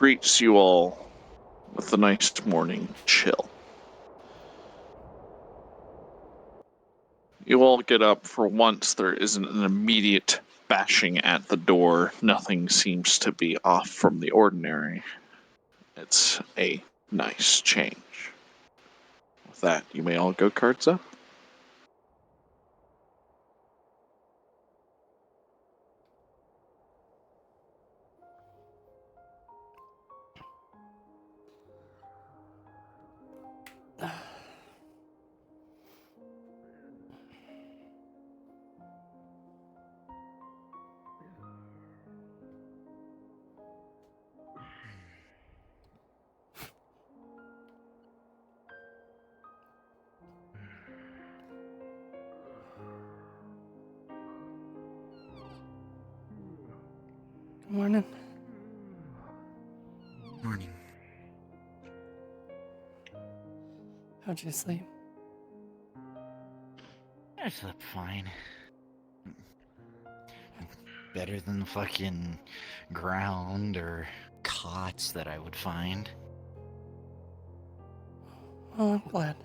greets you all with a nice morning chill. You all get up. For once, there isn't an immediate bashing at the door. Nothing seems to be off from the ordinary. It's a nice change. With that, you may all go cards up. Good morning. Morning. How'd you sleep? I slept fine. Better than the fucking ground or cots that I would find. Oh, I'm glad.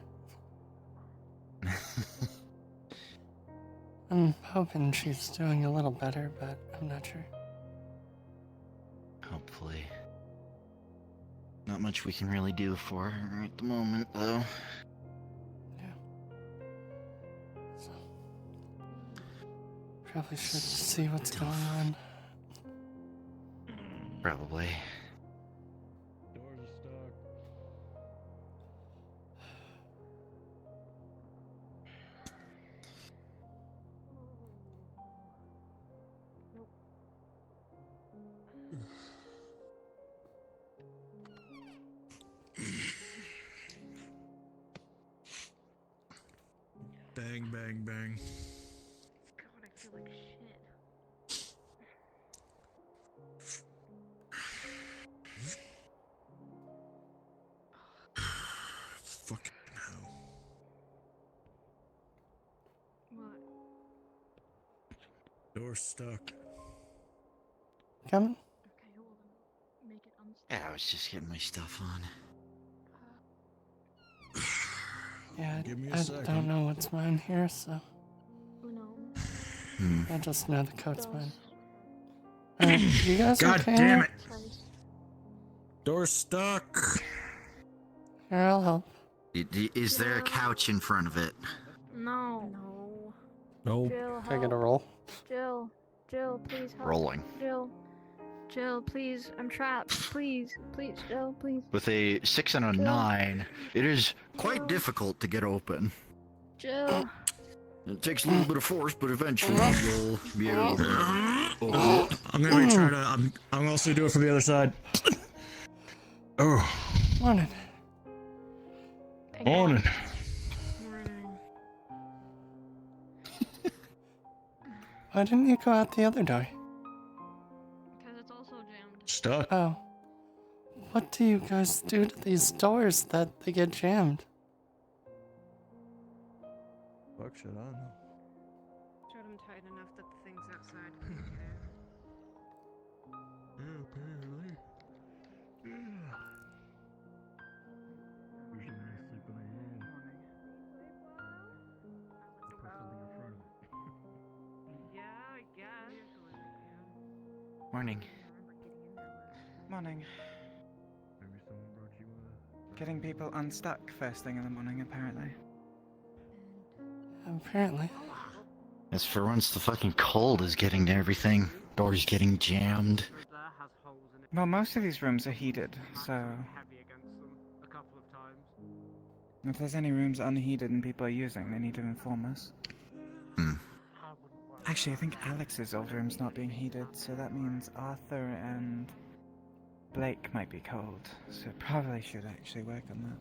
I'm hoping she's doing a little better, but I'm not sure. Hopefully. Not much we can really do for her at the moment, though. Yeah. So, probably should see what's going on. Probably. Doors are stuck. Bang, bang, bang. God, I feel like shit. Fucking hell. What? Door's stuck. Coming? Okay, hold on. Make it unstuck. Yeah, I was just getting my stuff on. Yeah, Give me a I second. don't know what's mine here, so Uno. I just know the code's mine. Dos. You guys God okay? damn it! Tres. Door's stuck. Here, I'll help. Is there a couch in front of it? No. No. Nope. Jill, Can I get a help. roll? Jill. Jill, please help. Rolling. Jill. Jill, please. I'm trapped. Please. Please, Jill, please. With a 6 and a Jill. 9, it is quite Jill. difficult to get open. Jill. It takes a little bit of force, but eventually you'll be able to open it. I'm gonna try to. I'm also do it from the other side. Oh, Morning. Thank morning. God. Morning. Why didn't you go out the other door? Because it's also jammed. Stuck. Oh. What do you guys do to these doors that they get jammed? Fuck shit, I don't know. Shut them tight enough that the things outside can't get in. Yeah, apparently. Yeah. Usually when I sleep in a room, I put something in front of it. Yeah, I guess. Morning. Morning. Maybe someone brought you Getting people unstuck first thing in the morning, apparently. Apparently. As for once, the fucking cold is getting to everything. Doors getting jammed. Well, most of these rooms are heated, so if there's any rooms unheated and people are using, they need to inform us. Actually, I think Alex's old room's not being heated, so that means Arthur and Blake might be cold, so probably should actually work on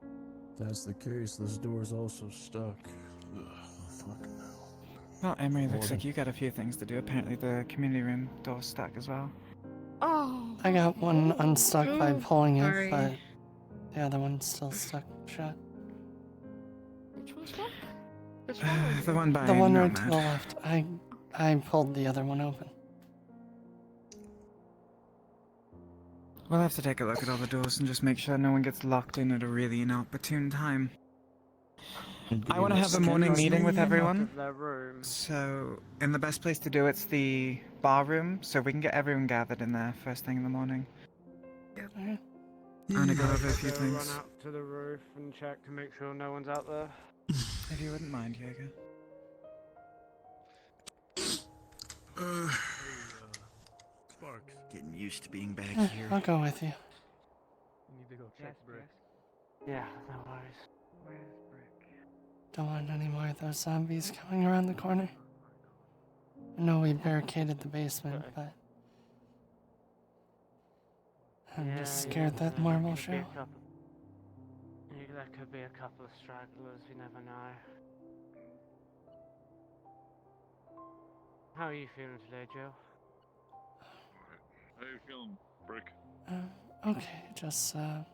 that. If that's the case, this door's also stuck. Ugh, fucking hell. Well, Emery, looks Morning. like you got a few things to do. Apparently the community room door's stuck as well. Oh. I got one unstuck by pulling it, Sorry. but the other one's still stuck shut. Which one's stuck? Which one? The one by The one right to Nomad. the left. I pulled the other one open. We'll have to take a look at all the doors and just make sure no one gets locked in at a really inopportune time. I want to have a morning meeting with everyone. So, and the best place to do it's the bar room, so we can get everyone gathered in there first thing in the morning. Okay. I want to go over a few Run things. up to the roof and check to make sure no one's out there. If you wouldn't mind, Jaeger. Sparks. Getting used to being back Eh, here. I'll go with you. You need to go check Brick. Yeah, no worries. Where's Brick? Don't want any more of those zombies coming around the corner. I know we barricaded the basement, but I'm just scared that more will show. There could be a couple of stragglers, you never know. How are you feeling today, Joe? How you feeling, Brick? Okay, just I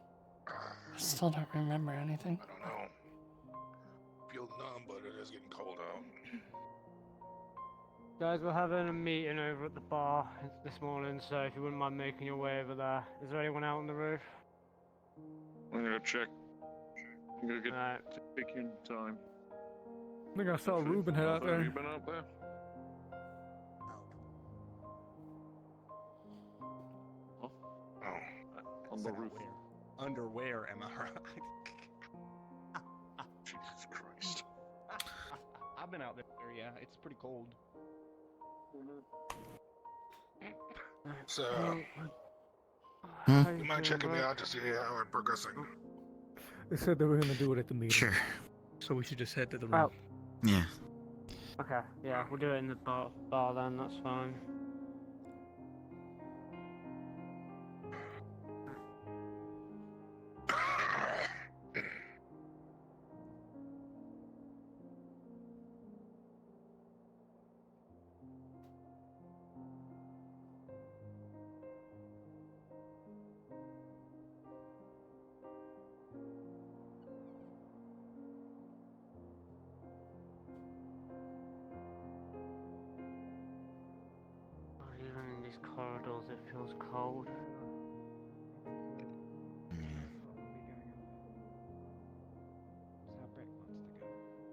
still don't remember anything. I don't know. Feel numb, but it is getting cold out. Guys, we're having a meeting over at the bar this morning, so if you wouldn't mind making your way over there. Is there anyone out on the roof? I'm gonna check. I'm gonna get Alright. taking time. I think I saw Ruben head out Have there. you been out there? Oh. On the roof. Underwear, am I right? Jesus Christ. I've been out there, yeah. It's pretty cold. So, How you you mind feeling, checking me bud? out to see how we're progressing? They said they were gonna do it at the meeting. Sure. So we should just head to the room. Well, Yeah. okay, yeah, we'll do it in the bar then, that's fine. Even in these corridors, it feels cold.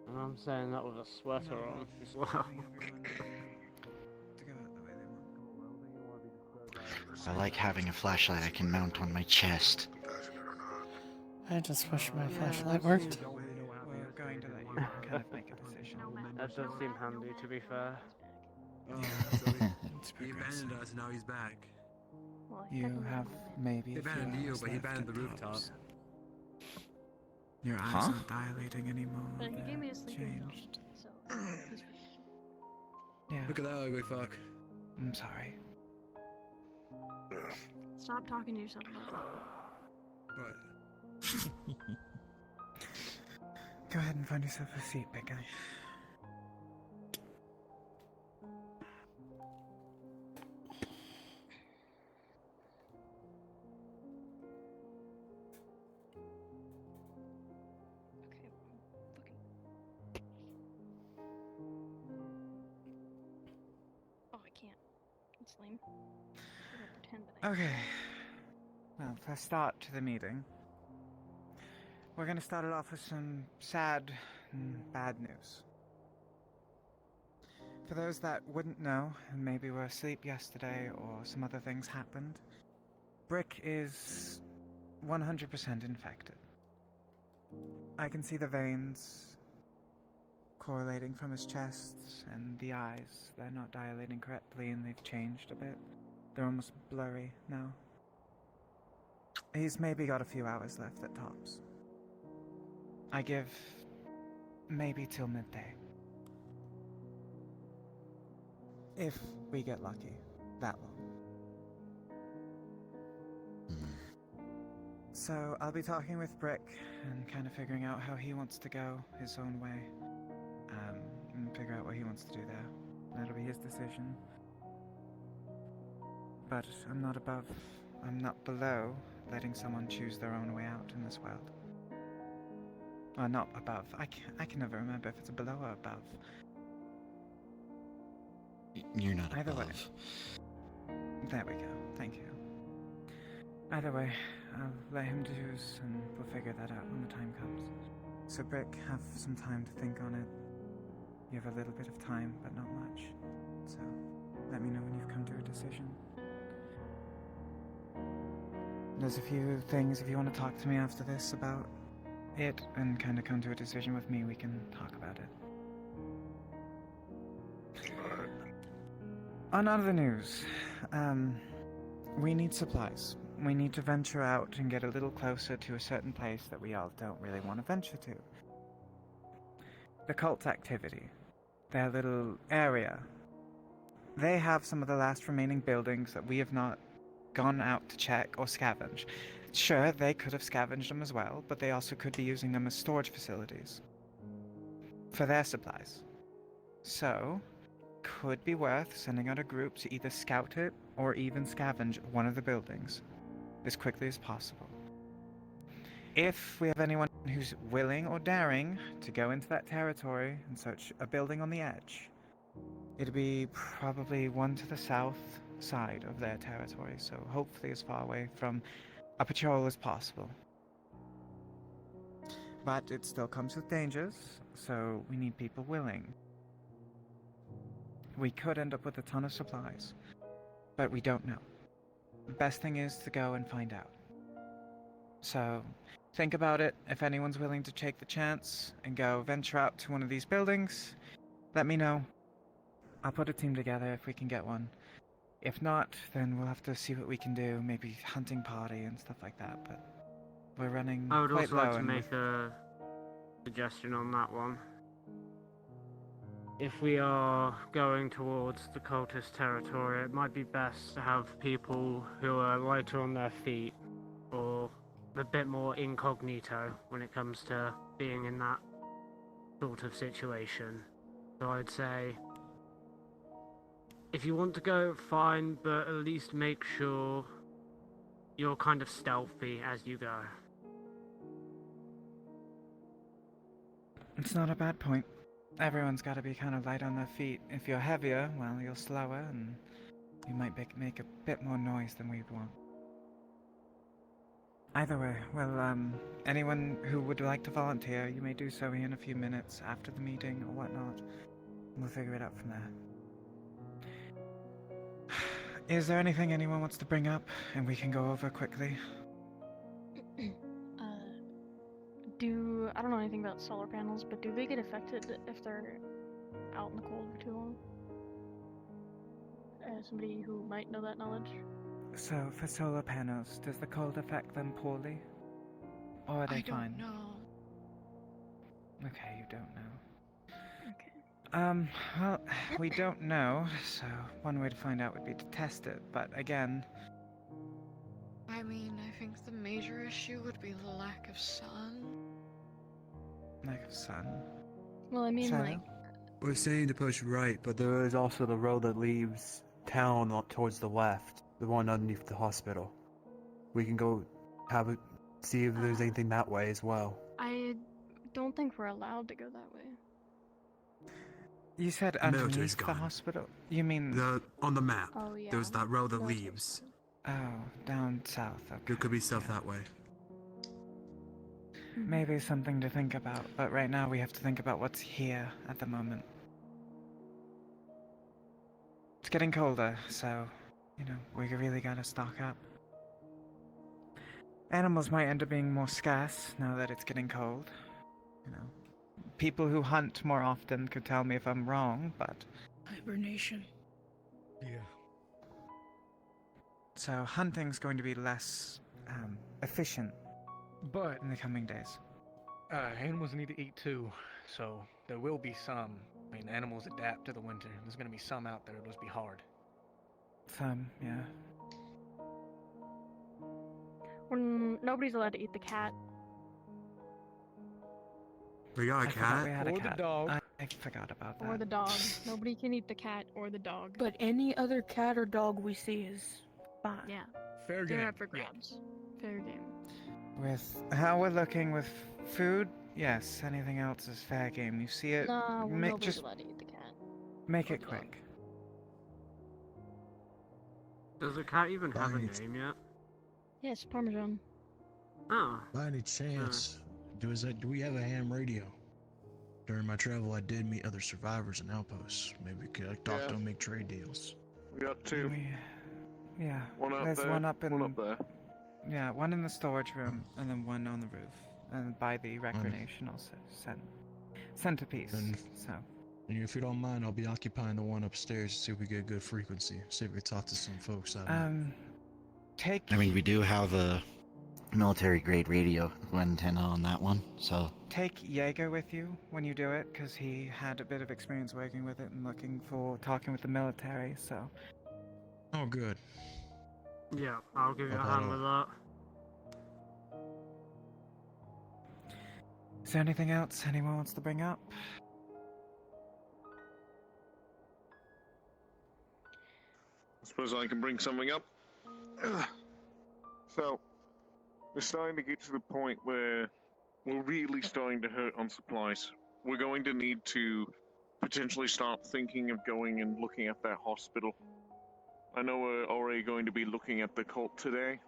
And I'm saying that with a sweater on as well. I like having a flashlight I can mount on my chest. Compassionate or not. I just wish my flashlight worked. We're going to let you kind of make a decision. That does seem handy, to be fair. It's He progressive. abandoned us and now he's back. Well, You technically have I'm maybe He a few abandoned you, hours but he left abandoned at the rooftop. tops. Your eyes Huh? aren't dilating anymore. But he gave me a They're sleeping pill, changed. so he's fine. Yeah, Look at that ugly fuck. I'm sorry. Stop talking to yourself about that. What? Go ahead and find yourself a seat, big guy. Okay, fucking. Oh, I can't. It's lame. I'm gonna pretend that I. Okay. Well, for a start to the meeting, we're going to start it off with some sad and bad news. For those that wouldn't know, and maybe were asleep yesterday or some other things happened, Brick is 100% infected. I can see the veins correlating from his chest and the eyes. They're not dilating correctly and they've changed a bit. They're almost blurry now. He's maybe got a few hours left at tops. I give maybe till midday. If we get lucky, that long. So I'll be talking with Brick and kind of figuring out how he wants to go his own way. And figure out what he wants to do there. That'll be his decision. But I'm not below letting someone choose their own way out in this world. Or not above. I can never remember if it's below or above. You're not Either way. above. There we go. Thank you. Either way, I'll let him choose, and we'll figure that out when the time comes. So, Brick, have some time to think on it. You have a little bit of time, but not much. So, let me know when you've come to a decision. There's a few things, if you want to talk to me after this about it and kind of come to a decision with me, we can talk about it. On other news, we need supplies. We need to venture out and get a little closer to a certain place that we all don't really want to venture to. The cult activity. Their little area. They have some of the last remaining buildings that we have not gone out to check or scavenge. Sure, they could have scavenged them as well, but they also could be using them as storage facilities for their supplies. So, could be worth sending out a group to either scout it or even scavenge one of the buildings as quickly as possible. If we have anyone who's willing or daring to go into that territory and search a building on the edge, it'd be probably one to the south side of their territory, so hopefully as far away from a patrol as possible. But it still comes with dangers, so we need people willing. We could end up with a ton of supplies, but we don't know. The best thing is to go and find out. So, think about it. If anyone's willing to take the chance and go venture out to one of these buildings, let me know. I'll put a team together if we can get one. If not, then we'll have to see what we can do. Maybe hunting party and stuff like that, but we're running I would quite also low like to and make a suggestion on that one. If we are going towards the cultist territory, it might be best to have people who are lighter on their feet or a bit more incognito when it comes to being in that sort of situation. So I'd say, if you want to go, fine, but at least make sure you're kind of stealthy as you go. It's not a bad point. Everyone's got to be kind of light on their feet. If you're heavier, well, you're slower, and you might make a bit more noise than we'd want. Either way, well, anyone who would like to volunteer, you may do so in a few minutes after the meeting or whatnot. We'll figure it out from there. Is there anything anyone wants to bring up, and we can go over quickly? I don't know anything about solar panels, but do they get affected if they're out in the cold for too long? Somebody who might know that knowledge? So, for solar panels, does the cold affect them poorly? Or are they fine? I don't know. Okay, you don't know. Okay. Well, we don't know, so one way to find out would be to test it, but again... I mean, I think the major issue would be the lack of sun. Lack of sun? Well, I mean, Shadow? like... We're saying to push right, but there is also the road that leaves town towards the left, the one underneath the hospital. We can go see if there's anything that way as well. I don't think we're allowed to go that way. You said The military's underneath the gone. hospital? You mean... On the map, Oh, yeah. there's that road that Military. leaves. Oh, down south, okay. There could be stuff yeah. that way. Maybe something to think about, but right now we have to think about what's here at the moment. It's getting colder, so, you know, we really gotta stock up. Animals might end up being more scarce now that it's getting cold. You know, people who hunt more often could tell me if I'm wrong, but... Hibernation. Yeah. So hunting's going to be less, efficient But in the coming days. animals need to eat too, so there will be some. I mean, animals adapt to the winter. There's gonna be some out there that'll just be hard. Some, yeah. Nobody's allowed to eat the cat. We got a I forgot we cat? had a Or the cat. dog. I forgot about that. Or the dog. Nobody can eat the cat or the dog. But any other cat or dog we see is fine. Yeah, Fair they're game. up for Yeah. grabs. Fair game. With how we're looking with food, yes. Anything else is fair game. You see it, Nah, well, nobody's just allowed to eat the cat. make or it the dog. quick. Does the cat even have a Right. name yet? Yes, Parmesan. Oh. By any chance, do we have a ham radio? During my travel, I did meet other survivors and outposts. Maybe we could talk to them, make trade deals. We got two. Yeah. One up There's there. one up in. One up there. Yeah, one in the storage room, and then one on the roof, and by the recreational centerpiece. And So. if you don't mind, I'll be occupying the one upstairs to see if we get a good frequency. See if we can talk to some folks out there. Take. I mean, we do have a military grade radio, antenna on that one, so. Take Jaeger with you when you do it, because he had a bit of experience working with it and talking with the military, so. Oh, good. Yeah, I'll give you a hand with that. Is there anything else anyone wants to bring up? I suppose I can bring something up. So, we're starting to get to the point where we're really starting to hurt on supplies. We're going to need to potentially start thinking of going and looking at that hospital. I know we're already going to be looking at the cult today,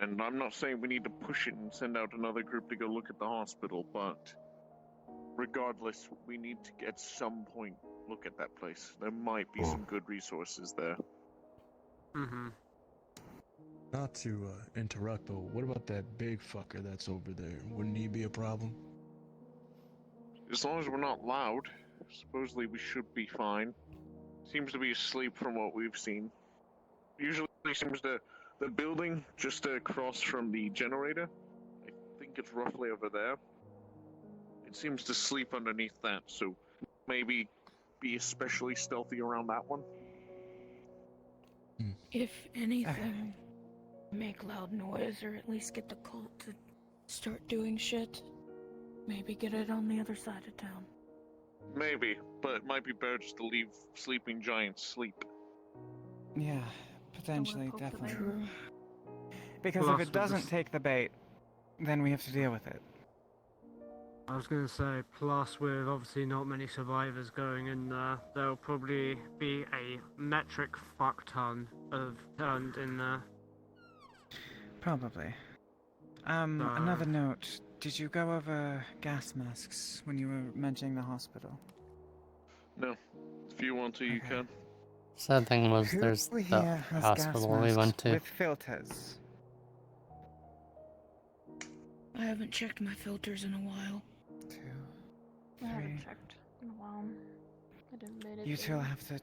and I'm not saying we need to push it and send out another group to go look at the hospital, but regardless, we need to at some point look at that place. There might be some good resources there. Mm-hmm. Not to interrupt, but what about that big fucker that's over there? Wouldn't he be a problem? As long as we're not loud, supposedly we should be fine. Seems to be asleep from what we've seen. Usually seems the building just across from the generator. I think it's roughly over there. It seems to sleep underneath that, so maybe be especially stealthy around that one. If anything, make loud noise or at least get the cult to start doing shit. Maybe get it on the other side of town. Maybe, but it might be better just to leave sleeping giants sleep. Yeah, potentially, definitely. True. Because Plus if it with doesn't this- take the bait, then we have to deal with it. I was going to say, plus with obviously not many survivors going in there, there'll probably be a metric fuck ton of turned in there. Probably. Another note. Did you go over gas masks when you were mentioning the hospital? No. If you want to, you can. Sad thing was, Who there's here the has hospital gas we masks went to. with filters? I haven't checked my filters in a while. I haven't Three. checked in a while. I didn't made it. You two will have to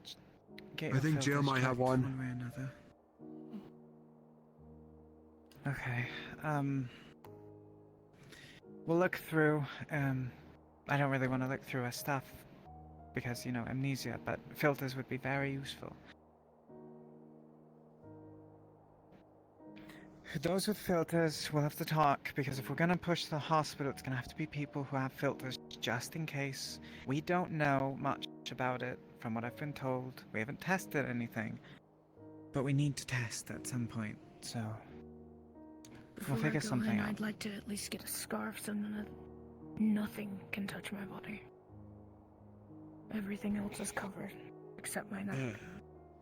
get I your think Jill filters might have checked one. way or another. Okay. We'll look through. I don't really want to look through her stuff because, you know, amnesia, but filters would be very useful. Those with filters, we'll have to talk, because if we're going to push the hospital, it's going to have to be people who have filters just in case. We don't know much about it, from what I've been told. We haven't tested anything. But we need to test at some point, so... Before We'll figure I go something in, out. I'd like to at least get a scarf so nothing can touch my body. Everything else is covered, except my neck. Yeah,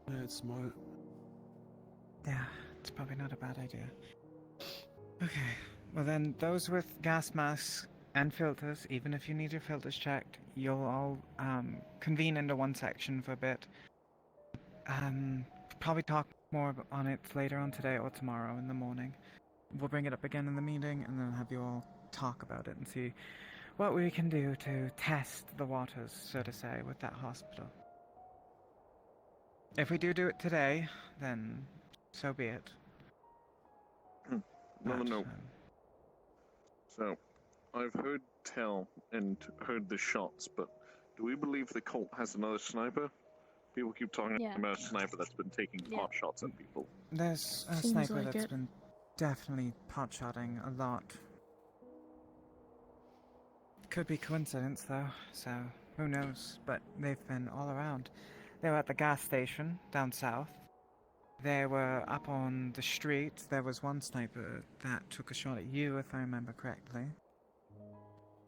that's smart. Yeah, it's probably not a bad idea. Okay, well then, those with gas masks and filters, even if you need your filters checked, you'll all convene into one section for a bit. Probably talk more on it later on today or tomorrow in the morning. We'll bring it up again in the meeting and then have you all talk about it and see what we can do to test the waters, so to say, with that hospital. If we do it today, then so be it. Another But, note. So, I've heard tell and heard the shots, but do we believe the cult has another sniper? People keep talking Yeah. about a sniper that's been taking pot shots at people. There's a Seems sniper like that's it. been definitely pot-shotting a lot. Could be coincidence though, so who knows, but they've been all around. They were at the gas station down south. They were up on the street. There was one sniper that took a shot at you, if I remember correctly.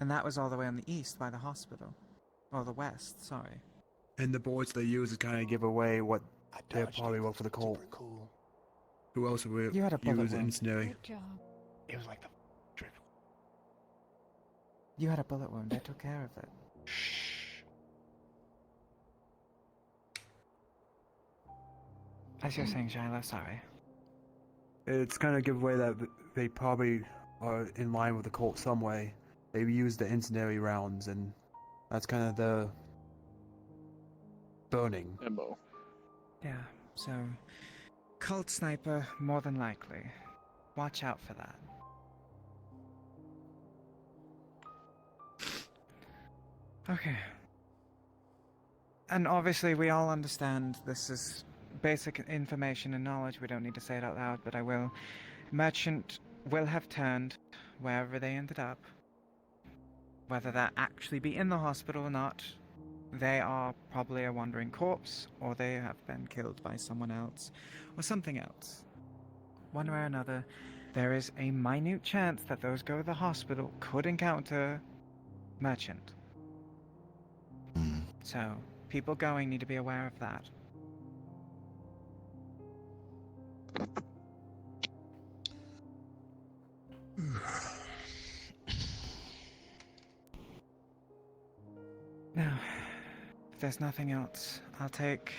And that was all the way on the east by the hospital. Or the west, sorry. And the boards they use to kind of give away what they probably work for the cult. Who else would You had a bullet use wound. incendiary? Good job. It was like the trip. You had a bullet wound. I took care of it. As you're saying, Shiloh, sorry. It's kind of give away that they probably are in line with the cult some way. They use the incendiary rounds, and that's kind of the burning. MO. Yeah, so cult sniper, more than likely. Watch out for that. Okay. And obviously, we all understand this is basic information and knowledge. We don't need to say it out loud, but I will. Merchant will have turned wherever they ended up. Whether that actually be in the hospital or not, they are probably a wandering corpse, or they have been killed by someone else, or something else. One way or another, there is a minute chance that those go to the hospital could encounter Merchant. So, people going need to be aware of that. Now, if there's nothing else, I'll take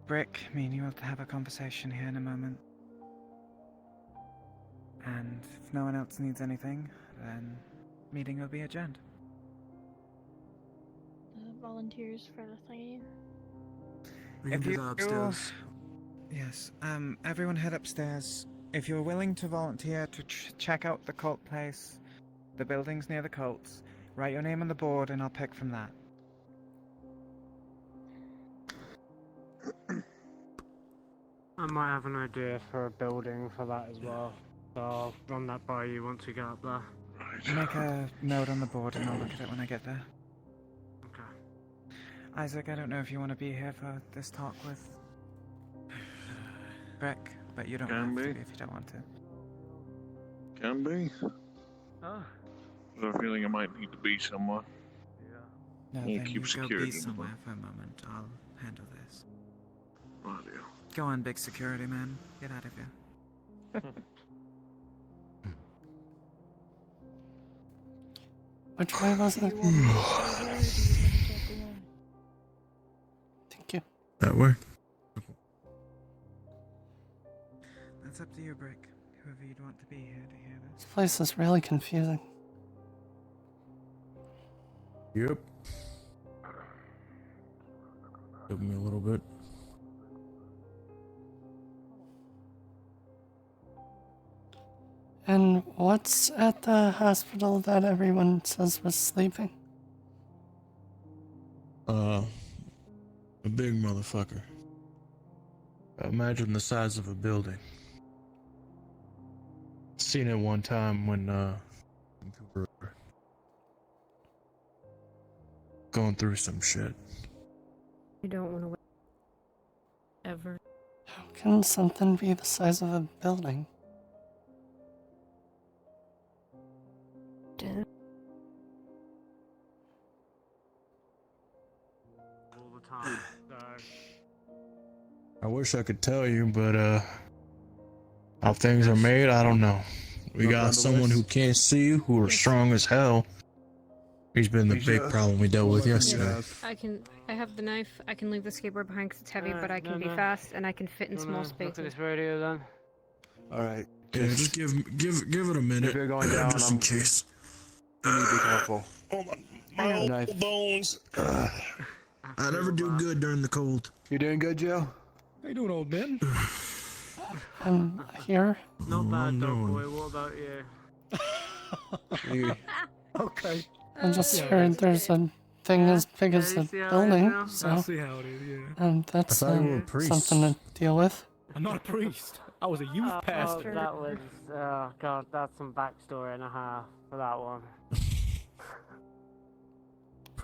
Brick. Me and you will have a conversation here in a moment. And if no one else needs anything, then meeting will be adjourned. Volunteers for the thingy. We can If do you that upstairs. Yes, everyone head upstairs. If you're willing to volunteer to check out the cult place, the buildings near the cults, write your name on the board and I'll pick from that. I might have an idea for a building for that as well. So I'll run that by you once we get up there. Make a note on the board and I'll look at it when I get there. Okay. Isaac, I don't know if you want to be here for this talk with Brick, but you don't Can have to be. if you don't want to. Can be. Oh. I have a feeling I might need to be somewhere. No, We'll then keep you go security be in the somewhere for a moment. I'll handle this. Right, yeah. Go on, big security man. Get out of here. Which way was it? Thank you. That way? That's up to you, Brick. Whoever you'd want to be here to hear this. This place is really confusing. Yep. Took me a little bit. And what's at the hospital that everyone says was sleeping? A big motherfucker. Imagine the size of a building. Seen it one time when we were going through some shit. You don't want to wait ever. How can something be the size of a building? All the time. So I wish I could tell you, but how things are made, I don't know. We Up on got the someone list. who can't see you, who are strong as hell. He's been the big problem we dealt with yesterday. I have the knife. I can leave the skateboard behind because it's heavy, Alright, but I can be no. fast and I can fit in Wanna small look at spaces. this radio then. Alright. Yeah, just give it a minute. If you're going down, just in case. You need to be careful. Oh my Knife. bones. I never do good during the cold. You doing good, Joe? How you doing, old man? I'm here. Not bad, no. dog boy. What about you? You- Okay. I just Yeah, heard there's a thing as big as Yeah, the you see how it is building, now? I so see how it is, yeah. that's I thought you were a priest. something to deal with. I'm not a priest. I was a youth pastor. That was, oh god, that's some backstory and a half for that one.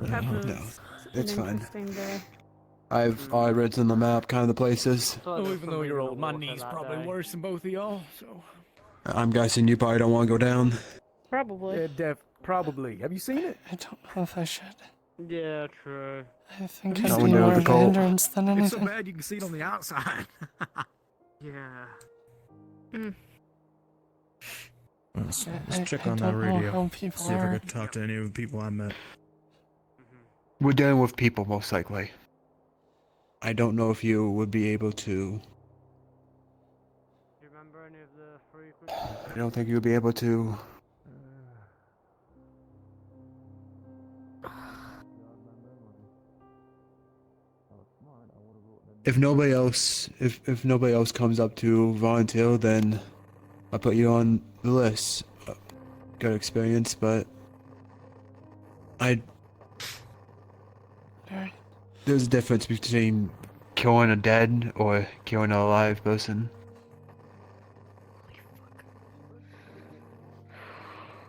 That No, was it's an fine. interesting day. I've already written on the map kind of the places. Oh, even though you're old, my knee's probably worse than both of y'all, so. I'm guessing you probably don't want to go down. Probably. Probably. Have you seen it? I don't know if I should. Yeah, true. I think Have you I'd seen be it? more The of a cult. hindrance than It's so anything. bad you can see it on the outside. Yeah. Let's check I on that don't know radio. how people See if I are. could talk to any of the people I met. We're dealing with people, most likely. I don't know if you would be able to. Do you remember any of the frequencies? I don't think you'll be able to. If nobody else, if nobody else comes up to volunteer, then I'll put you on the list. Good experience, but there's a difference between killing a dead or killing an alive person.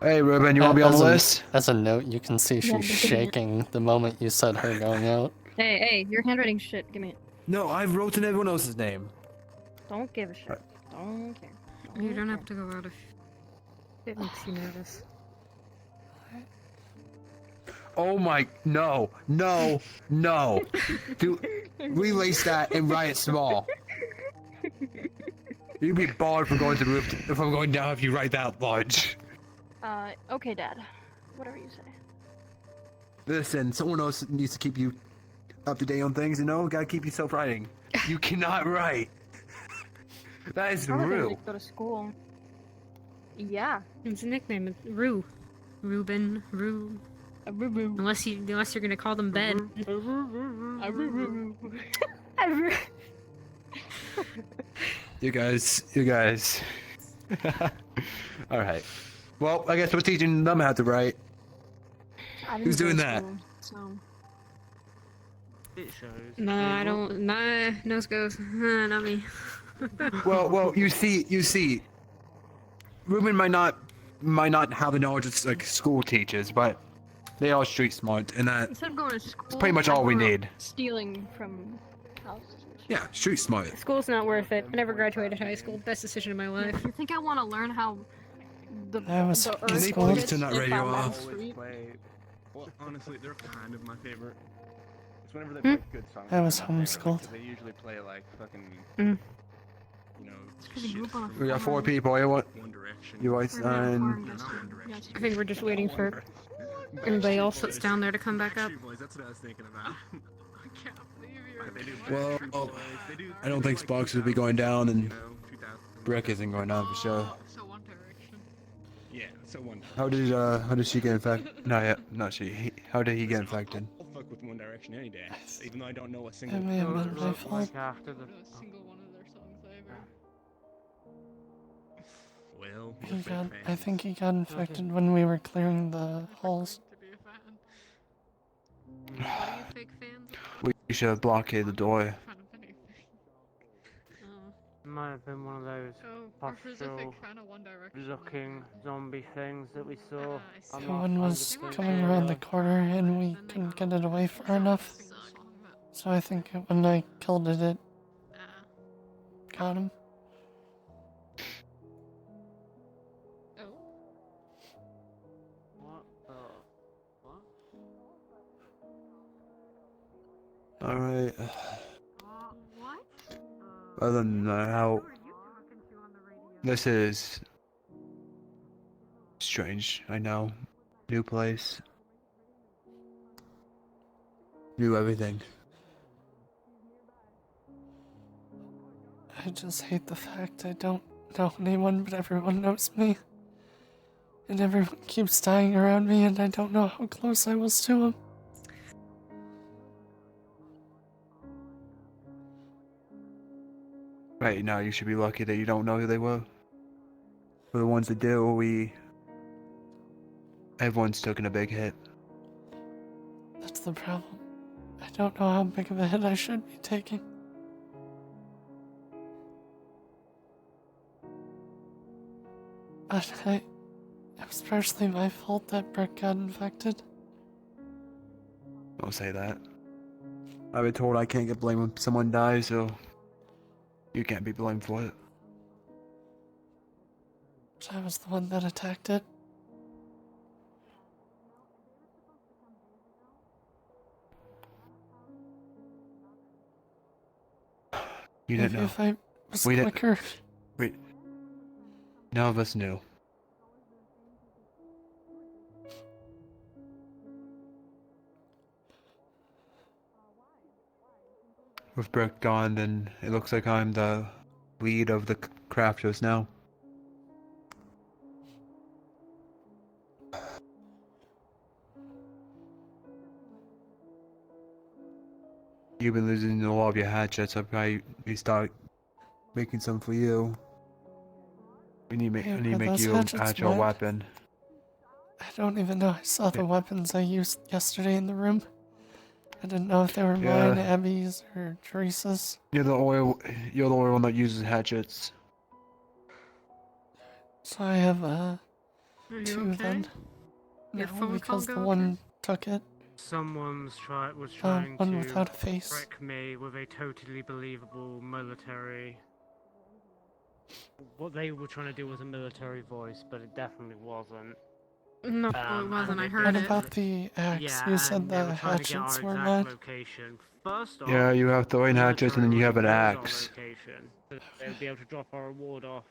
Hey, Ruben, you want to be on the list? As a note, you can see Yeah, she's but give me it. shaking the moment you said her going out. Hey, your handwriting shit. Give me it. No, I've written everyone else's name. Don't give a shit. Don't care. You don't have to go out if it makes you nervous. Oh my, no. Dude, relace that and write it small. You'd be barred from going to the roof if I'm going down if you write that large. Okay, Dad. Whatever you say. Listen, someone else needs to keep you up to date on things, you know? Gotta keep yourself writing. You cannot write. That is Probably rude. like, go to school. Yeah. It's a nickname. It's Rue. Ruben. Rue. Unless you're gonna call them Ben. You guys. Alright. Well, I guess we're teaching them how to write. I didn't Who's go to doing that? school, so. It shows. No, I don't. Nah, nose goes. Not me. Well, you see, Ruben might not have the knowledge of like school teachers, but they are street smart, and Instead of going to school, pretty much I all we grew up need. Stealing from houses. Yeah, street smart. School's not worth it. I never graduated high school. Best decision of my life. You think I want to learn how the I was the in earth school. works Turn that if radio I'm on off. the street? Well, honestly, they're kind of my favorite. It's whenever they play good songs. I was they're my favorite, homeschooled. 'cause They usually play like fucking, Mm. you know, Because you grew up on a We got farm. 4 people. You want? One Direction. You We're gonna have a Einstein. farm, guys. I think we're just waiting for everybody else that's down there to come back up. Backstreet Boys, that's what I was thinking about. I can't believe you're. They do Well, Backstreet Boys, they do- I don't they do, think like, Sparks will be going down, 2000, and you know, 2000. Brick isn't going down for sure. So One Direction. Yeah, so One How did she get infected? Not she. How did he get infected? I'll fuck with One Direction any day, even though I don't know a single. It may have What been it my looked fault. like after the. Not a single one of their songs ever. Well, He we're big got, I fans. think he got infected when we were clearing the halls. To be a fan. What are you fake fans of? We should have blockaded the door. Fan of anything. Oh. Might have been one of those Oh, Parker's a hostile fake fan of One Direction. looking zombie things that we saw. I see. I'm not Someone was 100% coming around the sure. corner and we couldn't get it away far enough. So I think when I killed it, it got him. Oh. What the? What? Alright. What? Other than that, how. This is. Strange, I know. New place. New everything. I just hate the fact I don't know anyone, but everyone knows me. And everyone keeps dying around me, and I don't know how close I was to them. Right now, you should be lucky that you don't know who they were. For the ones that do, everyone's taken a big hit. That's the problem. I don't know how big of a hit I should be taking. But it was partially my fault that Brick got infected. Don't say that. I've been told I can't get blamed when someone dies, so you can't be blamed for it. I was the one that attacked it. You didn't Maybe know. if I was We didn't- quicker. None of us knew. With Brooke gone, then it looks like I'm the lead of the crafters now. You've been losing a lot of your hatchets. I probably start making some for you. I need Hey, to are make those you an hatchets actual mine? weapon. I don't even know. I saw the weapons I used yesterday in the room. I didn't know if they were mine, Yeah. Abby's, or Teresa's. You're the only one that uses hatchets. So I have Are you 2 okay? then. Your No, phone call because go the okay? one took it. Someone's was trying one to without a face. trick me with a totally believable military. What they were trying to do was a military voice, but it definitely wasn't. No, it wasn't. and I they heard What it. about the axe? Yeah, You said and they the were trying to get our hatchets were exact mine. location. First off, Yeah, you have throwing the hatchets and then you have an military was axe. our location, so they would be able to drop our reward off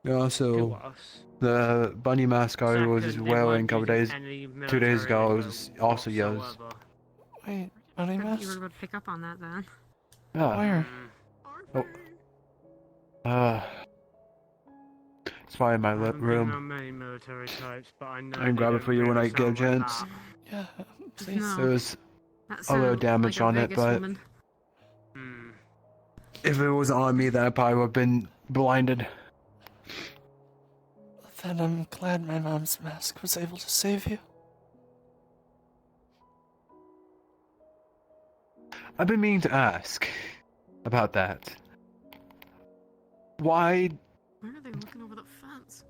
Yeah, to also, us. the bunny mask I was Second, they wearing weren't a couple using days, any 2 days ago, military was lingo also yours. whatsoever. Wait, bunny You mask? were able to pick up on that then. Yeah. Where? Oh. It's fine in my I haven't been room. around many military types, but I know I can they grab it don't for you when really I get a sound like chance. that. Yeah, please. No. There was That a little sounds damage like a on it, Vegas but woman. if it was on me, then I probably would have been blinded. Then I'm glad my mom's mask was able to save you. I've been meaning to ask about that. Why Where are they looking over the fence?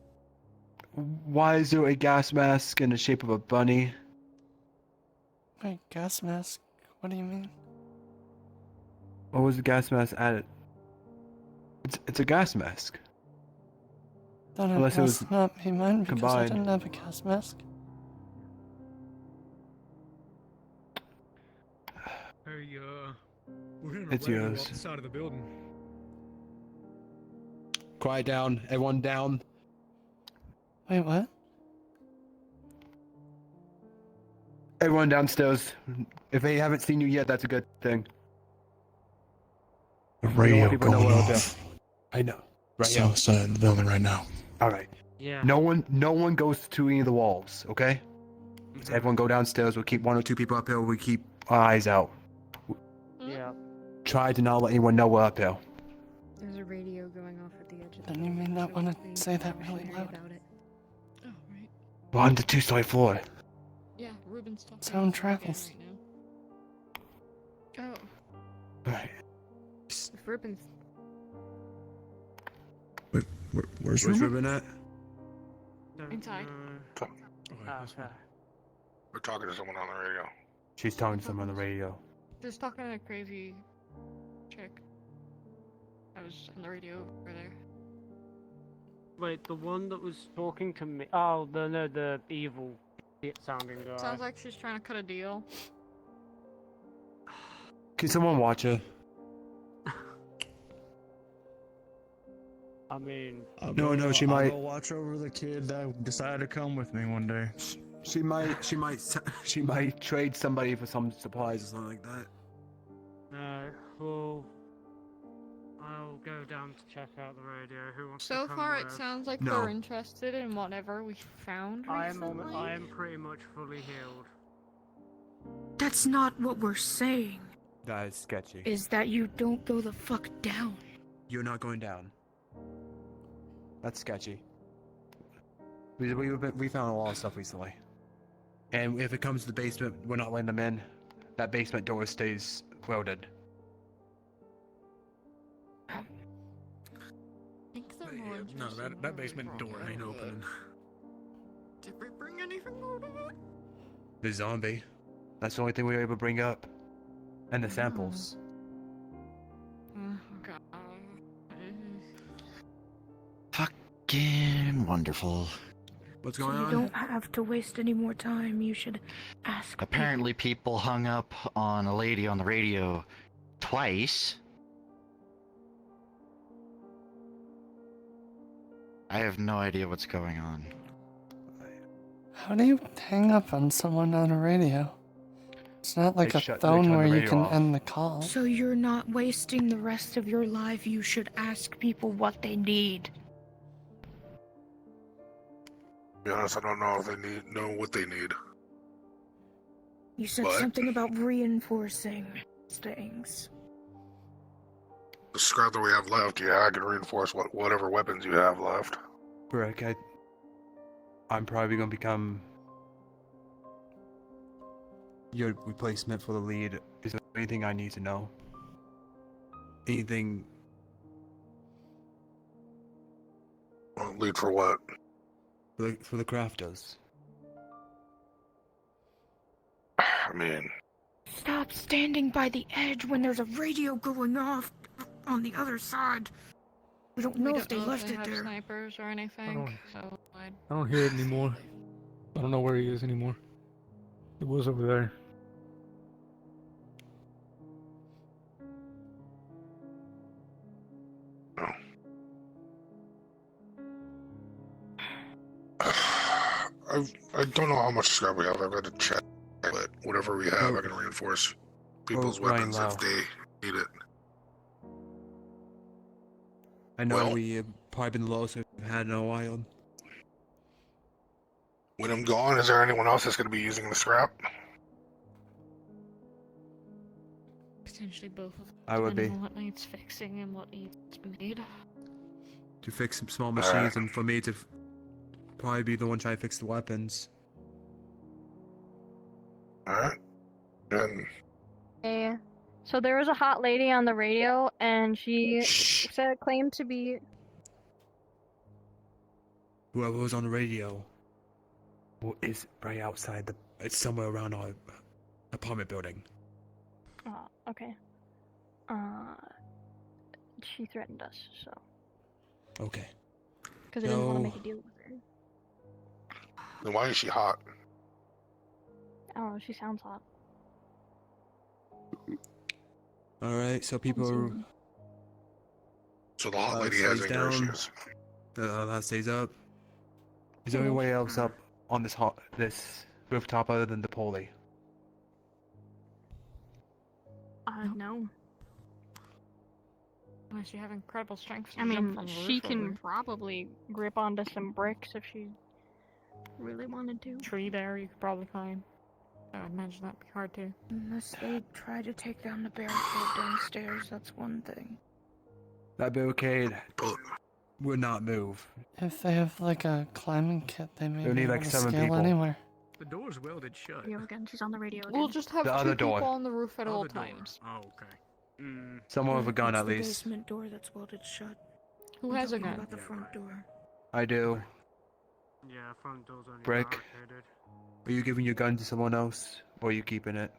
is there a gas mask in the shape of a bunny? Wait, gas mask? What do you mean? What was the gas mask added? It's a gas mask. Then Unless it must was not be mine because I combined. didn't have a gas mask. Hey, we're hearing It's a radio yours. off the side of the building. Quiet down. Everyone down. Wait, what? Everyone downstairs. If they haven't seen you yet, that's a good thing. The We don't want radio people to know going we're out there. off. I know. Right, South side of the building right now. Alright. Yeah. No one goes to any of the walls, okay? So everyone go downstairs. We'll keep 1 or 2 people up here. We keep our eyes out. Yeah. Try to not let anyone know we're up here. There's a radio going off at the edge of the Then you may not want to say that really loud. about it. Oh, right. We're on the 2-story floor. Yeah, Ruben's talking. Sound on the phone travels. right now. Oh, Alright. if Ruben's Where's Where's Ruben? Ruben at? inside. Come. Okay. We're talking to someone on the radio. She's talking to someone on the radio. Just talking to a crazy chick. I was on the radio over there. Wait, the one that was talking to me. Oh, the evil sounding guy. Sounds like she's trying to cut a deal. Can someone watch her? I mean, No, she might. I'll go watch over the kid that decided to come with me one day. She might trade somebody for some supplies or something like that. no. Well, I'll go down to check out the radio. Who wants to So come far, it with? sounds like No. we're interested in whatever we found recently. I am pretty much fully healed. That's not what we're saying. That is sketchy. Is that you don't go the fuck down. You're not going down. That's sketchy. We found a lot of stuff recently. And if it comes to the basement, we're not letting them in. That basement door stays welded. No, that basement door ain't opening. Did we bring anything out of it? The zombie. That's the only thing we were able to bring up. And the samples. Oh, God. Fucking wonderful. What's So you don't have to waste any more time. You should ask. Apparently, people hung up on a lady on the radio twice. I have no idea what's going on. How do you hang up on someone on a radio? It's not like They a turn phone the where you radio can off. end the call. So you're not wasting the rest of your life. You should ask people what they need. To be honest, I don't know if they know what they need. You said What? something about reinforcing things. The scrap that we have left, yeah, I can reinforce whatever weapons you have left. Brick, I'm probably gonna become your replacement for the lead. Is there anything I need to know? Anything? Lead for what? For the crafters. I mean, Stop standing by the edge when there's a radio going off on the other side. We don't know if they left it have there. snipers or anything, so I don't hear it anymore. I don't know where he is anymore. It was over there. I don't know how much scrap we have. I've got to check, but whatever we have, I can reinforce people's Ryan weapons Lau. if they need it. I know Well- we have probably been the lowest we've had in a while. When I'm gone, is there anyone else that's going to be using the scrap? potentially both of them. I would depending be. on what needs fixing and what needs booted. To fix some small machines and for me to probably be the one trying to fix the weapons. Alright. And Yeah. So there was a hot lady on the radio, and she claimed to be. Whoever was on the radio is right outside the. It's somewhere around our apartment building. Oh, okay. She threatened us, so. Okay. Because I didn't want to No. make a deal with her. then why is she hot? I don't know, she sounds hot. Alright, so people are. So the hot lady has stays anger down. issues. That stays up. Is there any way else up on this rooftop other than the pulley? No. Unless you have incredible strength. to I jump mean, from the she roof can over. probably grip onto some bricks if she really wanted to. Tree there you could probably find. I would imagine that'd be hard too. Unless they try to take down the barricade downstairs, that's one thing. That barricade would not move. If they have like a climbing kit, they may They'll be need, able like, to 7 scale people. anywhere. The door's welded shut. Here again, she's on the radio again. We'll just have The two other people door. on the roof at all Other door. times. Oh, okay. Someone with a gun It's at the least. basement door that's welded shut. Who I'm has a talking gun? about the front door. I do. Yeah, front door's only Brick. barricaded. Are you giving your gun to someone else? Or are you keeping it?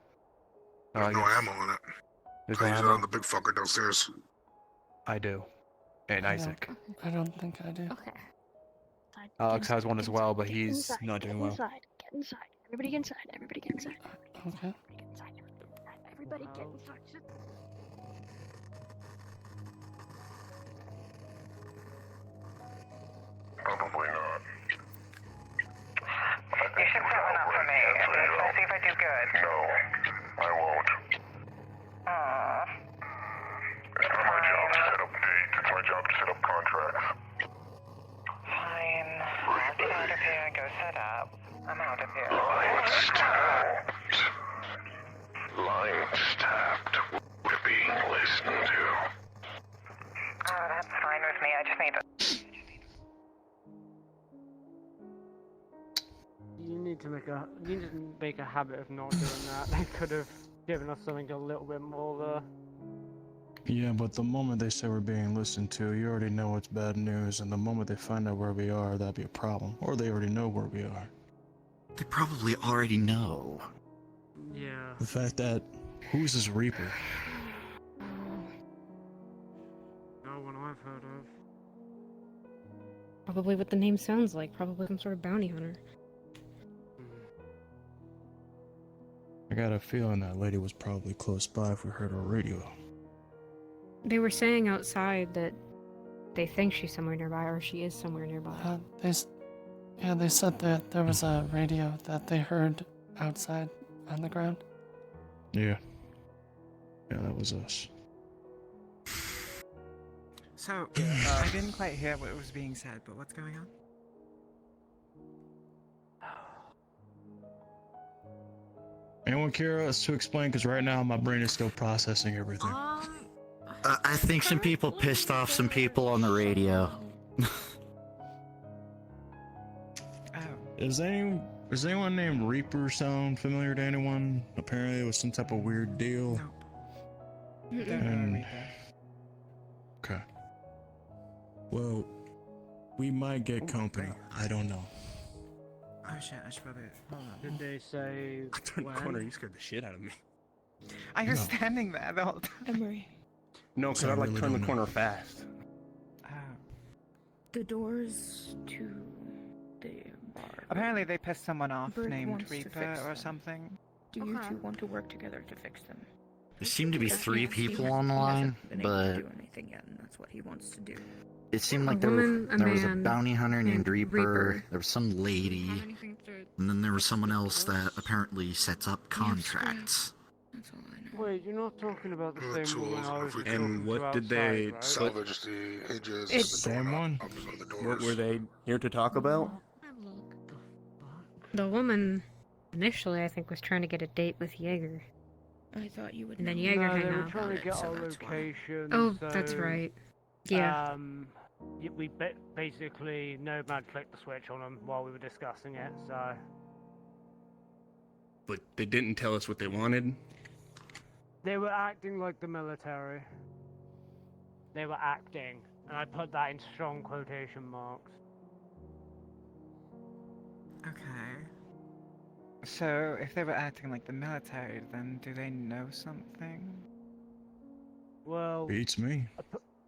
There's no guess ammo on it. There's I no use it ammo? on the big fucker downstairs. I do. And I don't- Isaac. I don't think I do. Okay. Alex has one as well, but Get he's inside, not doing well. Inside, get inside. Everybody get inside. Everybody get inside. Okay. Get inside. Everybody get inside. Probably not. You should set one up for me, and let's see if I do good. No, I won't. Aww. It's not my job to set up dates. It's my job to set up contracts. Fine. I'll get out of here and go set up. I'm out of here. Line stabbed. We're being listened to. Oh, that's fine with me. I just need to... You need to make a habit of not doing that. They could have given us something a little bit more there. Yeah, but the moment they say we're being listened to, you already know it's bad news, and the moment they find out where we are, that'd be a problem. Or they already know where we are. They probably already know. Yeah. The fact that, who's this Reaper? No one I've heard of. Probably what the name sounds like. Probably some sort of bounty hunter. I got a feeling that lady was probably close by if we heard her radio. They were saying outside that they think she's somewhere nearby, or she is somewhere nearby. They said that there was a radio that they heard outside on the ground. Yeah. Yeah, that was us. So, I didn't quite hear what was being said, but what's going on? Anyone care us to explain? Because right now my brain is still processing everything. I think some people pissed off some people on the radio. Is anyone named Reaper sound familiar to anyone? Apparently it was some type of weird deal. Don't know And- Reaper. Okay. Well, we might get company. I don't know. Oh shit, I should probably... Hold on. Did they say I turned the when? corner, you scared the shit out of me. I was No. standing there the whole time. Emery, No, because So I I like really turned the don't know. corner fast. the doors to the bar. Apparently they pissed someone off Bird named wants to Reaper fix or them. something. Do you two want to work together to fix them? There seemed to be Because 3 he people hasn't- on the he line, hasn't been able to but do anything yet, and that's what he wants to do. it seemed A like woman, a there was a man bounty hunter named named Reaper, Reaper. there was some lady, anything to and then there was someone else that apparently sets up contracts. That's all I know. Wait, you're not talking about the Well, same woman I was tools, talking And to what did outside, they right? Salvage the hinges It's- and the Same one. doorknobs on the doors. What were they here to talk about? Have a look. The woman, initially, I think, was trying to get a date with Jaeger. I thought you would And then know. Jaeger No, hung they were up. trying to get so our that's why. location. Oh, that's so, right. Yeah. We basically Nomad flicked the switch on them while we were discussing it. So But they didn't tell us what they wanted. they were acting like the military. They were acting, and I put that in strong quotation marks. Okay. So, if they were acting like the military, then do they know something? Well, Beats me.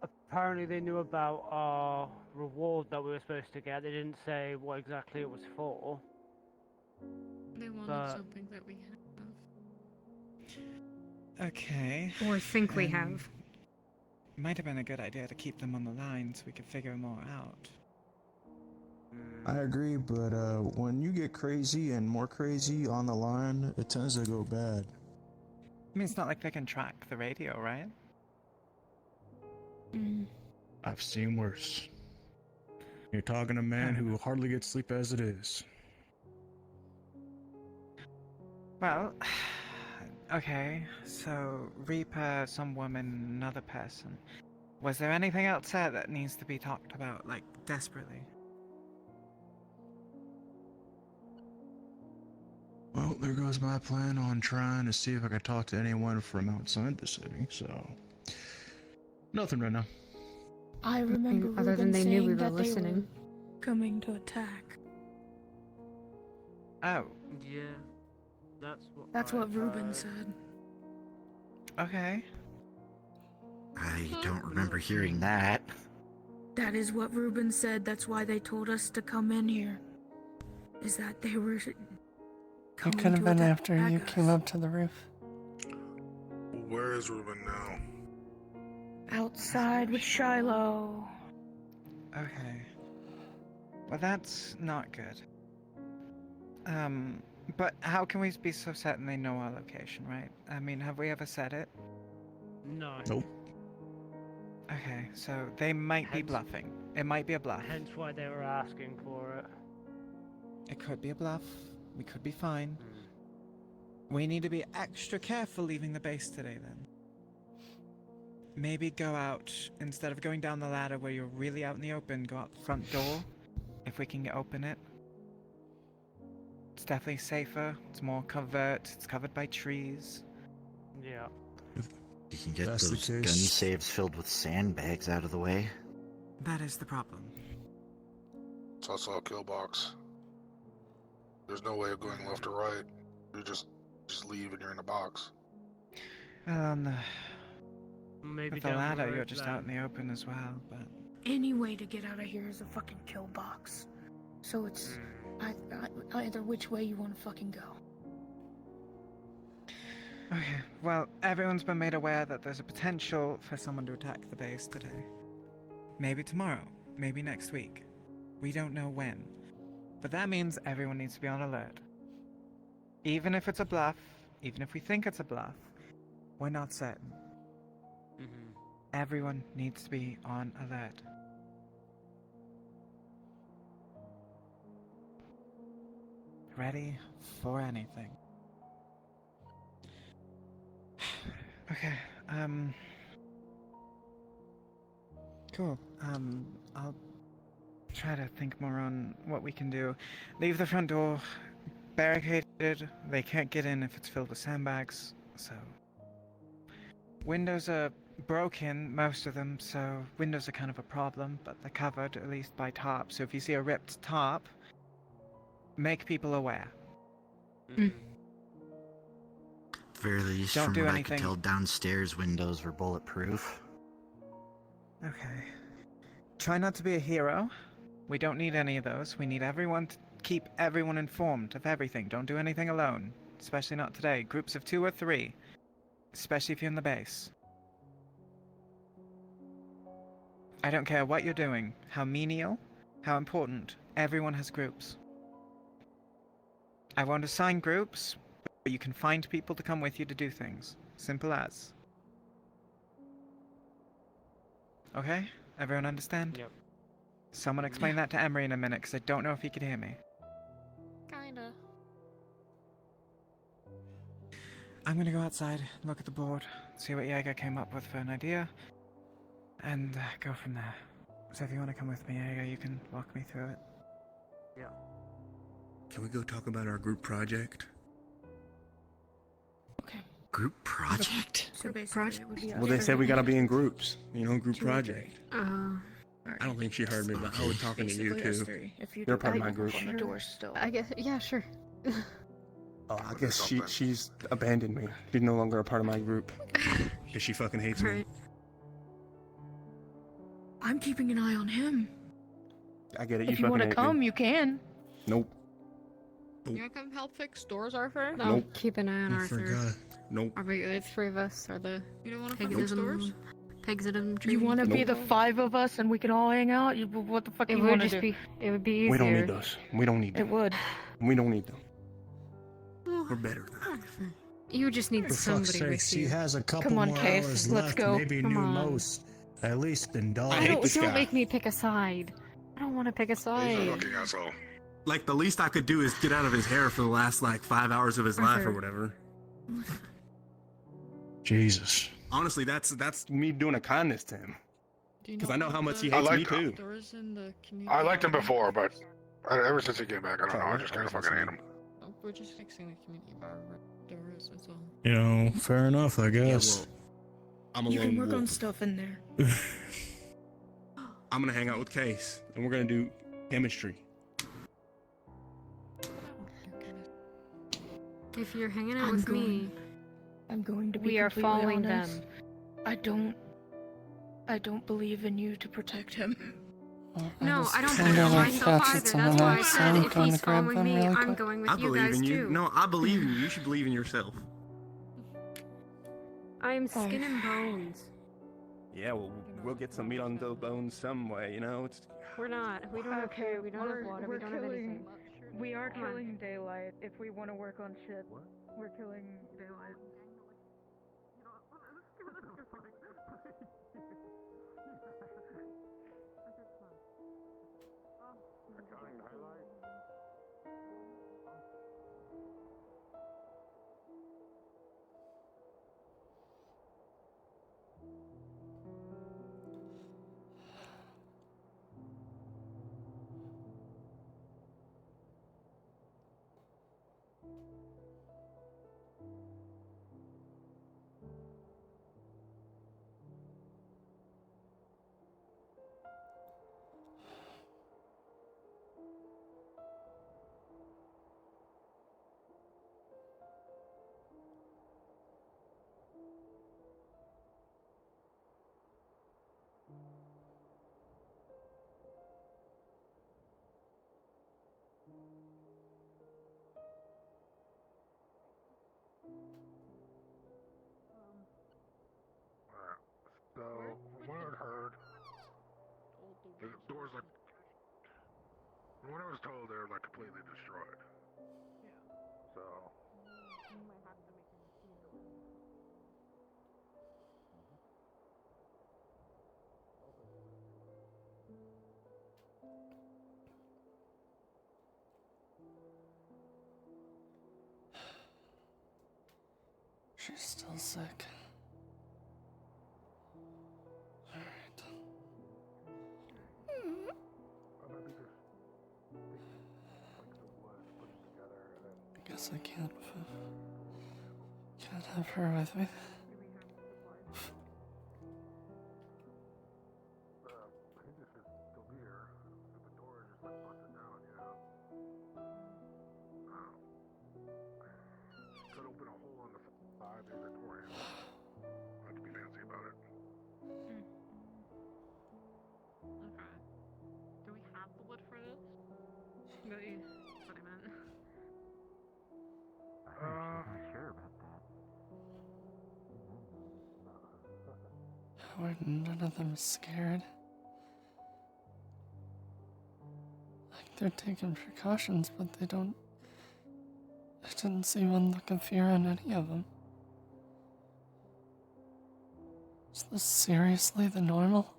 apparently they knew about our reward that we were supposed to get. They didn't say what exactly it was for. They wanted But- something that we have. Okay. Or think we um, have. Might have been a good idea to keep them on the line so we could figure more out. I agree, but when you get crazy and more crazy on the line, it tends to go bad. I mean, it's not like they can track the radio, right? I've seen worse. You're talking to a man who hardly gets sleep as it is. Well, okay, so Reaper, some woman, another person. Was there anything else there that needs to be talked about, like, desperately? Well, there goes my plan on trying to see if I can talk to anyone from outside the city, so... Nothing right now. I remember Other than Ruben they knew we saying were that they listening. were coming to attack. Oh, Yeah, that's what. That's I what Ruben heard. said. okay. I don't remember hearing that. That is what Ruben said. That's why they told us to come in here. Is that they were It coming could have to been attack after you came us. up to the roof. Where is Ruben now? Outside with Shiloh. Okay. Well, that's not good. But how can we be so certain they know our location, right? I mean, have we ever said it? No. Nope. Okay, so they might be Hence- bluffing. It might be a bluff. Hence why they were asking for it. It could be a bluff. We could be fine. We need to be extra careful leaving the base today, then. Maybe go out, instead of going down the ladder where you're really out in the open, go out the front door, if we can open it. It's definitely safer, it's more covert, it's covered by trees. Yeah. You can get That's the those gun case. saves filled with sandbags out of the way. That is the problem. It's also a kill box. There's no way of going left or right. You just leave and you're in a box. Maybe With the down the ladder, road you're just out in then. the open as well, but... Any way to get out of here is a fucking kill box. So it's either which way you want to fucking go. Okay, well, everyone's been made aware that there's a potential for someone to attack the base today. maybe tomorrow, maybe next week. We don't know when. But that means everyone needs to be on alert. Even if it's a bluff, even if we think it's a bluff, we're not certain. Everyone needs to be on alert. Ready for anything. Okay, cool. I'll try to think more on what we can do. Leave the front door barricaded. They can't get in if it's filled with sandbags, so... Windows are broken, most of them, so windows are kind of a problem, but they're covered, at least by top. So if you see a ripped top, make people aware. Very least, Don't from do what I anything. could tell, downstairs windows were bulletproof. Okay. Try not to be a hero. We don't need any of those. We need everyone to keep everyone informed of everything. Don't do anything alone. Especially not today. Groups of 2 or 3. Especially if you're in the base. I don't care what you're doing. How menial, how important. Everyone has groups. I won't assign groups, but you can find people to come with you to do things. Simple as. Okay? Everyone understand? Yep. Someone explain that to Emery in a minute, because I don't know if he could hear me. Kinda. I'm gonna go outside, look at the board, see what Jaeger came up with for an idea, and go from there. So if you want to come with me, Jaeger, you can walk me through it. Yeah. Can we go talk about our group project? Group project? So basically, it would be Well, they said we gotta be in groups. You know, group project. Uh, I don't think she heard me, but I was talking to you Basically us too. three. If you You're do part of that, my you group. open the door still. I guess, yeah, sure. Oh, I guess she's abandoned me. She's no longer a part of my group. Cause she fucking hates me. Right. I'm keeping an eye on him. I get it. If you want to come, you can. Nope. You wanna come help fix doors, Arthur? I'll keep an eye on I Arthur. forgot. Nope. Are we the 3 of us? Are the You don't wanna come fix doors? Pegsism You want to be the Nope. 5 of us and we can all hang out? What the fuck It you would want to just do? be. It would be easier. We don't need those. We don't need It them. would. We don't need them. We're better than that. You just need For fuck's somebody sake, with she you. has a couple Come on, more Case, hours let's left. go. Maybe Come new on. most. At least in dog. I hate this Don't guy. make me pick a side. I don't want to pick a He's a side. looking asshole. Like, the least I could do is get out of his hair for the last, 5 hours of his life or Arthur. whatever. Jesus. Honestly, that's me doing a kindness to him. Do you Because I know how much he I hates me like- too. Doors in the community. I liked him garden? before, but ever since he came back, I don't know. I Sorry, just kind I of was fucking hate listening. him. Oh, we're just fixing the community bar doors, that's all. You know, fair enough, I Yeah, guess. well, I'm a You can lone work on wolf. stuff in there. I'm gonna hang out with Case, and we're gonna do chemistry. If you're hanging out I'm with going- me, I'm going to be we are completely following honest. them. I don't believe in you to protect him. No, I don't kinda believe in like myself that's either. what That's someone why I else said said. if Gonna he's grab following them me, really I'm quick. going with I you believe guys in you. too. No, I believe in you. You should believe in yourself. I am skin and bones. Yeah, well, we'll get some meat on those bones some way, you know? It's We're not. We don't have food. We don't have water. We don't have anything. We are Come on. killing daylight if we want to work on shit. We're killing daylight. When I was told they're like completely destroyed. So. She's still sick. I guess I can't have her with me. Could open a hole on the side of the door. Not to be fancy about it. Okay. Do we have the wood for this? That's what I meant. I'm not sure about that. How are none of them scared? Like they're taking precautions, but they don't. I didn't see one look of fear on any of them. Is this seriously the normal?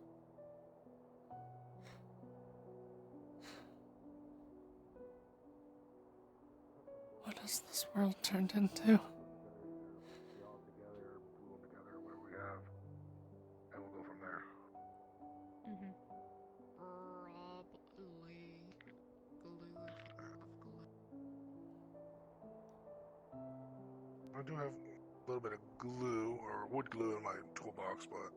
What has this world turned into? And we'll go from there. I do have a little bit of glue or wood glue in my toolbox, but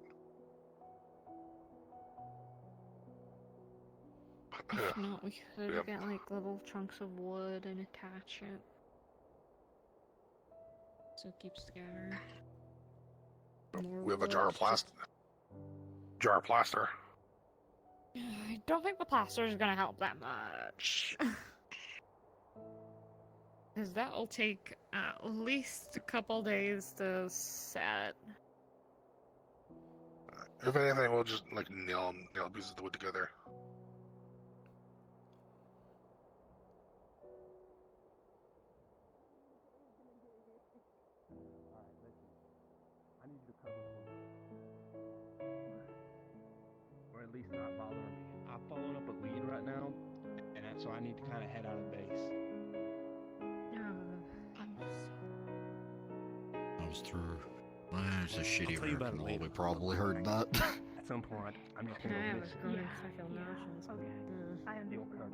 If not, we could Yep. get like little chunks of wood and attach it. So it keeps together. More we have a jar of wood. plaster. Jar of plaster. I don't think the plaster is gonna help that much. Because that will take at least a couple days to set. If anything, we'll just like nail pieces of wood together. I need you to cover for me. Or at least not bother me. I'm following up a lead right now, and so I need to kind of head out of base. I was through. It's a shitty tell you about American it law. later. We probably heard that. At some point, I'm just gonna I go was missing. going to feel notions. Okay. I You'll understand.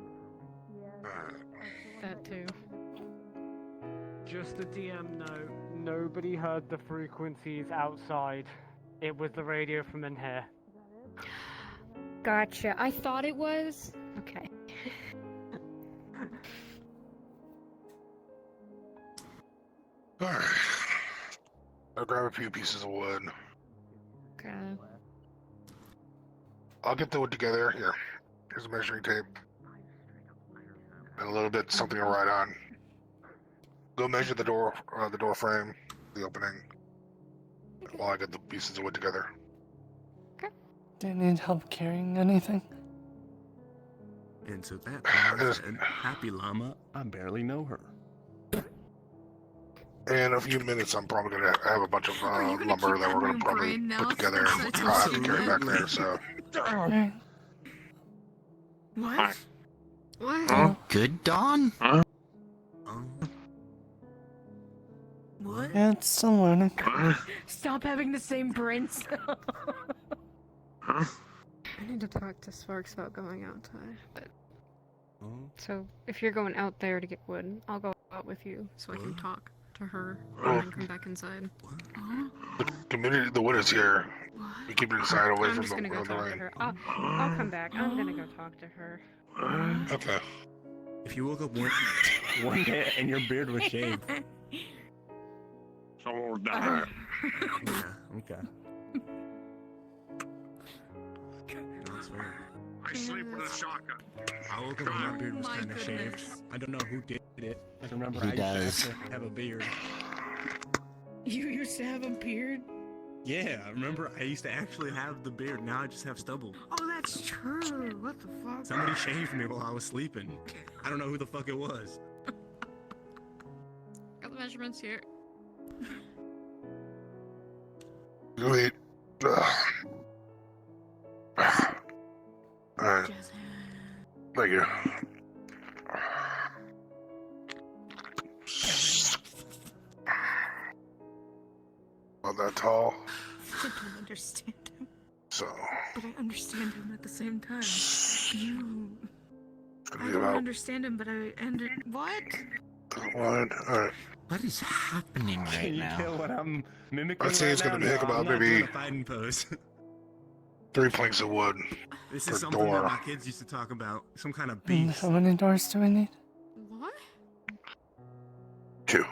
cover. That too. Just a DM note, nobody heard the frequencies outside. It was the radio from in here. Gotcha. I thought it was. Okay. Alright. I'll grab a few pieces of wood. Okay. I'll get the wood together. Here. Here's a measuring tape. And a little bit something to write on. Go measure the door frame, the opening. While I get the pieces of wood together. Do you need help carrying anything? And so that pause and Happy Llama, I barely know her. In a few minutes, I'm probably gonna have a bunch of lumber that we're gonna probably put together and have to carry back there. So. Alright. What? What? Oh, good, Don? What? Yeah, it's still learning. Stop having the same brains. I need to talk to Sparks about going outside, but... So, if you're going out there to get wood, I'll go out with you so I can talk to her and then come back inside. The community, the wood is here. We keep it inside, away I'm from just gonna go the talk to rain. her. I'll come back. I'm gonna go talk to her. Okay. If you woke up one day and your beard was shaved. So we'll die. Yeah, okay. That's fair. I sleep with a shotgun. I woke up and my beard was My kind of shaved. goodness. I don't know who did it. I remember He I does. used to have a beard. You used to have a beard? Yeah, I remember I used to actually have the beard. Now I just have stubble. Oh, That's true. What the fuck? Somebody shaved me while I was sleeping. I don't know who the fuck it was. Got the measurements here. Wait. Alright. Thank you. About that tall. I don't understand him. So. But I understand him at the same time. You. Gonna I be don't about understand him, but I what? one. Alright. What is happening right Can you now? tell what I'm mimicking? I'd say it's right gonna now? take No, about I'm not maybe doing a fighting pose. 3 planks of wood. This per is something door. that my kids used to talk about. Some kind of And beast. how many doors do we need? What? 2.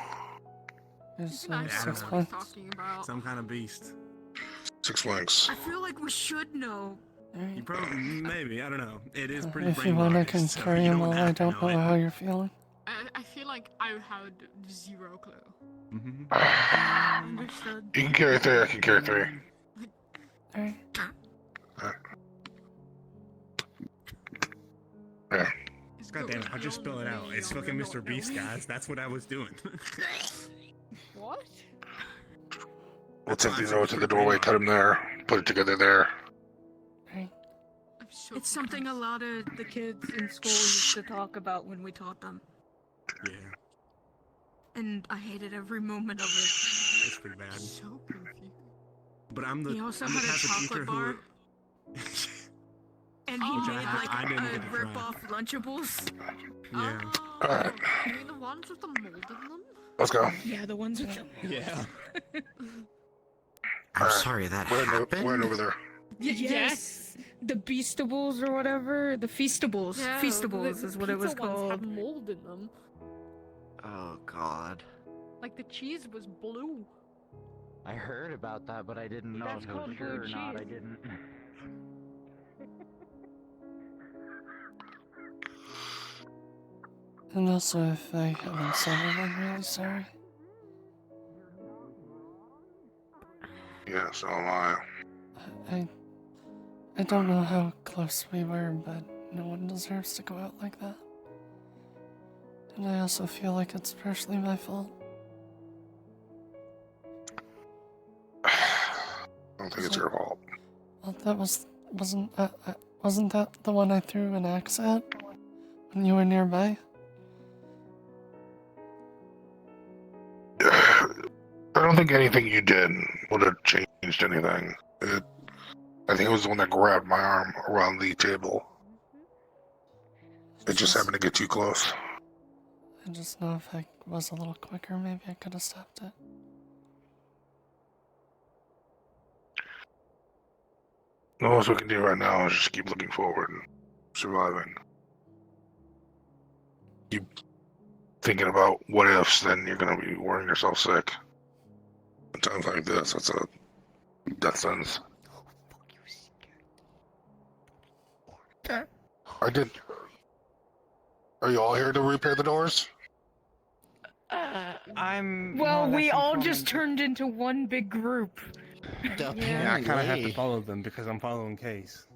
Is I don't know six what he's planks? talking about. Some kind of beast. 6 planks. I feel like we should know. You probably, maybe, I don't know. It is pretty If you want, I brainwashed, can so carry you him don't all. have I to don't know it. how you're feeling. I feel like I had zero clue. Mm-hmm. Understood. You can carry 3, I can carry 3. Alright. Yeah. God damn it, I'll just spell it out. It's fucking Mr. Beast, guys. That's what I was doing. What? We'll take these over to the doorway, cut them there, put it together there. It's something a lot of the kids in school used to talk about when we taught them. Yeah, And I hated every moment of it. it's pretty bad. So confused. But I'm the, He also I'm the had a type of teacher chocolate bar. who... And he Which I made ha- like I didn't get to try. rip-off Lunchables. Yeah. Alright, You mean the ones with the mold in them? let's go. Yeah, the ones with the. Yeah. I'm sorry that happened. We're over there. Yes, the Beastables or whatever, the Feastables. Yeah, Feastables the is what it was pizza ones called. have mold in them. Oh God. Like the cheese was blue. I heard about that, but I didn't know That's if it was called true blue or not. I cheese. didn't. And also, if I haven't said it, I'm really sorry. Yeah, so am I. I don't know how close we were, but no one deserves to go out like that. And I also feel like it's partially my fault. I don't think it's your fault. Well, that wasn't that the one I threw an axe at when you were nearby? I don't think anything you did would have changed anything. I think it was the one that grabbed my arm around the table. It just happened to get too close. I just know if I was a little quicker, maybe I could have stopped it. The most we can do right now is just keep looking forward and surviving. Keep thinking about what ifs, then you're gonna be worrying yourself sick. At times like this, that's a death sentence. I did. Are you all here to repair the doors? I'm. Well, more or we less all informing just turned into one big group. Yeah, I kind of have to follow them because I'm following Case.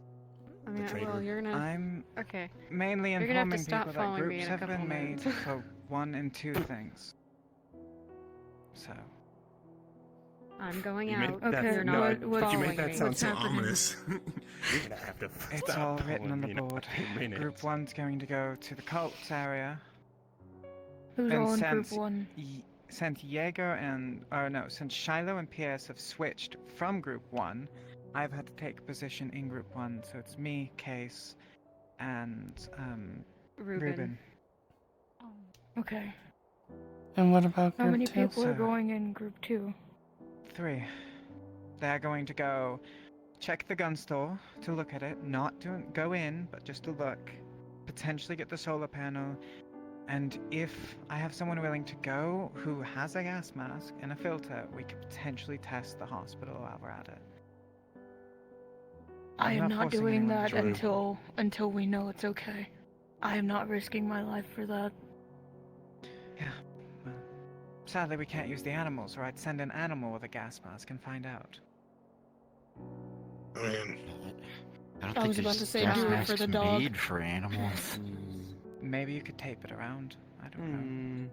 I mean, The traitor. well, you're gonna. I'm Okay. mainly You're gonna have to informing stop people that following me groups in a have couple been made minutes. for one and two things. So. I'm going You out. made that- You're no, not but you following made that me. sound What's so happening? ominous. You're gonna have to It's stop all written following on the me in a board. fucking minute. Group 1's going to go to the cult area. Who's And all in since group 1? Since Diego and since Shiloh and Pierce have switched from Group 1, I've had to take a position in Group 1, so it's me, Case, and Ruben. Okay. And what about How group many 2? people are going in group 2? 3. They're going to go check the gun store to look at it, not to go in, but just to look, potentially get the solar panel, and if I have someone willing to go who has a gas mask and a filter, we could potentially test the hospital while we're at it. I I'm am not forcing doing anyone that to join. until we know it's okay. I am not risking my life for that. Sadly, we can't use the animals, or I'd send an animal with a gas mask and find out. I mean, I don't I think was about there's to say gas do it for masks the dog. made for animals. Maybe you could tape it around. I don't know.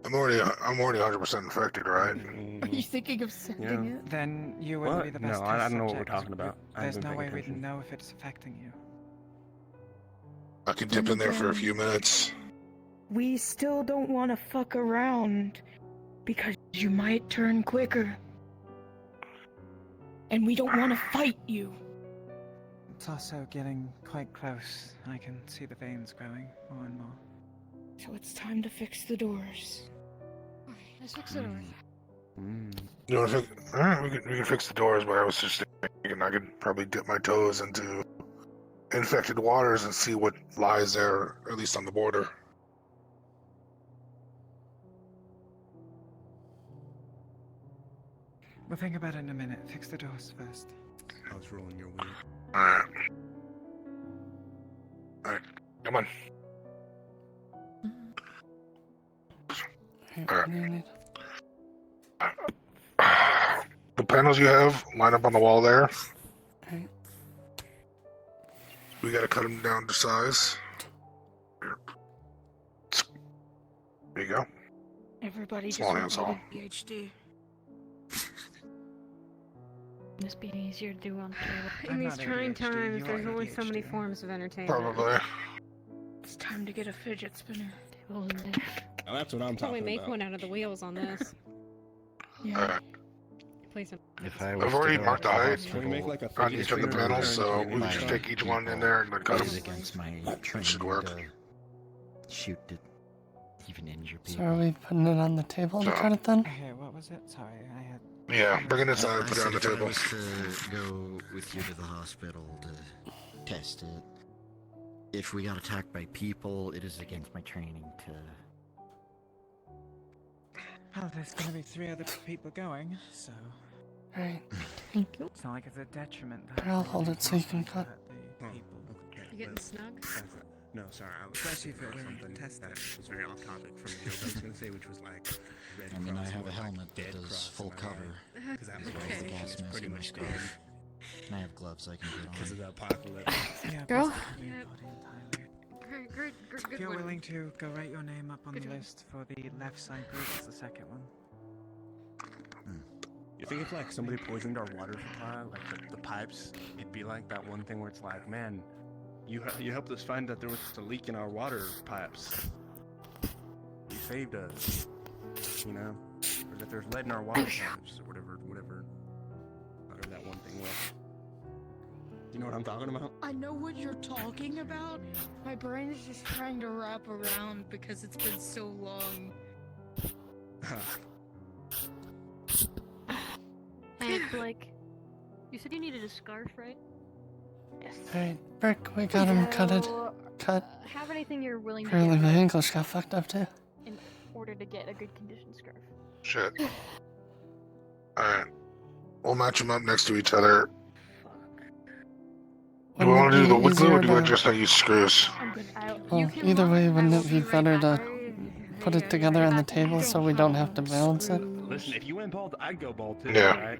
I'm already 100% infected, right? Are you thinking of sending it? Then you wouldn't be What? the best No, test I don't know what we're subject. talking about. I There's haven't no been way paying we'd attention. know if it's affecting you. I can dip in there for a few minutes. We still don't want to fuck around because you might turn quicker. And we don't want to fight you. It's also getting quite close. I can see the veins growing more and more. So it's time to fix the doors. Let's fix the doors. You want to fix? Alright, we can fix the doors, but I was just thinking I could probably dip my toes into infected waters and see what lies there, at least on the border. We'll think about it in a minute. Fix the doors first. I was rolling your weed. Alright. Alright, come on. Alright. The panels you have line up on the wall there. Alright. We gotta cut them down to size. Here. There you go. Everybody Small just hands all. PhD. This be easier to do on table. In these not trying ADHD, times, you there's are only so many ADHD. forms of entertainment. Probably. It's time to get a fidget spinner. Well, Now that's what I'm probably talking make about. one out of the wheels on this. Alright. Play some. If I was I've already to go marked the to height Can we make like a on fidget each of the spinner panels, and so turn we would it just into- take each one in there and then cut It is them. against my training Should work. to shoot to even injure So people. are we putting it on the table to So- cut it then? Here, what was it? Sorry, I had. Yeah, bring it inside, I put it said on the if I table. was to go with you to the hospital to test it. If we got attacked by people, it is against my training to. Well, there's gonna be 3 other people going, so Alright, Thank you. it's not like it's a detriment. here, I'll hold it so you can cut. The people. You getting snug? No, sorry, I was Especially if it thinking were about something tested. that was very off topic from the joke I was gonna say, which was like Red I mean, I Cross have a or, like, helmet that Dead does Cross full in my cover. head, 'cause that was As well as the okay. gas It's mask pretty and my much scarf. dead And I have gloves I can put because of on. the apocalypse. Yeah, Girl? possibly Yep. body entirely. Alright, good, good, If good you're one. willing to go write your name up on Good the job. list for the left side group, it's the second one. You think if like somebody poisoned our water supply, like the pipes, it'd be like that one thing where it's like, man, you helped us find that there was a leak in our water pipes. You saved us, you know, or that there's lead in our water pipes, or whatever that one thing was. You know what I'm talking about? I know what you're talking about. My brain is just trying to wrap around because it's been so long. Hey, Blake. You said you needed a scarf, right? Yes. Alright, Brick, we got him cutted. Cut. Have anything you're willing to Apparently get my rid of English got fucked up too. in order to get a good condition scarf. Shit. Alright. We'll match them up next to each other. Do we Wouldn't want to it do the be wood glue or easier do I to- just use screws? I'm good. Well, either way, wouldn't it be better to put it together on the table so we don't have to balance it? Listen, if you went bald, I'd go bald too. Yeah. Right?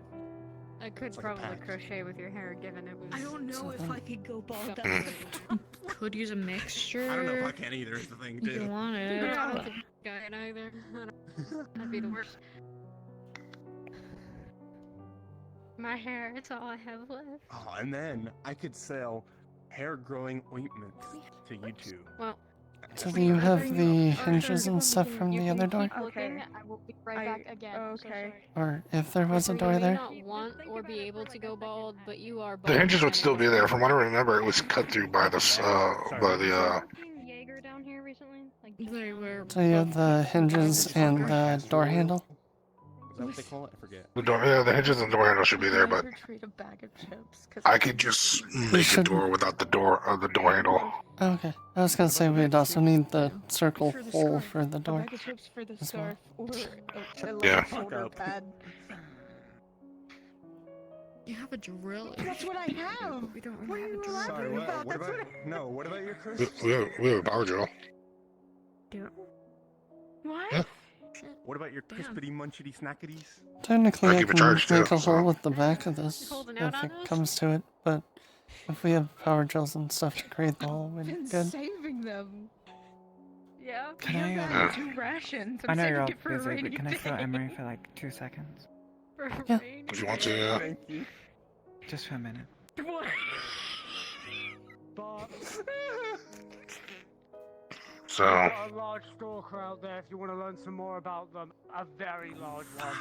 I could like a probably pact. crochet with your hair, given it was. I don't know if I could go bald. So- Could use a mixture. I don't know if I can either. Is the thing If you too. want it. Yeah. I don't think I can either. That'd be the worst. My hair, it's all I have left. Oh, and then I could sell hair growing ointment to you two. Well, So do you have the hinges and stuff from the other door? Keep looking. I will be right back again. I'm so sorry. Or if there was a you door may there? not want or be able to go bald, but you are bald. The hinges would still be there. From what I remember, it was cut through by the Jaeger down here recently? Like, They were. So you have the hinges and the door handle? Is that what they call it? I forget. the door. Yeah, the hinges and door handle should be there, but Retreat a bag of chips. 'Cause I could just make a should- door without the door handle. Oh, okay. I was gonna say we'd also need the circle For the hole scarf. for the A door. bag of chips for the as well. scarf, or a Yeah. shoulder pad. You have a drill. That's what I have. We don't What are really you have a drill. laughing Sorry, about? what That's about? what No, what about your Chris? We have a power drill. What? Yeah. What about your crispity munchity snackities? Technically, I'll I keep it can charged, too, make a hole so- with the back of this holding out if on it us? comes to it. but if we have power gels and stuff to create the hole, we'd be Been good. saving them. Yeah. Can we I, have 2 rations. I I'm know saving you're all it for a busy, rainy but can I throw day. Emery for like 2 seconds? For a Yeah. rainy If you want to, day. yeah. Thank you. Just for a minute. What? But So, we've got a large stalker out there if you want to learn some more about them. A very large one.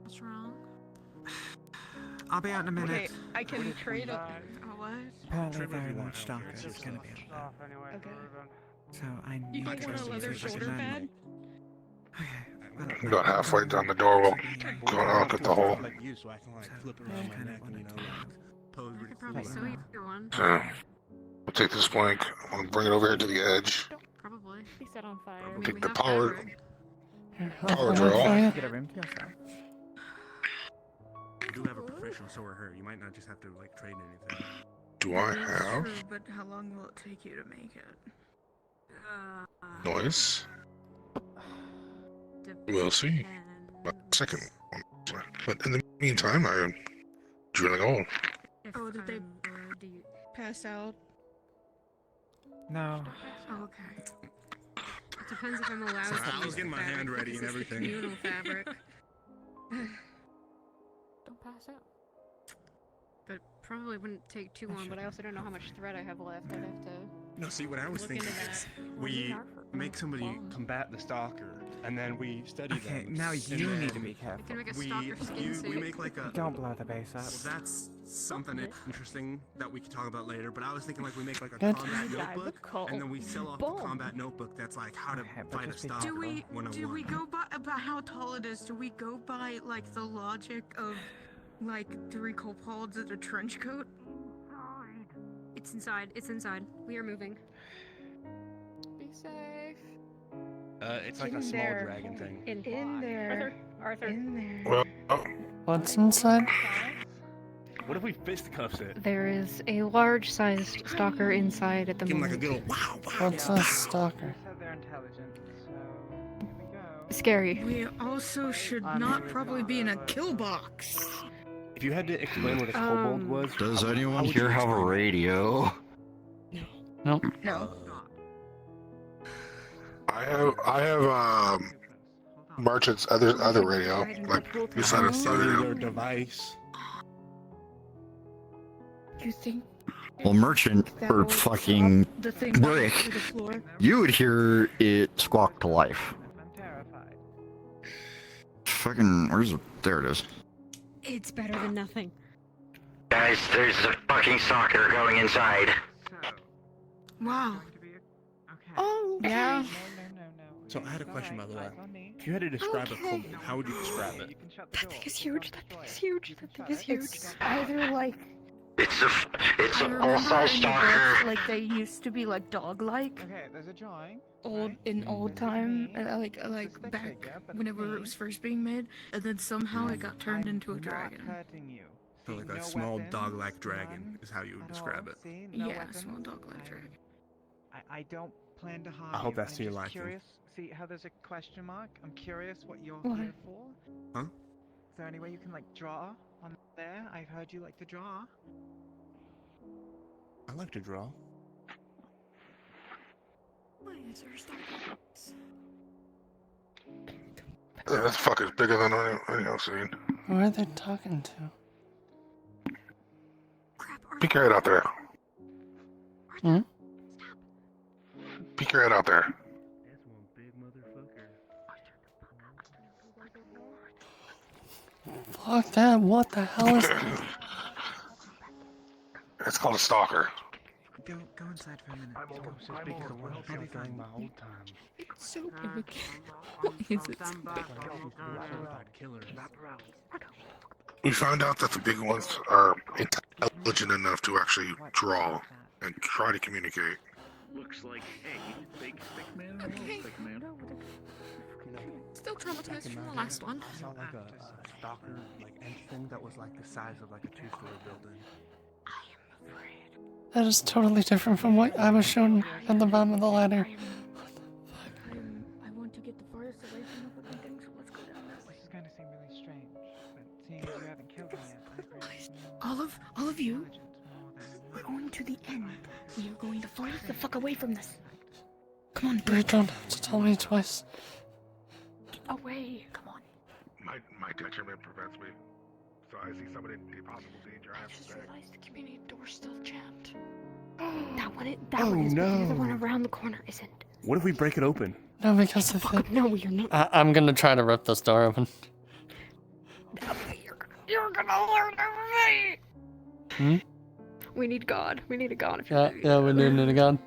What's wrong? I'll be out in a minute. Okay, I can trade up. What? Apparently, Trim very everyone large out. stalkers is gonna be out Stuff anyway, Okay. Ruben. there. So I You need don't to want a leather see if I shoulder can pad? Okay. about halfway down the door, we'll go and look at the hole. Like you, so I can like flip it around my neck and pose I really could probably cool. sew you one. So, we'll take this plank, we'll bring it over here to the edge. Probably. Be set on fire. I mean, Take we the have power, fabric. Here, power I'll drill. for you. Get a room to yourself. You do have a professional sewer here. You might not just have to like trade anything. Do I have True, but how long will it take you to make it? noise? We'll see. A second one. But in the meantime, I am drilling a hole. Oh, did they pass out? No. Oh, okay. It depends if I'm allowed Sorry, to I was use getting the my hand fabric ready because and it's the everything. communal fabric. Don't pass out. But probably wouldn't take too long, but I also don't know how much thread I have left. I'd have to No, see what I was look thinking into is that. we make somebody combat the stalker, and then we study Okay, them. now and you then need to be I careful. can make a we stalker skin suit. we make like a. Don't blow the base up. Well, that's something interesting that we could talk about later. But I was thinking like we make like a Good. combat Yeah, the notebook, cult. and then we sell off Boom. the combat notebook that's like how to Okay, but fight a just be stalker. Do we 101. go by about how tall it is? Do we go by like the logic of like 3 kobolds in a trench coat? It's inside. It's inside. We are moving. Be safe. It's like a In small there. dragon thing. In there. Arthur. In there. Well, oh, What's inside? What if we fistcuffs it? There is a large-sized stalker inside at the Give him like a moment. good old wow. What's a stalker? Said they're intelligent, so here we go. Scary. We also should not probably be in a kill box. If you had to explain what a kobold was, Does how anyone would you here have a explain it? radio? Nope. No. I have Merchant's other radio, like you said, A it's cellular device. You think Well, Merchant that or will fucking stop the thing Brick, to the floor? you would hear it squawk to life. I'm terrified. Fucking, where's it? There it is. It's better than nothing. Guys, there's a fucking stalker going inside. Wow. Oh, yeah. So I had a question by the way. If you had to describe a kobold, how would you describe it? That thing is huge. That thing is huge. That thing is huge. It's either like It's a I remember full-size in the books, stalker. like they used to be like dog-like. Okay, there's a drawing. Old time, like Back whenever it was first being made, and then somehow it got turned into a Not dragon. hurting you. So like a No small weapons, dog-like dragon none is how you would at describe all. it. See, no Yeah, weapons. small dog-like dragon. I don't plan to harm I hope you. that's I'm to your just liking. curious. See how there's a question mark? I'm curious what you're What? here for. Huh? Is there any way you can like draw on there? I've heard you like to draw. I like to draw. Why is there a stalker? This fucker's bigger than anything I've seen. Who are they talking to? Peek your head out there. Hmm? Peek your head out there. That's one big motherfucker. Fuck that, what the hell is that? It's called a stalker. Go inside for a minute. I'm almost as big as the one I killed during my old time. It's so big. Why is it so big? Killer. We found out that the big ones are intelligent enough to actually draw and try to communicate. Looks like a big thick man and a Okay. little thick man. Still traumatized from the last one. I saw like a stalker like thing that was like the size of like a 2-story building. That is totally different from what I was shown at the bottom of the ladder. I want to get the farthest away from the fucking thing, so let's go down this way. This is going to seem really strange, but seeing as you haven't killed me yet, I Run! We are going to fly the fuck away from this. Come on, You don't have to tell me twice. away. Come on. My detriment prevents me. So I see somebody in possible danger. I have to just stay. realized the community door's still jammed. That one is, Oh, but the other no. one around the corner isn't. What if we break it open? No, because of it. No, you're not. I'm gonna try to rip this door open. You're gonna learn everything! Hmm? We need God. We need a God if you're Yeah, yeah, we need a god.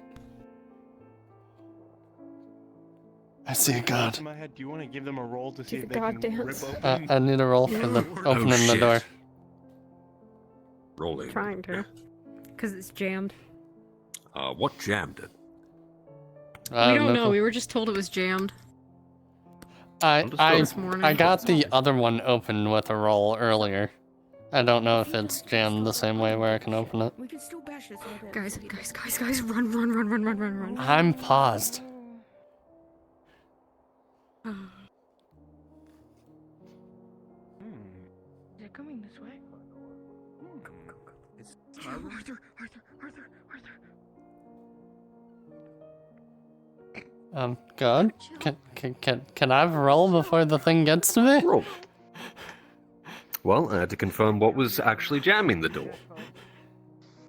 I see a god. In my head, do you want to give them a roll to see Do if the they God can dance. rip open? I need a roll for the opening the door. Rolling. trying to. Because it's jammed. What jammed it? We don't know. We were just told it was jammed. This morning. I got the other one open with a roll earlier. I don't know if it's jammed the same way where I can open it. We can still bash this a little bit. Guys, run. I'm paused. Is it coming this way? It's Arthur. God? Can I roll before the thing gets to me? Roll. Well, I had to confirm what was actually jamming the door.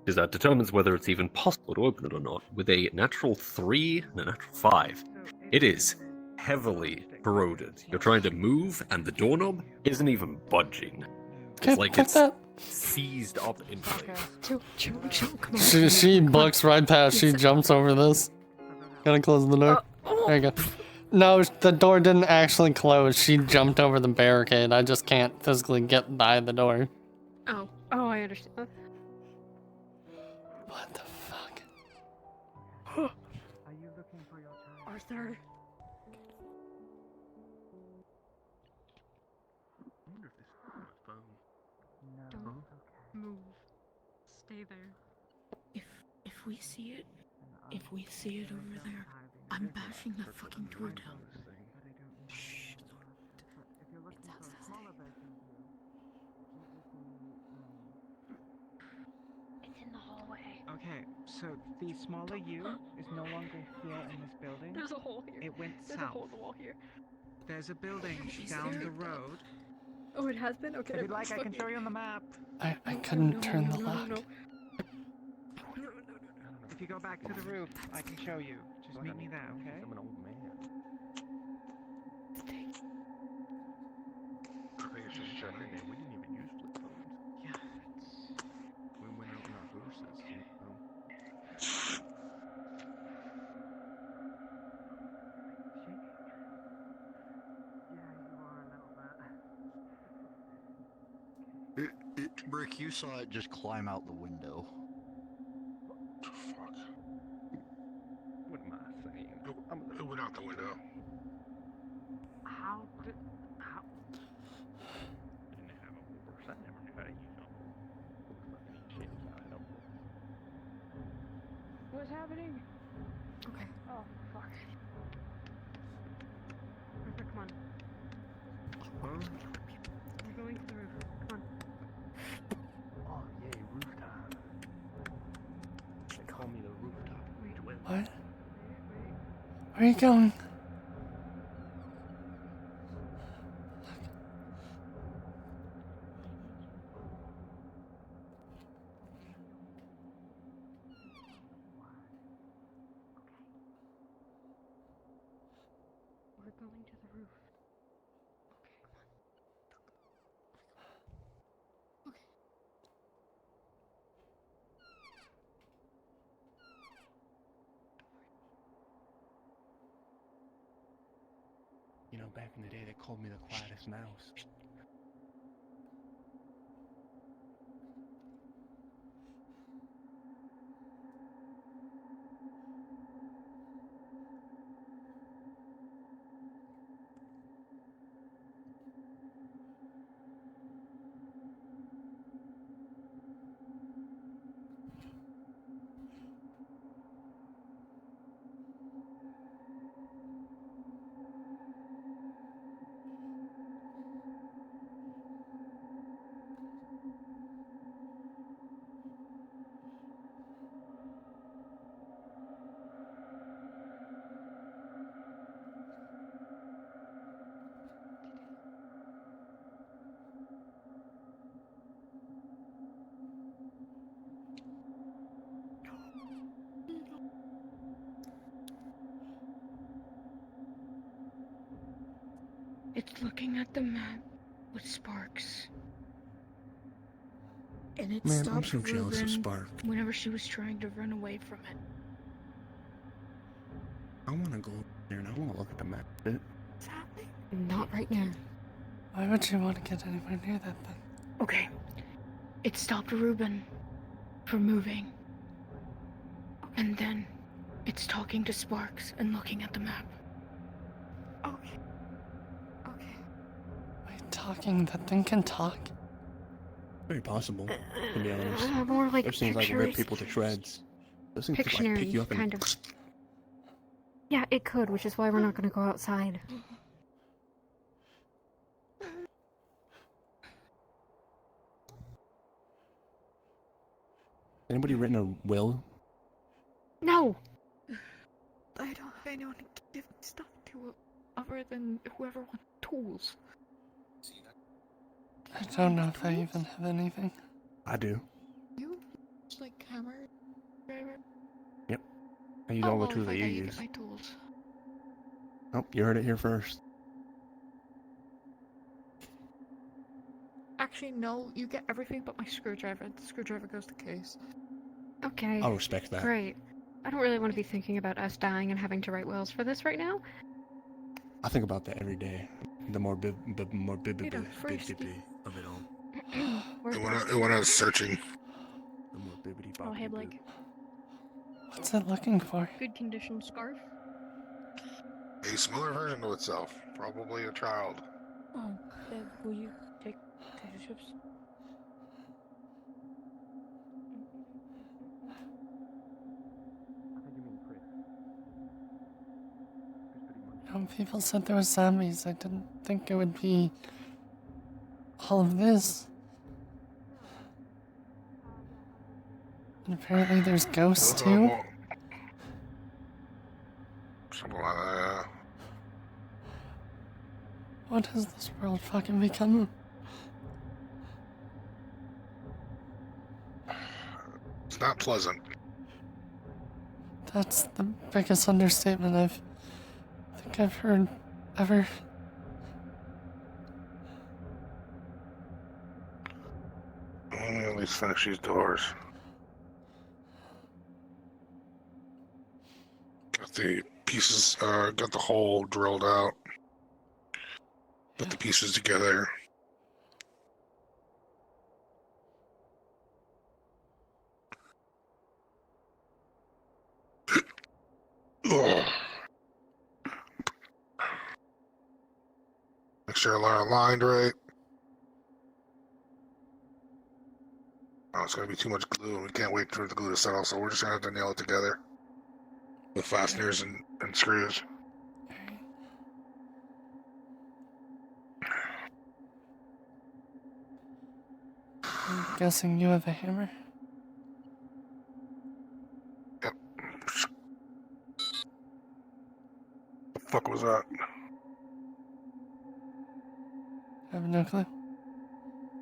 Because that determines whether it's even possible to open it or not. With a natural 3 and a natural 5, it is heavily corroded. You're trying to move, and the doorknob isn't even budging. It's like it's seized up in place. Chill, come on. She bucks right past. She jumps over this. Gotta close the door. There you go. No, the door didn't actually close. She jumped over the barricade. I just can't physically get by the door. Oh, I understand. What the fuck? Are you looking for your child? Arthur. No. Move. Stay there. If we see it over there, I'm bashing that fucking door down. Shh. If you're looking for a smaller version of you, It's in the hallway. Okay, so the smaller you is no longer here in this building. There's a hole here. It went There's south. a hole in the wall here. There's a building down the road. Oh, it has been? Okay. If you'd like, I can show you on the map. I couldn't turn the lock. If you go back to the roof, I can show you. Just meet me there, okay? I'm an old man. I think it's just checking. We didn't even use flip phones. Yeah, we went out on our horses. Brick, you saw it just climb out the window. Fuck. What am I saying? It went out the window. How? I didn't have a horse. I never knew how to use them. Shit, I don't. What's happening? Okay. Oh, fuck. Arthur, come on. Huh? We're going to the roof. Come on. Oh, yay, rooftop. They call me the rooftop dweller. What? Where are you going? We're going to the roof. You know, back in the day, they called me the quietest mouse. It's looking at the map with Sparks. And it Man, I'm stopped so jealous of Ruben Spark. whenever she was trying to run away from it. I want to go there and I want to look at the map. It, Not right now. Why would you want to get anywhere near that thing? Okay. It stopped Ruben from moving. And then it's talking to Sparks and looking at the map. Okay. Wait, talking? That thing can talk? very possible, to be honest. More like Those things like rip Pictionary- people to shreds. Those things could, like Pictionary, pick you up and kind of. Yeah, it could, which is why we're not going to go outside. Anybody written a will? No! I don't have anyone to give stuff to other than whoever wants tools. I don't know if I even have anything. I do. You? It's like hammer, driver. Yep. I use all the tools that you use. My tools. Oh, you heard it here first. Actually, no. You get everything but my screwdriver. The screwdriver goes to case. Okay. I'll respect that. Great. I don't really want to be thinking about us dying and having to write wills for this right now. I think about that every day. The more You know, first of it all. It went out searching. The more bibbity Oh, hey, Blake. What's it looking for? Good condition scarf. A smaller version of itself. Probably a child. Oh, Deb, will you take potato chips? When people said there were zombies, I didn't think it would be all of this. And apparently there's ghosts too. Something like that. What has this world fucking become? It's not pleasant. That's the biggest understatement I think I've heard ever. Let me at least finish these doors. Got the pieces, got the hole drilled out. Put the pieces together. Ugh. Make sure they're aligned right. Oh, it's gonna be too much glue, and we can't wait for the glue to settle, so we're just gonna have to nail it together with fasteners and screws. I'm guessing you have a hammer? Yep. The fuck was that? I have no clue.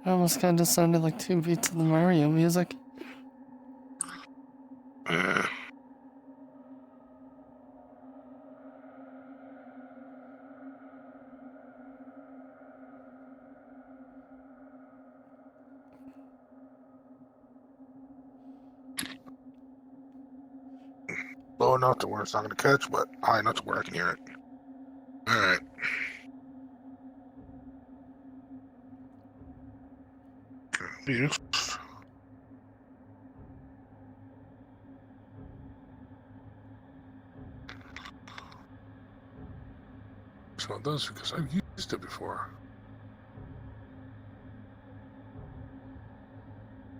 It almost kind of sounded like 2 beats of the Mario music. Low enough to where it's not gonna catch, but high enough to where I can hear it. Alright. So it does because I've used it before.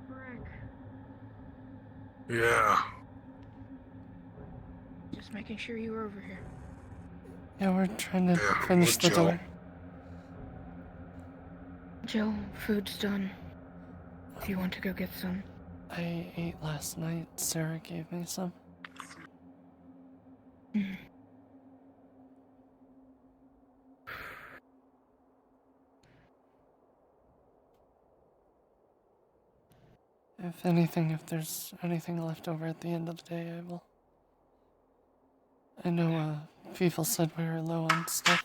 Brick. Yeah. Just making sure you were over here. Yeah, we're trying to finish the door. Joe, food's done. If you want to go get some. I ate last night. Sarah gave me some. If anything, if there's anything left over at the end of the day, I will. I know, people said we were low on stuff.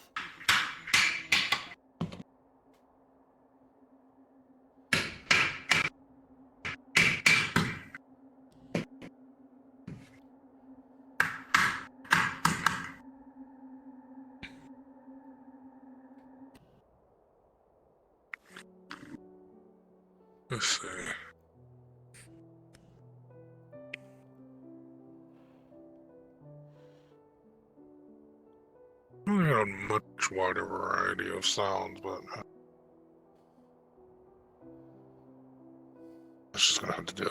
Let's see. We got a much wider variety of sounds, but that's just gonna have to do.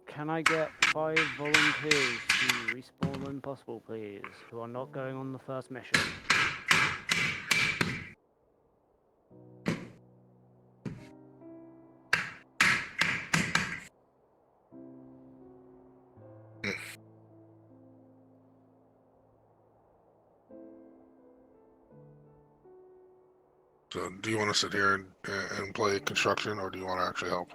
Can I get 5 volunteers to respawn when possible, please, who are not going on the first mission? So, do you want to sit here and play construction, or do you want to actually help?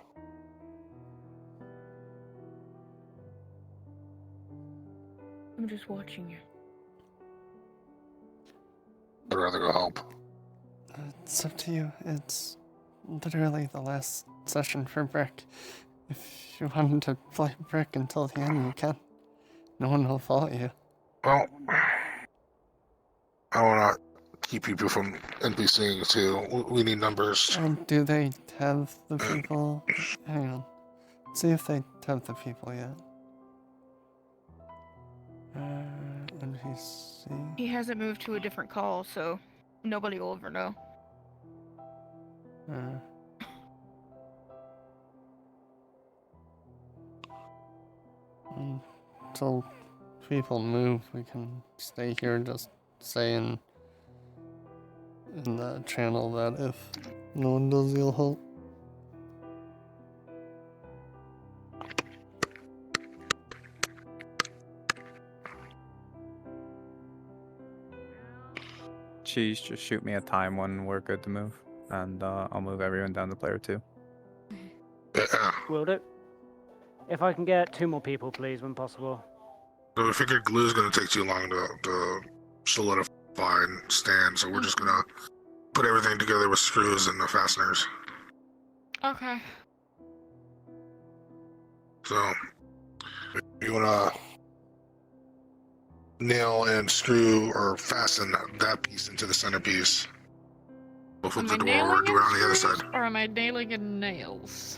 I'm just watching you. I'd rather go help. It's up to you. It's literally the last session for Brick. If you wanted to play Brick until the end, you can. No one will fault you. Well, I want to keep people from NPCing too. We need numbers. Do they have the people? Hang on. See if they have the people yet. NPC. He hasn't moved to a different call, so nobody will ever know. Until people move, we can stay here and just say in the channel that if no one does, you'll help. Cheese, just shoot me a time when we're good to move, and I'll move everyone down to player 2. Will do. If I can get 2 more people, please, when possible. So we figured glue's gonna take too long to solidify and stand, so we're just gonna put everything together with screws and the fasteners. Okay. So, if you wanna nail and screw or fasten that piece into the centerpiece, we'll flip the door or do it on the other side. Or am I nailing in nails?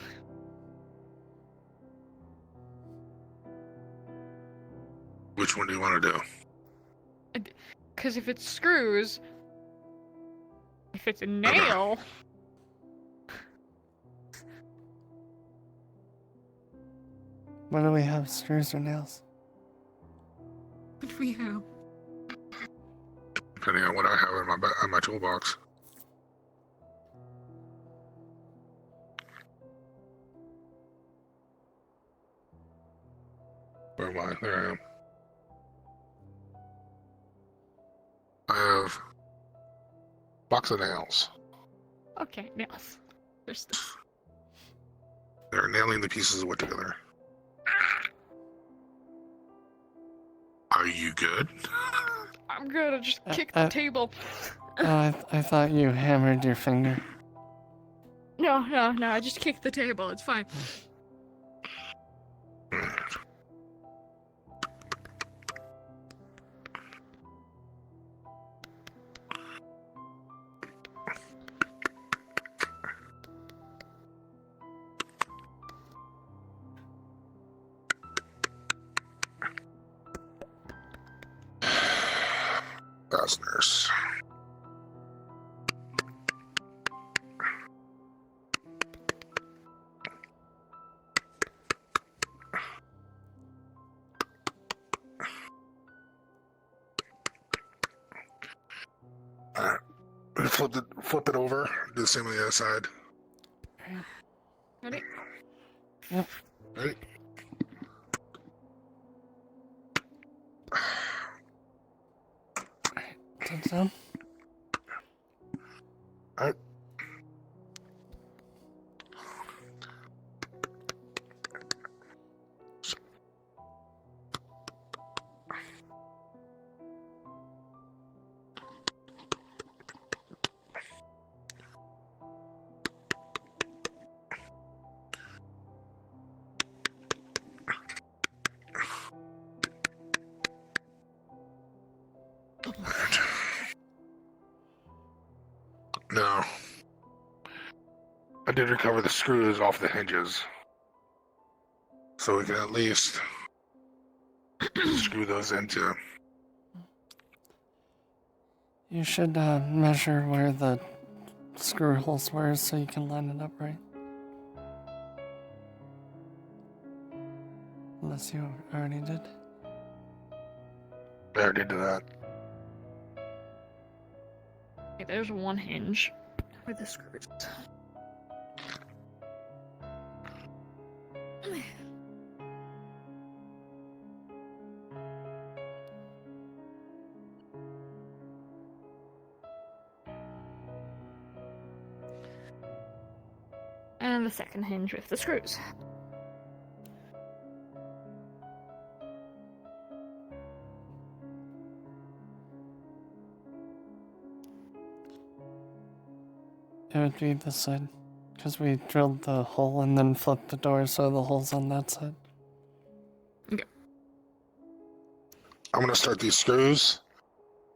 Which one do you want to do? Because if it's screws, if it's a nail. What do we have? Screws or nails? What do we have? Depending on what I have in my toolbox. Where am I? There I am. I have box of nails. Okay, nails. There's this. They're nailing the pieces of wood together. Are you good? I'm good. I just kicked the table. I thought you hammered your finger. No. I just kicked the table. It's fine. Fasteners. Alright. Flip it over. Do the same on the other side. Ready? Yep. Ready? Done. Alright. No. I did recover the screws off the hinges. So we can at least screw those into. You should measure where the screw holes were so you can line it up right. Unless you already did. I already did that. Okay, there's one hinge with the screws. And the second hinge with the screws. It would be this side. Because we drilled the hole and then flipped the door so the hole's on that side. Okay. I'm gonna start these screws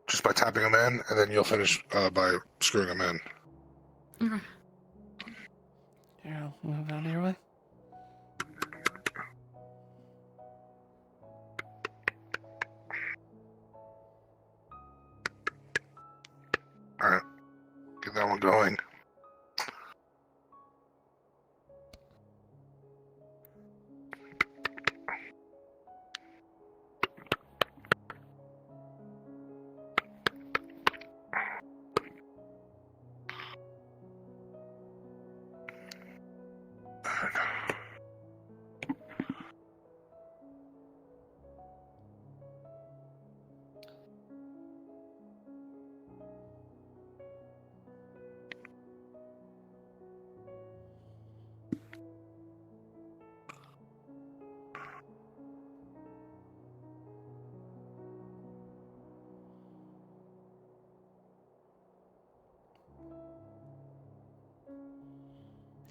just by tapping them in, and then you'll finish by screwing them in. Okay. Here, I'll move out of your way. Alright. Get that one going.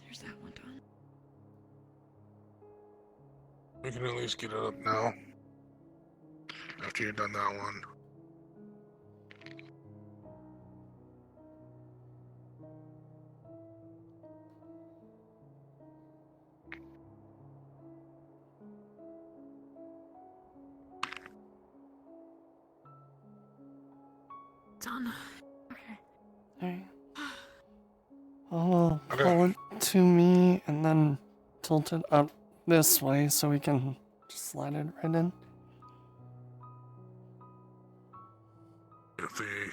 There's that one done. We can at least get it up now. After you've done that one. Done. Alright. I'll pull it to me and then tilt it up this way so we can just slide it right in. If the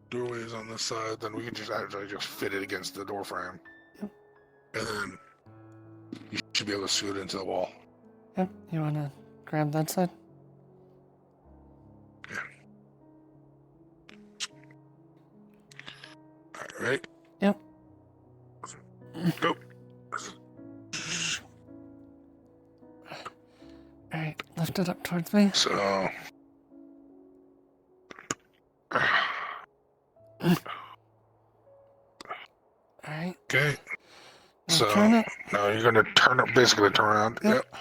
doorway is on this side, then we can just actually just fit it against the door frame. Yep. And then you should be able to screw it into the wall. Yep, you wanna grab that side? Alright, ready? Yep. Go. Alright, lift it up towards me. So. Alright. Okay. Now So turn it. now you're gonna turn it, basically turn around. Yep.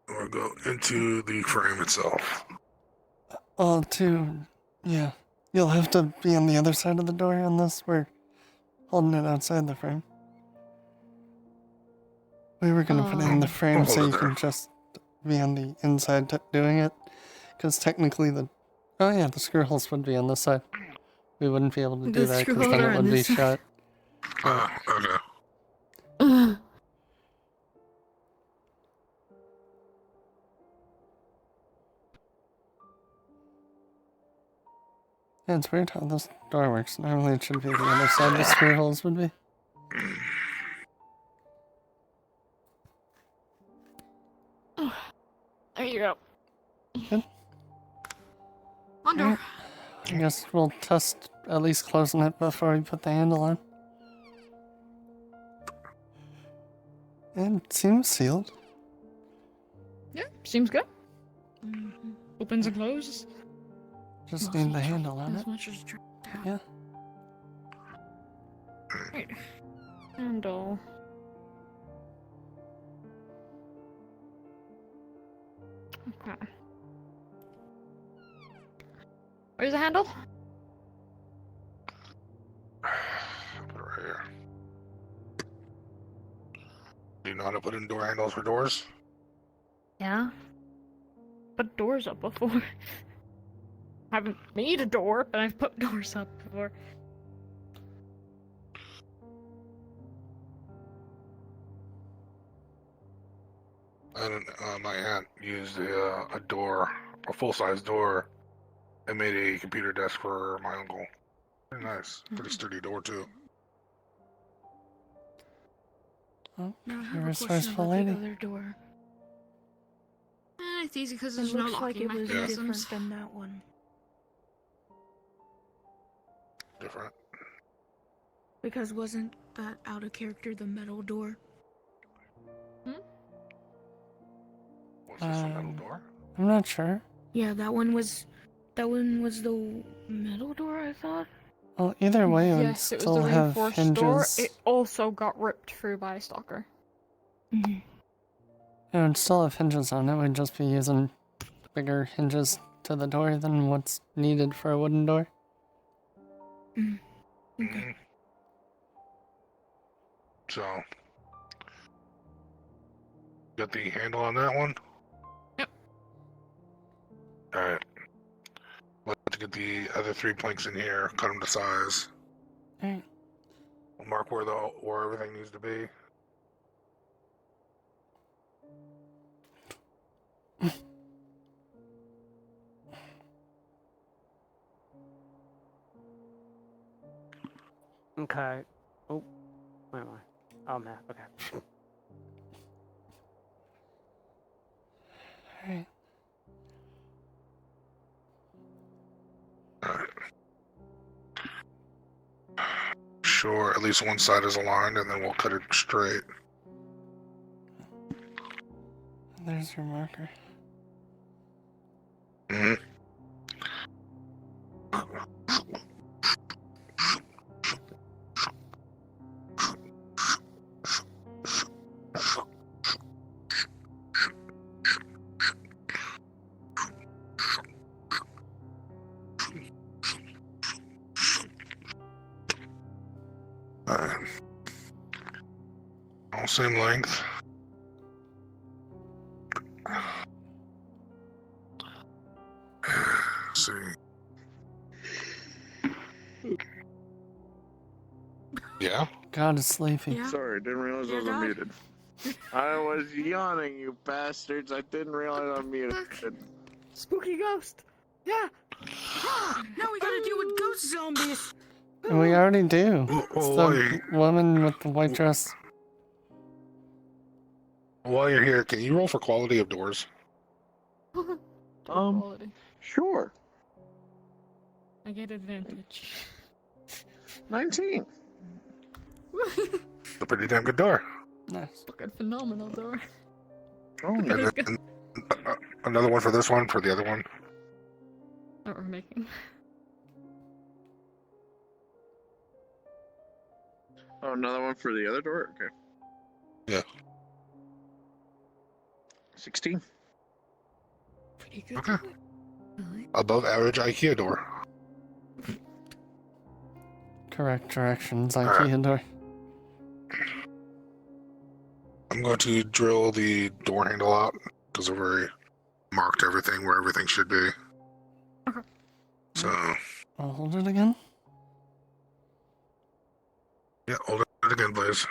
We'll go into the frame itself. Yeah. You'll have to be on the other side of the door unless we're holding it outside the frame. We were gonna put it in the frame so you can just be on the inside doing it. Because technically the screw holes would be on this side. We wouldn't be able to do The that screw because holes then are it on would be this side. shut. Okay. Yeah, it's weird how this door works. Normally it should be the other side the screw holes would be. There you go. Good. Under. Alright. I guess we'll test at least closing it before we put the handle on. And it seems sealed. Yeah, seems good. Opens and closes. Just need the handle on As it. much as Yeah. Right. Handle. Okay. Where's the handle? Put it right here. Do you know how to put in door handles for doors? Yeah. Put doors up before. I haven't made a door, but I've put doors up before. And my aunt used a door, a full-size door, and made a computer desk for my uncle. Pretty nice. Pretty sturdy door, too. Oh, Now I you're have a a question resourceful about the lady. other door. It's easy because It there's no looks like locking it was mechanisms. different than that one. Different. Because wasn't that out of character the metal door? Was this a metal door? I'm not sure. Yeah, that one was the metal door, I thought. Well, either way, it would Yes, it was still the have reinforced hinges. door. It also got ripped through by a stalker. It would still have hinges on it. We'd just be using bigger hinges to the door than what's needed for a wooden door. Okay. So, got the handle on that one? Yep. Alright. Let's get the other 3 planks in here, cut them to size. Alright. We'll mark where everything needs to be. Okay. Oh, where am I? Oh, I'm there. Okay. Alright. Sure, at least one side is aligned, and then we'll cut it straight. There's your marker. Mm-hmm. All same length. Let's see. Yeah? God is sleepy. Sorry, didn't realize I was unmuted. I was yawning, you bastards. I didn't realize I'm muted. Spooky ghost. Yeah. Now we gotta deal with ghost zombies. We already do. Oh, It's the woman with the white dress. While you're here, can you roll for quality of doors? Sure. I get advantage. 19. A pretty damn good door. Nice. Fucking phenomenal door. Oh, And then, another one for this one, for the other one. That we're making. Oh, another one for the other door? Okay. Yeah. 16. Pretty good. Okay. Above average IKEA door. Correct directions, Alright. IKEA door. I'm going to drill the door handle out because I've already marked everything where everything should be. Okay. So, I'll hold it again. yeah, hold it again, please.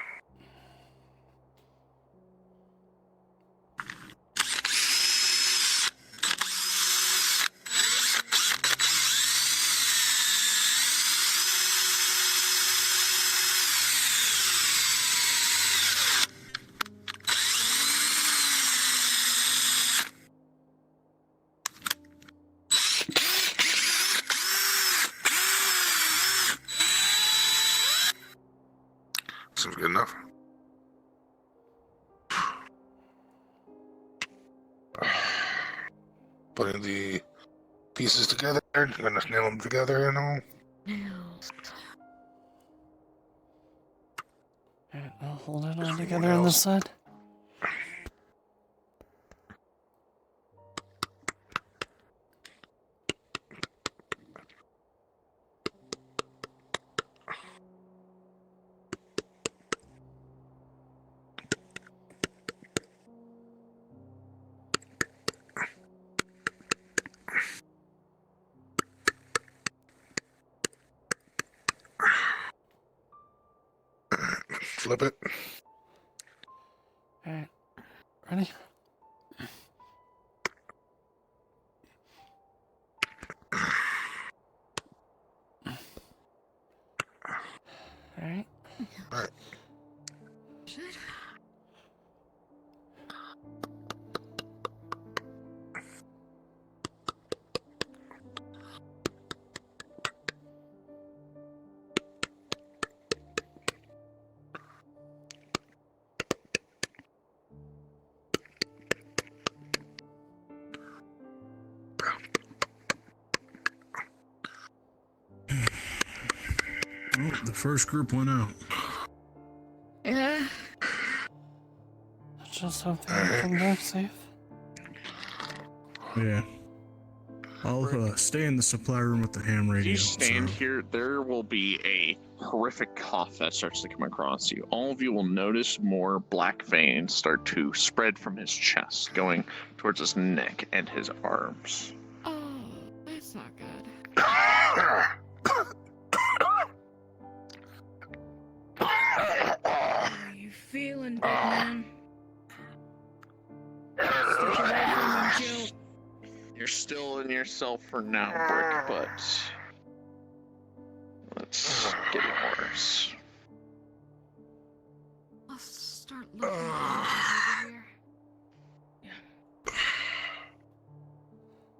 Seems good enough. Putting the pieces together, gonna nail them together, you know. Alright, I'll hold it all Someone together on this else. side. flip it. Alright. Ready? Alright. Alright. Oh, the first group went out. Yeah. Just hope they come back safe. Yeah. I'll stay in the supply room with the ham radio. If you stand so- here, there will be a horrific cough that starts to come across you. All of you will notice more black veins start to spread from his chest, going towards his neck and his arms. Oh, that's not good. How are you feeling, big man? Step away from him, Jill. You're still in yourself for now, Brick, but it's getting worse. Let's start looking over here.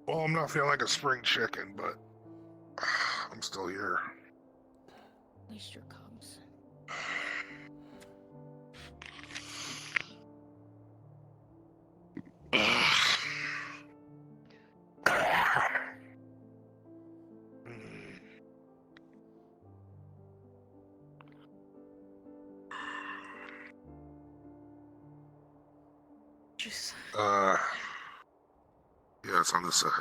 Well, I'm not feeling like a spring chicken, but I'm still here. At least your cubs. Just Yeah, it's on this side.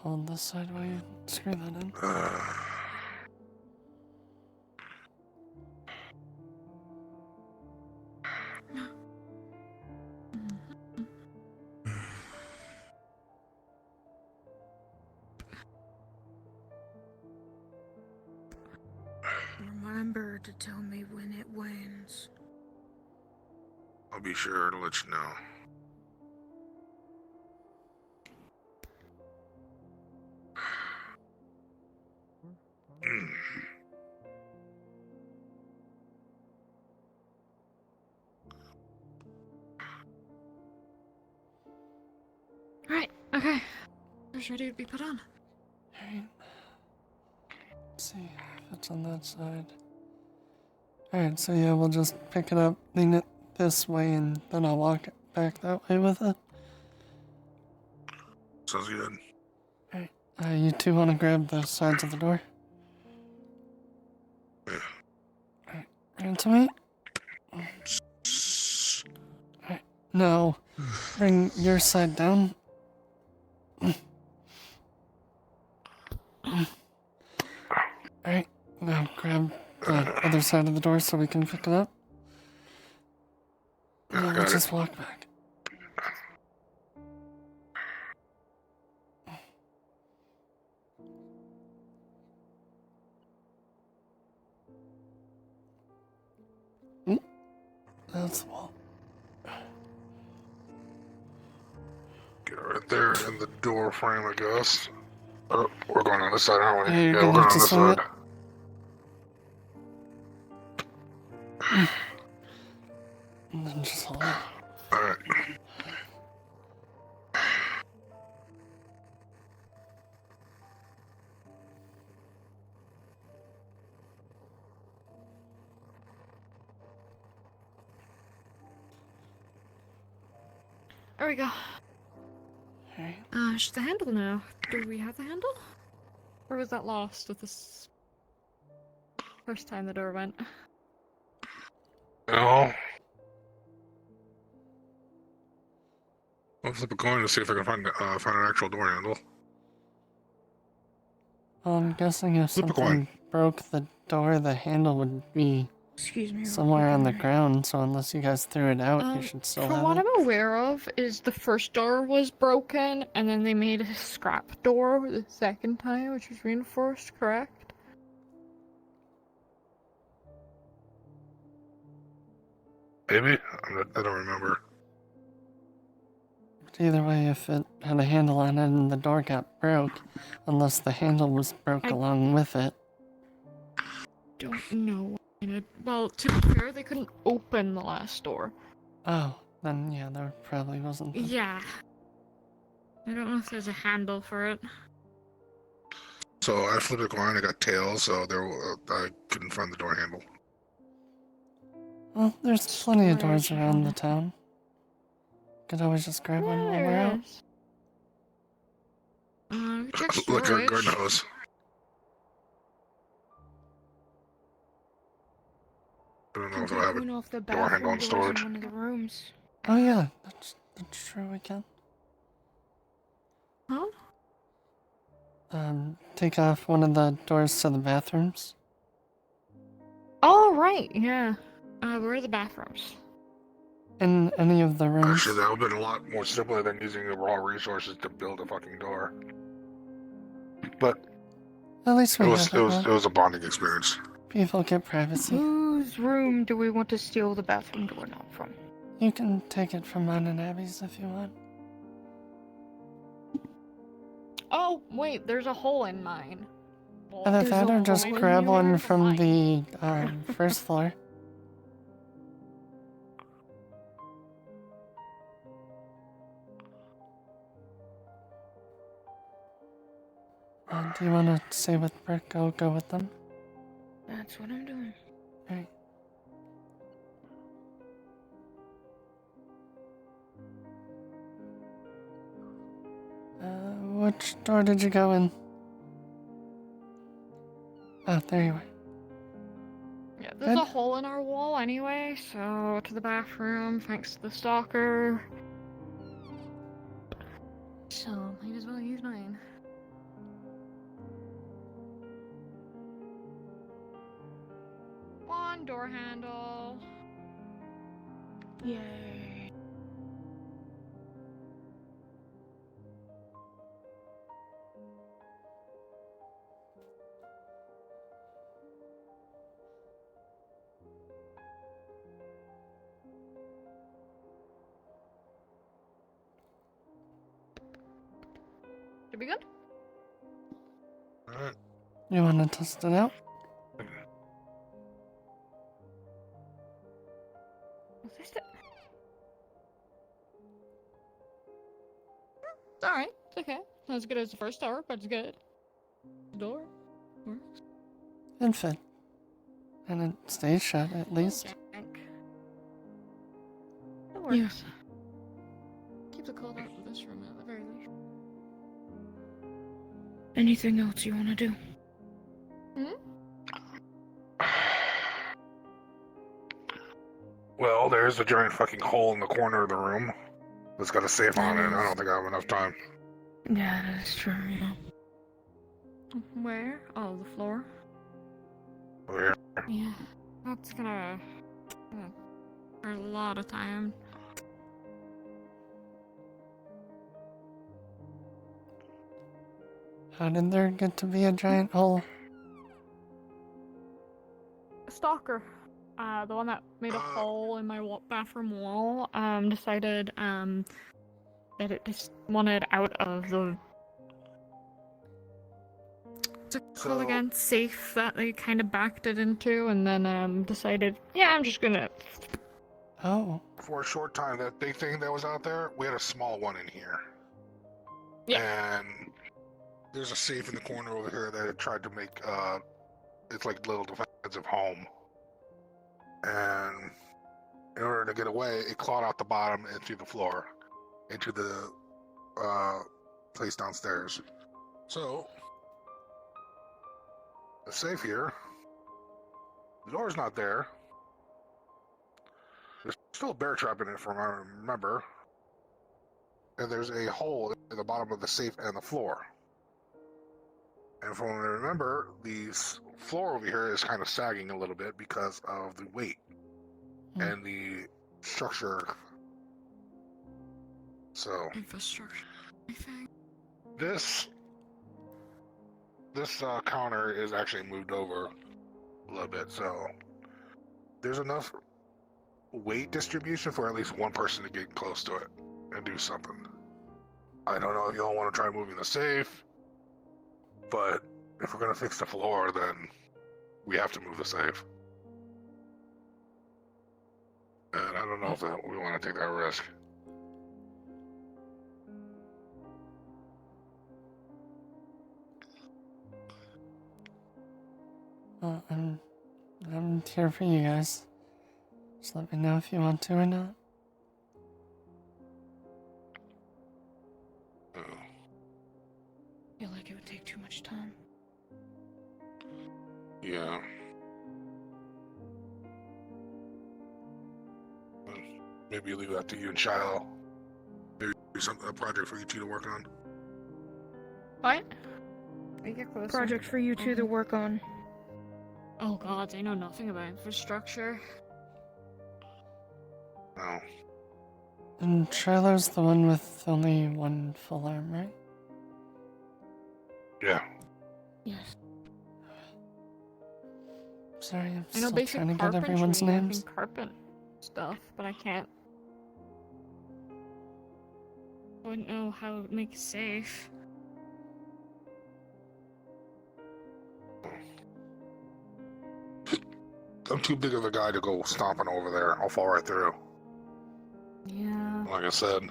On this side while you screw that in. remember to tell me when it wins. I'll be sure to let you know. Right, okay. It's ready to be put on. Alright. Let's see if it's on that side. Alright, so yeah, we'll just pick it up, lean it this way, and then I'll walk it back that way with it. Sounds good. Alright, you two want to grab the sides of the door? Alright, hand to me. Alright, now, bring your side down. Alright, now grab the other side of the door so we can pick it up. Yeah, we'll just walk back. That's the wall. Get right there in the door frame, I guess. Oh, we're going on this side, aren't we? Yeah, you're we're gonna going have on to this swing side. And then just hold it. Alright. There we go. Alright. Should the handle now? Do we have the handle? Or was that lost with this first time the door went? No. I'll flip a coin to see if I can find an actual door handle. Well, I'm guessing if Flip a something broke the door, the handle would be Excuse me. somewhere on the ground, so unless you guys threw it out, you should still From have what it. I'm aware of, is the first door was broken, and then they made a scrap door the second time, which was reinforced, correct? Maybe? I don't remember. But either way, if it had a handle on it and the door got broke, unless the handle was broke along with it. Don't know. Well, to be fair, they couldn't open the last door. Oh, then yeah, there probably wasn't. Then. Yeah. I don't know if there's a handle for it. So I flipped a coin, I got tails, so I couldn't find the door handle. Well, there's plenty of doors around the town. Could always just grab one while we're out. Like a garden hose. I don't know if I have a door handle in storage. One of the rooms. Oh yeah, that's true, we can. Huh? Take off one of the doors to the bathrooms. Oh, right, yeah. Where are the bathrooms? In any of the rooms. Actually, that would have been a lot more simpler than using the raw resources to build a fucking door. But At least we have it was a bonding experience. People get privacy. Whose room do we want to steal the bathroom door knob from? You can take it from mine and Abby's if you want. Oh, wait, there's a hole in mine. Either that or just grab one from the first floor. Do you want to stay with Brick? I'll go with them. That's what I'm doing. Alright. Which door did you go in? Oh, there you are. Yeah, there's a hole in our wall anyway, so to the bathroom, thanks to the stalker. So, might as well use mine. One door handle. Yay. Should be good? Alright. You want to test it out? Alright, it's okay. Not as good as the first door, but it's good. The door works. It fit. And it stays shut, at least. It works. Yes. Keep the cold out of this room at the very least. Anything else you want to do? Well, there's a giant fucking hole in the corner of the room that's got a safe on it, and I don't think I have enough time. Yeah, that's true, yeah. Where? Oh, the floor? Over here. Yeah. That's gonna for a lot of time. How did there get to be a giant hole? Stalker. The one that made a hole in my bathroom wall, decided, that it just wanted out of the... What's it called again? Safe that they kind of backed it into, and then, decided, yeah, I'm just gonna... Oh. For a short time, that big thing that was out there, we had a small one in here. Yeah. And there's a safe in the corner over here that it tried to make, it's like a little defensive home. And in order to get away, it clawed out the bottom and through the floor into the place downstairs. So the safe here, the door's not there. There's still a bear trap in it from what I remember. And there's a hole in the bottom of the safe and the floor. And from what I remember, the floor over here is kind of sagging a little bit because of the weight and the structure. So infrastructure. this counter is actually moved over a little bit, so there's enough weight distribution for at least one person to get close to it and do something. I don't know if y'all want to try moving the safe, but if we're gonna fix the floor, then we have to move the safe. And I don't know if we want to take that risk. Well, I'm here for you guys. Just let me know if you want to or not. I feel like it would take too much time. Yeah. Maybe leave that to you and Shiloh. Maybe a project for you two to work on. What? Project for you two to work on. Oh god, they know nothing about infrastructure. No. And Shiloh's the one with only one full arm, right? Yeah. Yes. Sorry, I'm I know still basic trying to get carpentry, everyone's I names. can carpent stuff, but I can't. I wouldn't know how to make it safe. I'm too big of a guy to go stomping over there. I'll fall right through. Yeah. Like I said,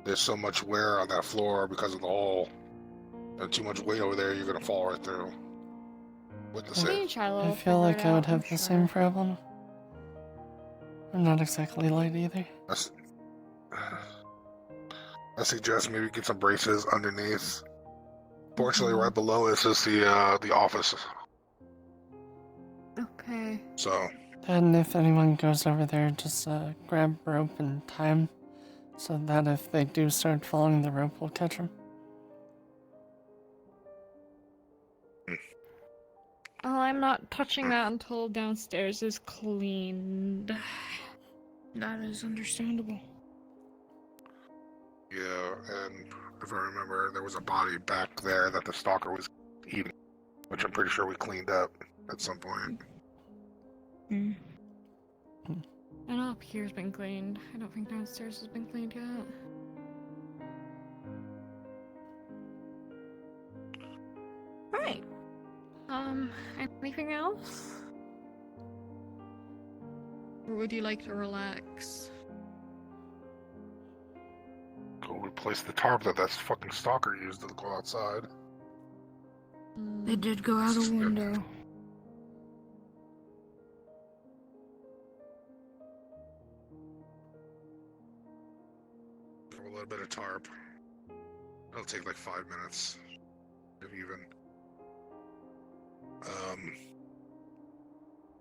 there's so much wear on that floor because of the hole, and too much weight over there, you're gonna fall right through. With the safe. I feel like I would have the same problem. I'm not exactly light either. I suggest maybe get some braces underneath. Fortunately, right below is just the office. Okay. So. And if anyone goes over there, just grab rope and tie 'em, so that if they do start falling, the rope will catch them. Oh, I'm not touching that until downstairs is cleaned. That is understandable. Yeah, and if I remember, there was a body back there that the stalker was eating, which I'm pretty sure we cleaned up at some point. I know up here's been cleaned. I don't think downstairs has been cleaned yet. Alright. Anything else? Or would you like to relax? Go replace the tarp that fucking stalker used to go outside. They did go out a window. A little bit of tarp. It'll take like 5 minutes, if even. If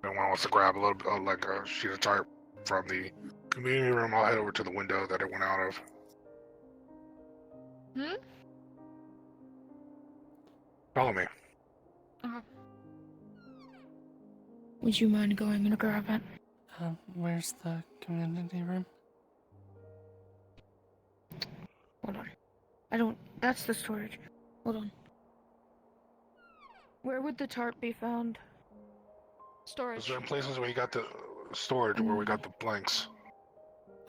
anyone wants to grab a little bit, like a sheet of tarp from the community room, I'll head over to the window that it went out of. Follow me. Would you mind going and grab it? Where's the community room? Hold on. That's the storage. Hold on. Where would the tarp be found? Storage. Is there places where you got the storage, where we got the blanks?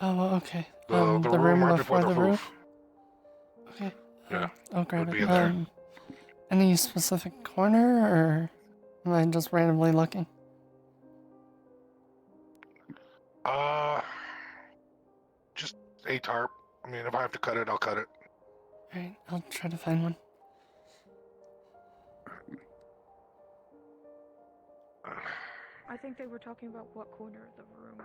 Oh, okay. The The room room right before before the the roof? Okay. Yeah. I'll grab Would it. be in there. Any specific corner, or am I just randomly looking? Just a tarp. I mean, if I have to cut it, I'll cut it. Alright, I'll try to find one. I think they were talking about what corner of the room.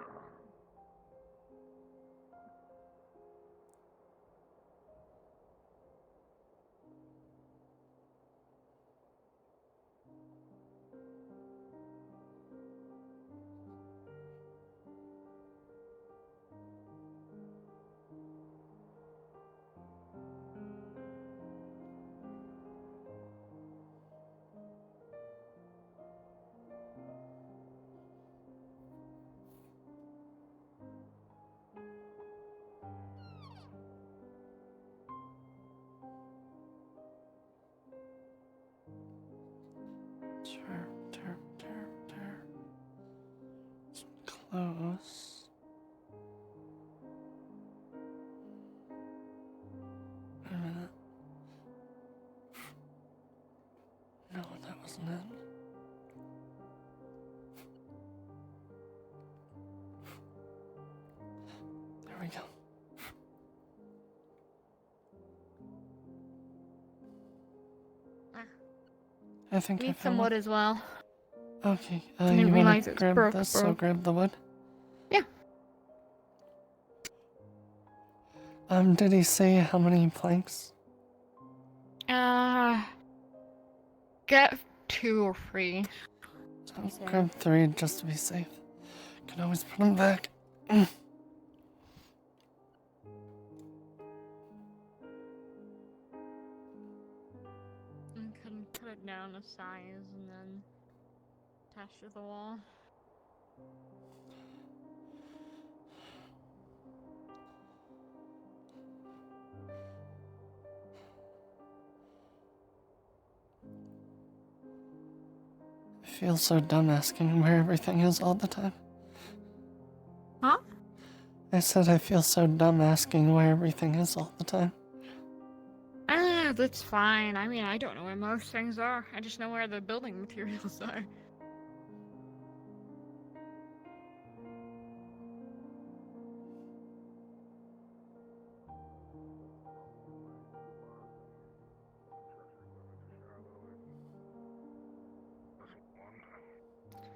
close. Wait a minute. No, that wasn't it. There we go. I think I Need found some one. wood as well. Okay, I didn't you realize wanna it was grab broke, this, so broke. grab the wood? Yeah. Did he say how many planks? Get 2 or 3. I'll grab 3 just to be safe. Can always put them back. Mm. And can cut it down to size and then attach to the wall. I feel so dumb asking where everything is all the time. Huh? I said I feel so dumb asking where everything is all the time. That's fine. I mean, I don't know where most things are. I just know where the building materials are.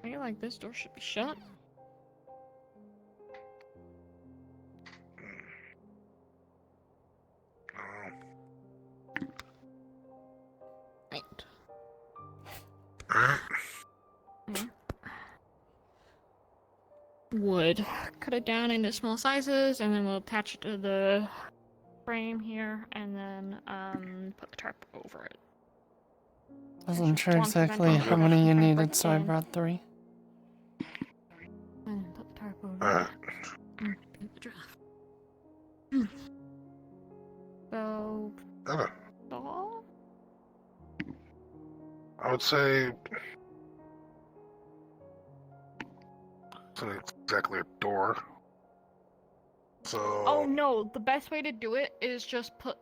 I feel like this door should be shut. Right. Wood. Cut it down into small sizes, and then we'll attach it to the frame here, and then put the tarp over it. Wasn't sure Just want to exactly prevent how many you from needed, breaking so I in. brought 3. And then put the tarp over it. And paint the draft. So, doll? I would say it's not exactly a door. So Oh no, the best way to do it is just put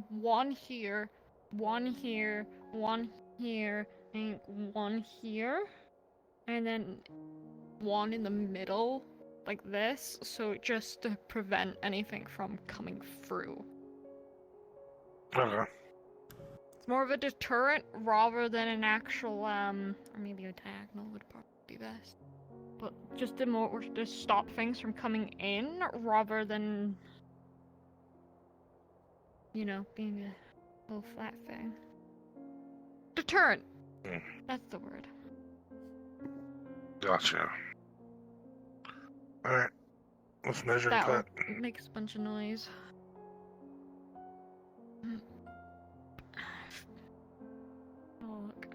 1 here, 1 here, 1 here, and 1 here, and then 1 in the middle, like this, so just to prevent anything from coming through. Okay. It's more of a deterrent rather than an actual, or maybe a diagonal would probably be best. But just to stop things from coming in rather than, you know, being a little flat thing. Deterrent! That's the word. Gotcha. Alright. Let's measure and That cut. makes a bunch of noise. Oh, look.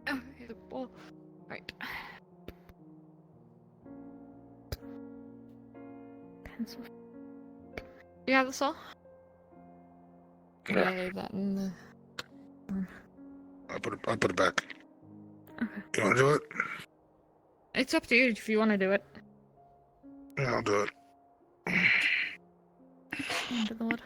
Okay, the ball. Right. Pencil. You have the saw? Yeah. I leave that in the. I'll put it back. Okay. You wanna do it? It's up to you if you want to do it. Yeah, I'll do it. Into the wood.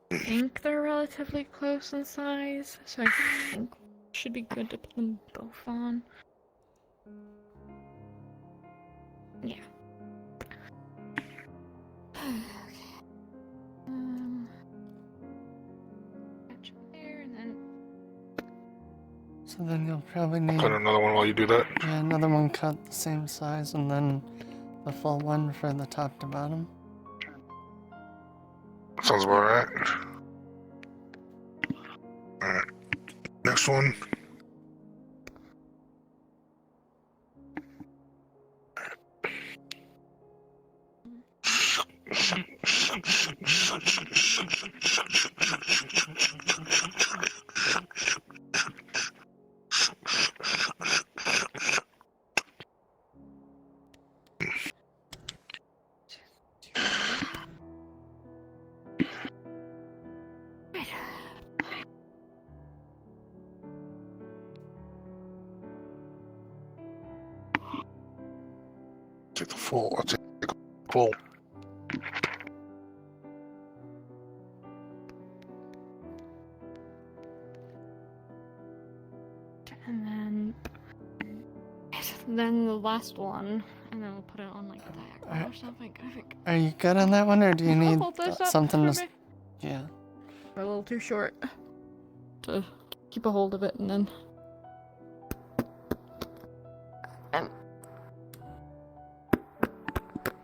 I think they're relatively close in size, so I think it should be good to put them both on. Yeah. Catch it there, and then So then you'll probably need Cut another one while you do that. Yeah, another one cut the same size, and then the full one for the top to bottom. Sounds about right. Alright. Next one. Take the full. I'll take the full. And then the last one, and then we'll put it on like that or something. I think. Are you good on that one, or do you need hold this up something for to? me. Yeah. We're a little too short to keep a hold of it, and then.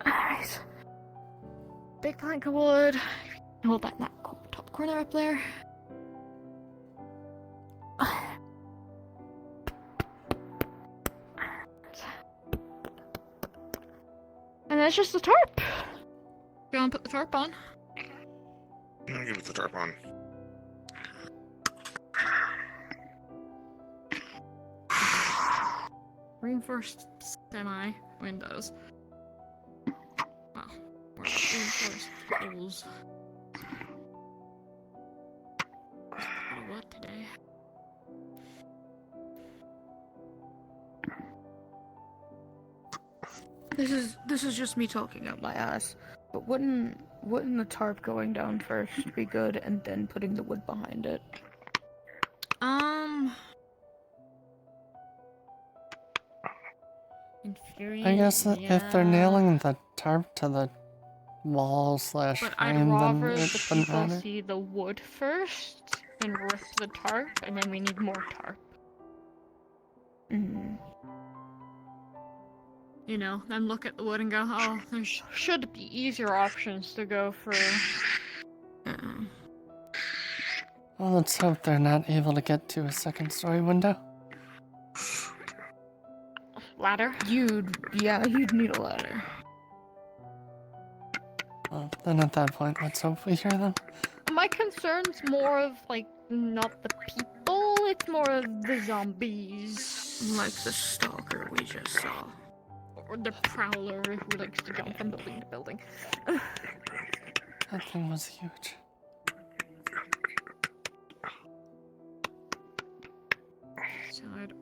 Alright. Big plank of wood. Hold that in that top corner up there. And that's just the tarp. You wanna put the tarp on? I'll give it the tarp on. Reinforced semi windows. Well, more like reinforced holes. What today? This is just me talking out my ass. But wouldn't the tarp going down first be good, and then putting the wood behind it? In theory, I guess that if they're yeah. nailing the tarp to the wall slash But I'd frame, then rather it the wouldn't people matter. see the wood first and risk the tarp, and then we need more tarp. Mm-hmm. You know, then look at the wood and go, oh, there should be easier options to go for. Well, let's hope they're not able to get to a second story window. Ladder? You'd need a ladder. Well, then at that point, let's hope we hear them. My concern's more of, like, not the people, it's more of the zombies. Like the stalker we just saw. Or the prowler who likes to jump from building to building. That thing was huge. So I'd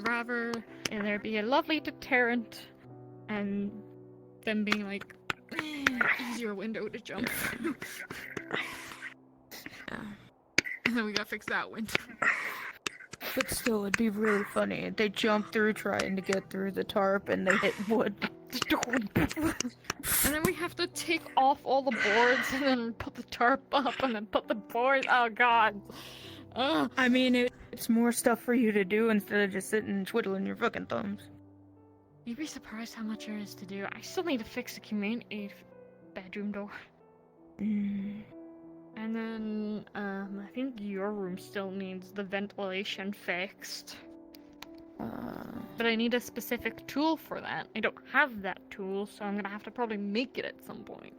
rather there be a lovely deterrent and them being like, easier window to jump through. Yeah. And then we gotta fix that window. But still, it'd be really funny. They jump through trying to get through the tarp, and they hit wood. And then we have to take off all the boards and then put the tarp up and then put the boards. Oh god. Ugh. I mean, it's more stuff for you to do instead of just sitting and twiddling your fucking thumbs. You'd be surprised how much there is to do. I still need to fix the community bedroom door. And then, I think your room still needs the ventilation fixed. But I need a specific tool for that. I don't have that tool, so I'm gonna have to probably make it at some point.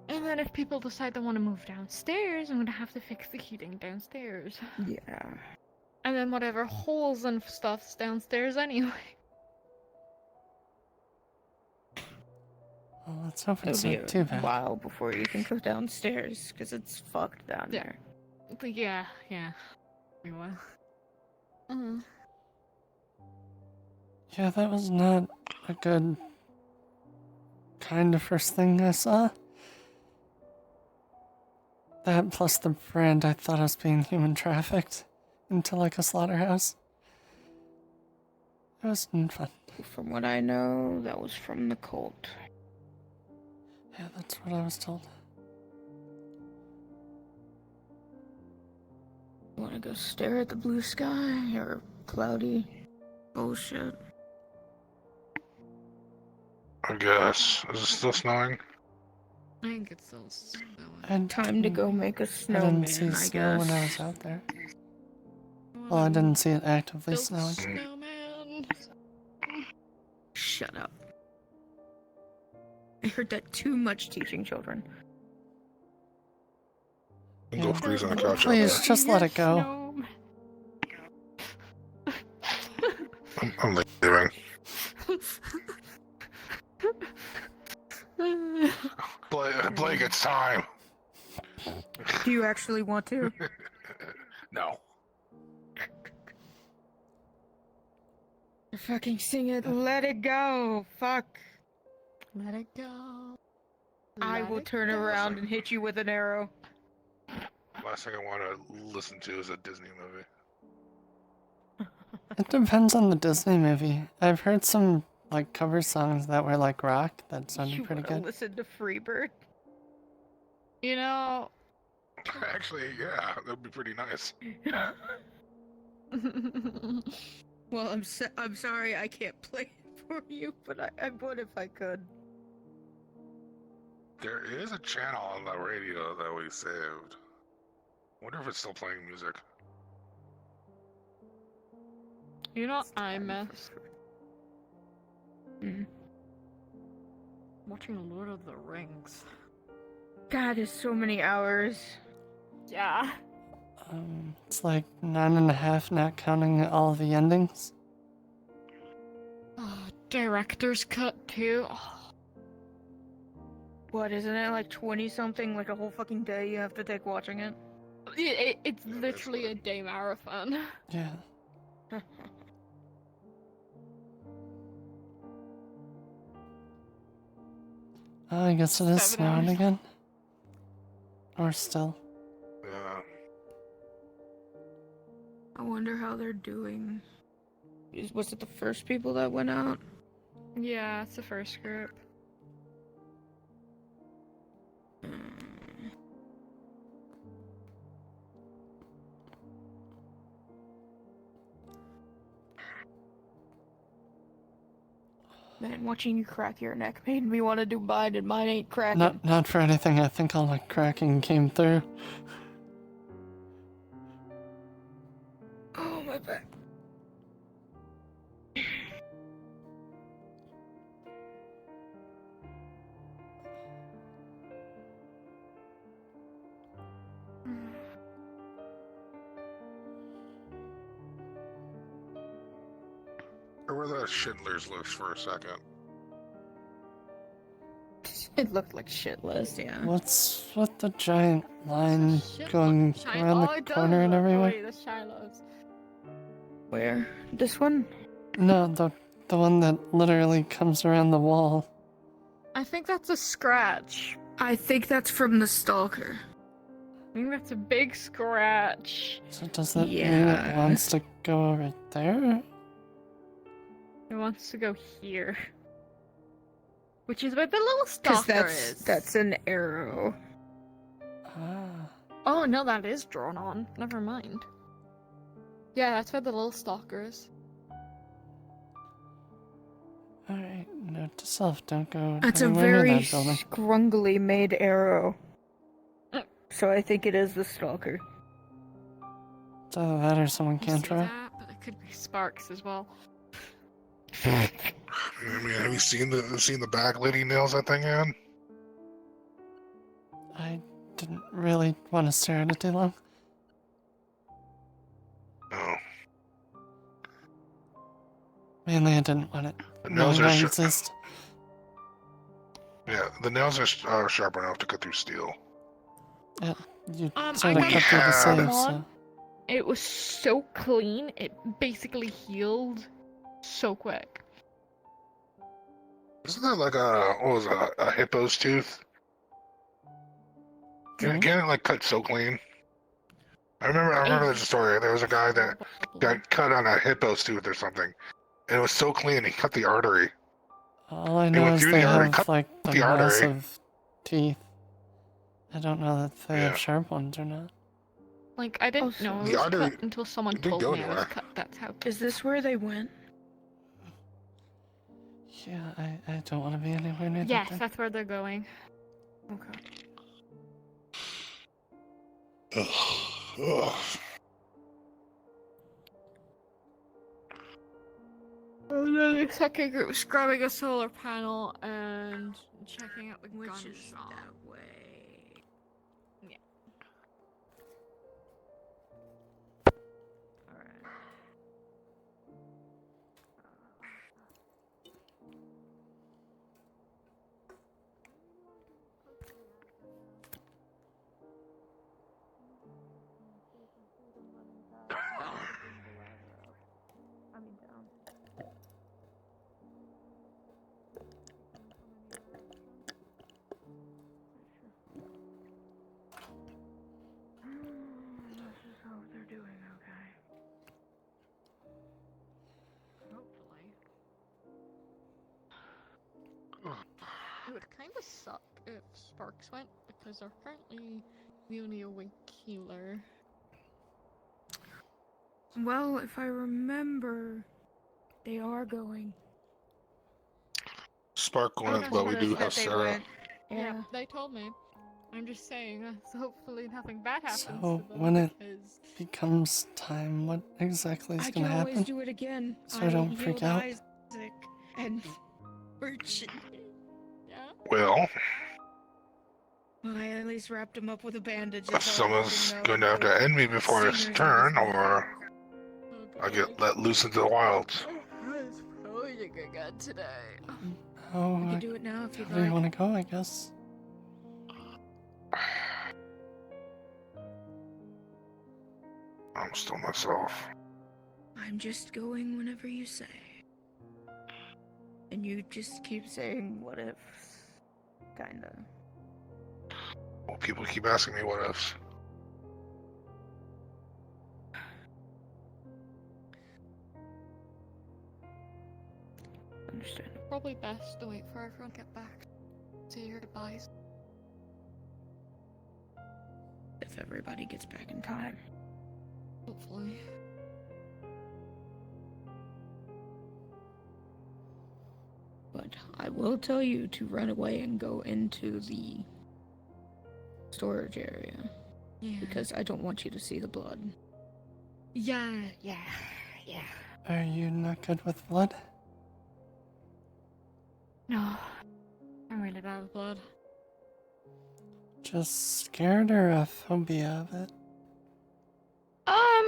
And then if people decide they want to move downstairs, I'm gonna have to fix the heating downstairs. Yeah. And then whatever holes and stuff's downstairs anyway. Well, let's hope It'll it's be not too a bad. while before you can go downstairs, because it's fucked down there. But yeah. We will. Yeah, that was not a good kind of first thing I saw. That plus the brand I thought I was being human trafficked into like a slaughterhouse. It wasn't fun. From what I know, that was from the cult. Yeah, that's what I was told. Wanna go stare at the blue sky or cloudy bullshit? I guess. Is it still snowing? I think it's still snowing. Time to go make a I snowman, didn't see I snow when I guess. was out there. Well, I didn't see it actively snowing. Snowman. Shut up. I heard that too much teaching children. Go freeze on the couch out Please, there. just let it go. I'm leaving. Blake, it's time. Do you actually want to? No. Fucking sing it. Let it go. Fuck. Let it go. I Let will it turn go. around and hit you with an arrow. Last thing I want to listen to is a Disney movie. It depends on the Disney movie. I've heard some like cover songs that were like rock that sounded You pretty wanna good. listen to Freebird? You know. Actually, yeah, that'd be pretty nice. Well, I'm sorry I can't play it for you, but I would if I could. There is a channel on the radio that we saved. Wonder if it's still playing music. You know what I miss? Watching Lord of the Rings. God, there's so many hours. Yeah. It's like 9.5, not counting all the endings. Oh, director's cut too. What, isn't it like 20 something, like a whole fucking day you have to take watching it? It's literally a day marathon. Yeah. I guess it is 7 snowing hours. again. Or still. Yeah. I wonder how they're doing. Was it the first people that went out? Yeah, it's the first group. Man, watching you crack your neck made me want to do mine, and mine ain't cracking. Not for anything. I think all the cracking came through. Oh, my back. Or were the Schindler's List for a second? It looked like shit list, yeah. What's with the giant line going Shine- around oh, the it does corner and look- everywhere? Oh, wait, the Shilohs. Where? This one? No, the one that literally comes around the wall. I think that's a scratch. I think that's from the Stalker. I think that's a big scratch. So does that mean it Yeah. wants to go right there? It wants to go here. Which is where the little Because stalker is. that's an arrow. Ah. Oh, no, that is drawn on. Never mind. Yeah, that's where the little stalker is. Alright, note to self, don't go That's a anywhere near very that building. scrungly made arrow. So I think it is the Stalker. It's either that or someone You can see try. that? But it could be Sparks as well. I mean, have you seen the back lady nails that thing in? I didn't really want to stare at it too long. Oh. Mainly I didn't want it. The nails knowing are I sharp. exist. Yeah, the nails are sharp enough to cut through steel. Yeah, you I sort of got cut through the Yeah. save, on. so... It was so clean, it basically healed so quick. Isn't that like a hippo's tooth? Can it like cut so clean? I remember there's a story. There was a guy that got cut on a hippo's tooth or something, and it was so clean he cut the artery. All I He know went is through they the artery, have, cut like, the the artery. massive teeth. I don't know that they Yeah. have sharp ones or not. Like, I didn't know it The was artery cut until someone didn't told go me I was anywhere. cut. That's how. Is this where they went? Yeah, I don't want to be anywhere near Yes, that thing. that's where they're going. Okay. Ugh. And then the second group is grabbing a solar panel and checking out the gun Which is shop. that way. Yeah. Alright. Hope they're doing okay. Hopefully. It would kind of suck if Sparks went because they're currently the only awake healer. Well, if I remember, they are going. Spark I went, but we do have Sarah. Yeah, they told me. I'm just saying, so hopefully nothing bad happens So to them when it because becomes time, what exactly is I gonna can always happen? do it again. So I don't freak healed out. Isaac and Birch. Yeah. Well, I at least wrapped him up with a bandage. that's all I someone's can going to have to end me before it's Singers turn, and or I get let loose into the wilds. it's probably a good gun today. Oh, We can do it now if you'd where do you like. want to go, I guess? I'm still myself. I'm just going whenever you say. And you just keep saying what if. Kinda. Well, people keep asking me what ifs. Understand. Probably best to wait for everyone to get back. Say your goodbyes. If everybody gets back in time. Hopefully. But I will tell you to run away and go into the storage area. Yeah. Because I don't want you to see the blood. Yeah. Are you not good with blood? No. I'm really bad with blood. Just scared or a phobia of it?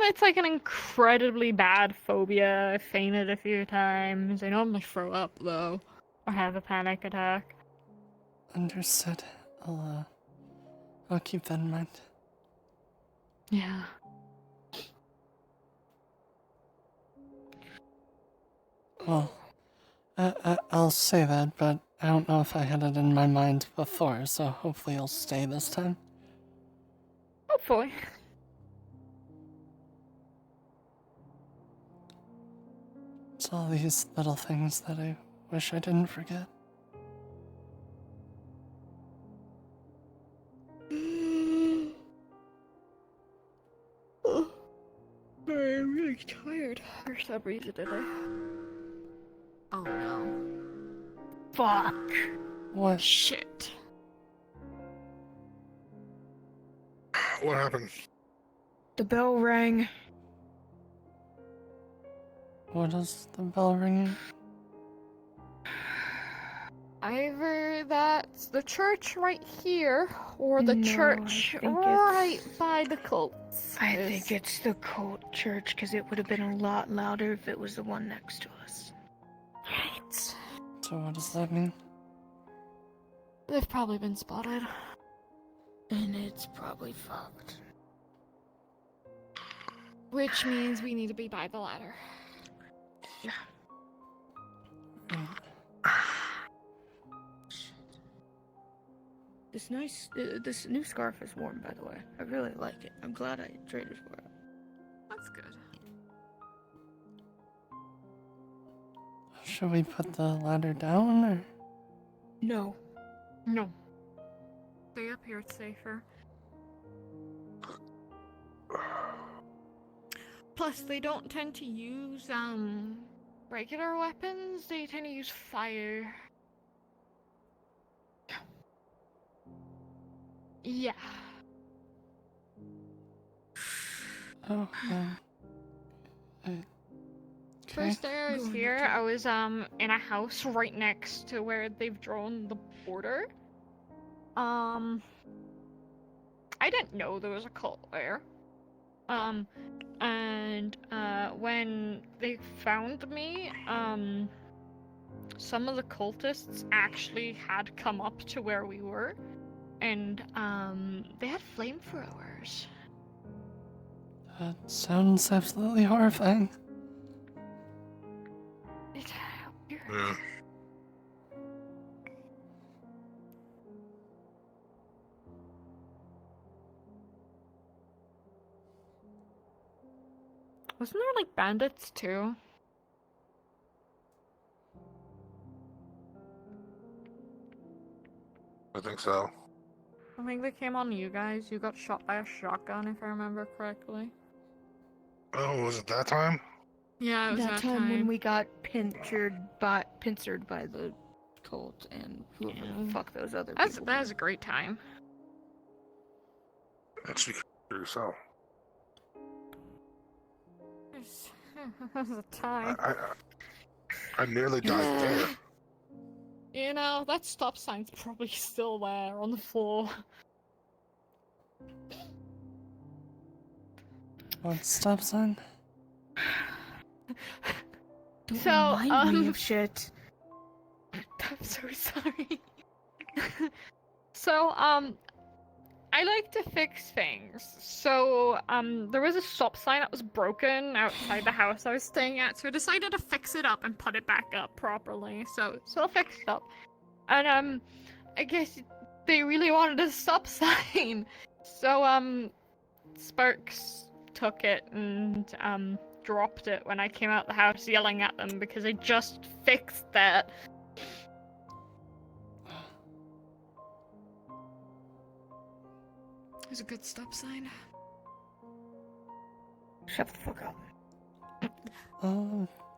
It's like an incredibly bad phobia. I fainted a few times. I normally throw up though, or have a panic attack. Understood. I'll keep that in mind. Yeah. Well, I'll say that, but I don't know if I had it in my mind before, so hopefully you'll stay this time. Hopefully. It's all these little things that I wish I didn't forget. Sorry, I'm really tired for some reason today. Oh no. Fuck. What? Shit. What happened? The bell rang. What is the bell ringing? Either that's the church right here, or the No, church I think right by the cults. I think it's the cult church, because it would have been a lot louder if it was the one next to us. Right. So what does that mean? They've probably been spotted. And it's probably fucked. Which means we need to be by the ladder. Yeah. This new scarf is warm, by the way. I really like it. I'm glad I traded for it. That's good. Should we put the ladder down, or? No. No. Stay up here, it's safer. Plus, they don't tend to use, regular weapons. They tend to use fire. Yeah. Oh, First day I was here, I was in a house right next to where they've drawn the border. I didn't know there was a cult there. And when they found me, some of the cultists actually had come up to where we were, and they had flamethrowers. That sounds absolutely horrifying. Yeah. Wasn't there like bandits too? I think so. I think they came on you guys. You got shot by a shotgun, if I remember correctly. Oh, was it that time? Yeah, it was that time when we got pincered by the cult and whoever the fuck those other people. That was a great time. Actually, so. That was a time. I nearly died there. You know, that stop sign's probably still there on the floor. What stop sign? Don't So, remind me of shit. I'm so sorry. So, I like to fix things. So, there was a stop sign that was broken outside the house I was staying at, so I decided to fix it up and put it back up properly. So I fixed it up. And, I guess they really wanted a stop sign. So, Sparks took it and, dropped it when I came out the house yelling at them because I just fixed that. There's a good stop sign. Shut the fuck up.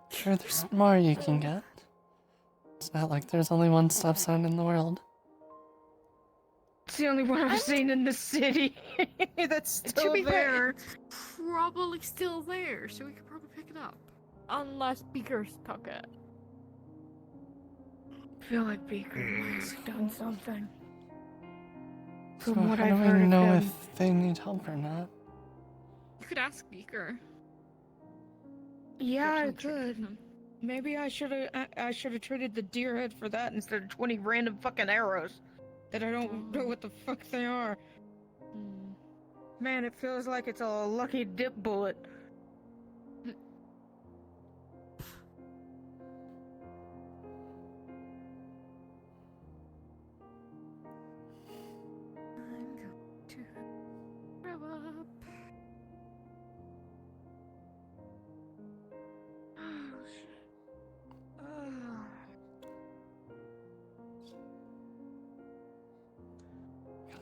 Sure, there's more you can get. It's not like there's only one stop sign in the world. It's the only one I've seen in the city that's still To be fair, there. it's probably still there, so we could probably pick it up. Unless Beaker's took it. I feel like Beaker has done something. So From what how I've do heard we of know him. if they need help or not? You could ask Beaker. Yeah, I could. Maybe I should have traded the deer head for that instead of 20 random fucking arrows that I don't know what the fuck they are. Man, it feels like it's a lucky dip bullet.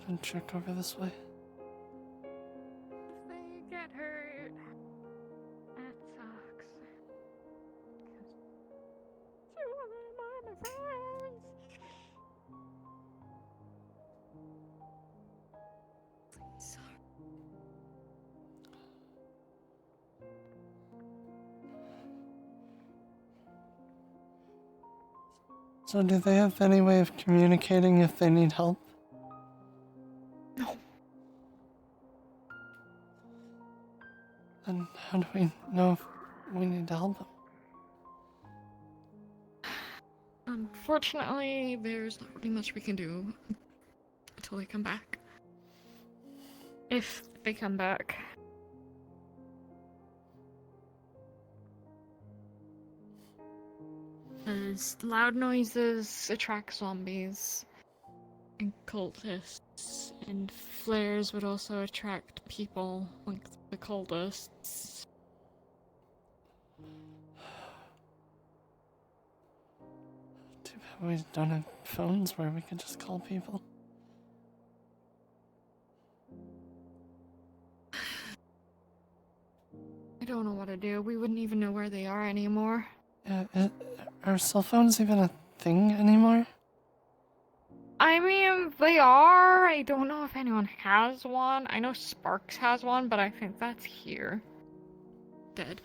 Can I check over this way? If they get hurt, that sucks. Two of them are my friends. Sorry. So do they have any way of communicating if they need help? No. Then how do we know if we need to help them? Unfortunately, there's not really much we can do until they come back. If they come back. As loud noises attract zombies and cultists, and flares would also attract people like the cultists. Too bad we don't have phones where we could just call people. I don't know what to do. We wouldn't even know where they are anymore. Yeah, are cell phones even a thing anymore? I mean, they are. I don't know if anyone has one. I know Sparks has one, but I think that's here. Dead.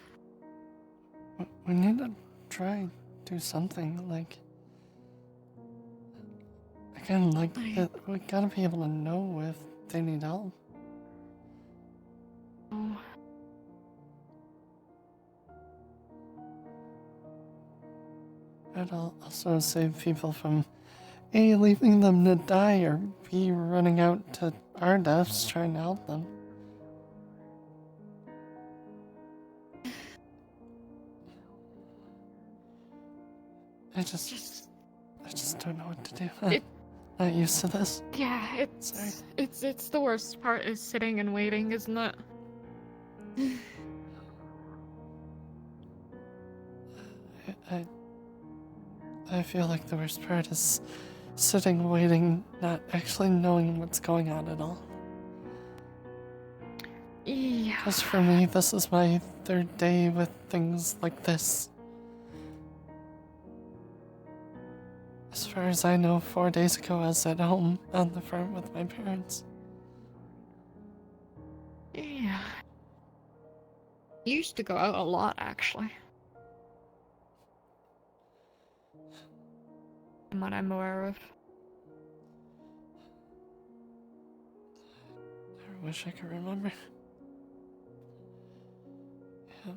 We need to try do something, like... Again, like, we gotta be able to know if they need help. Oh. It'll also save people from A, leaving them to die, or B, running out to our deaths trying to help them. I just don't know what to do. Not used to this. Yeah, it's the worst part is sitting and waiting, isn't it? I feel like the worst part is sitting, waiting, not actually knowing what's going on at all. Yeah. Because for me, this is my third day with things like this. As far as I know, 4 days ago I was at home on the farm with my parents. Yeah. You used to go out a lot, actually. From what I'm aware of. I wish I could remember. Yeah.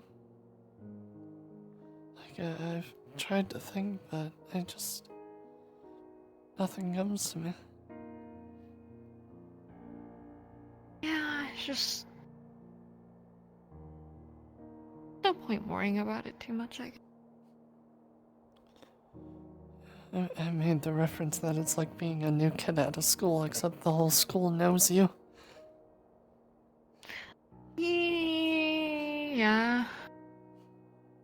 Like, I've tried to think, but nothing comes to me. Yeah, it's just... no point worrying about it too much, I guess. I made the reference that it's like being a new kid at a school, except the whole school knows you. Yeah. I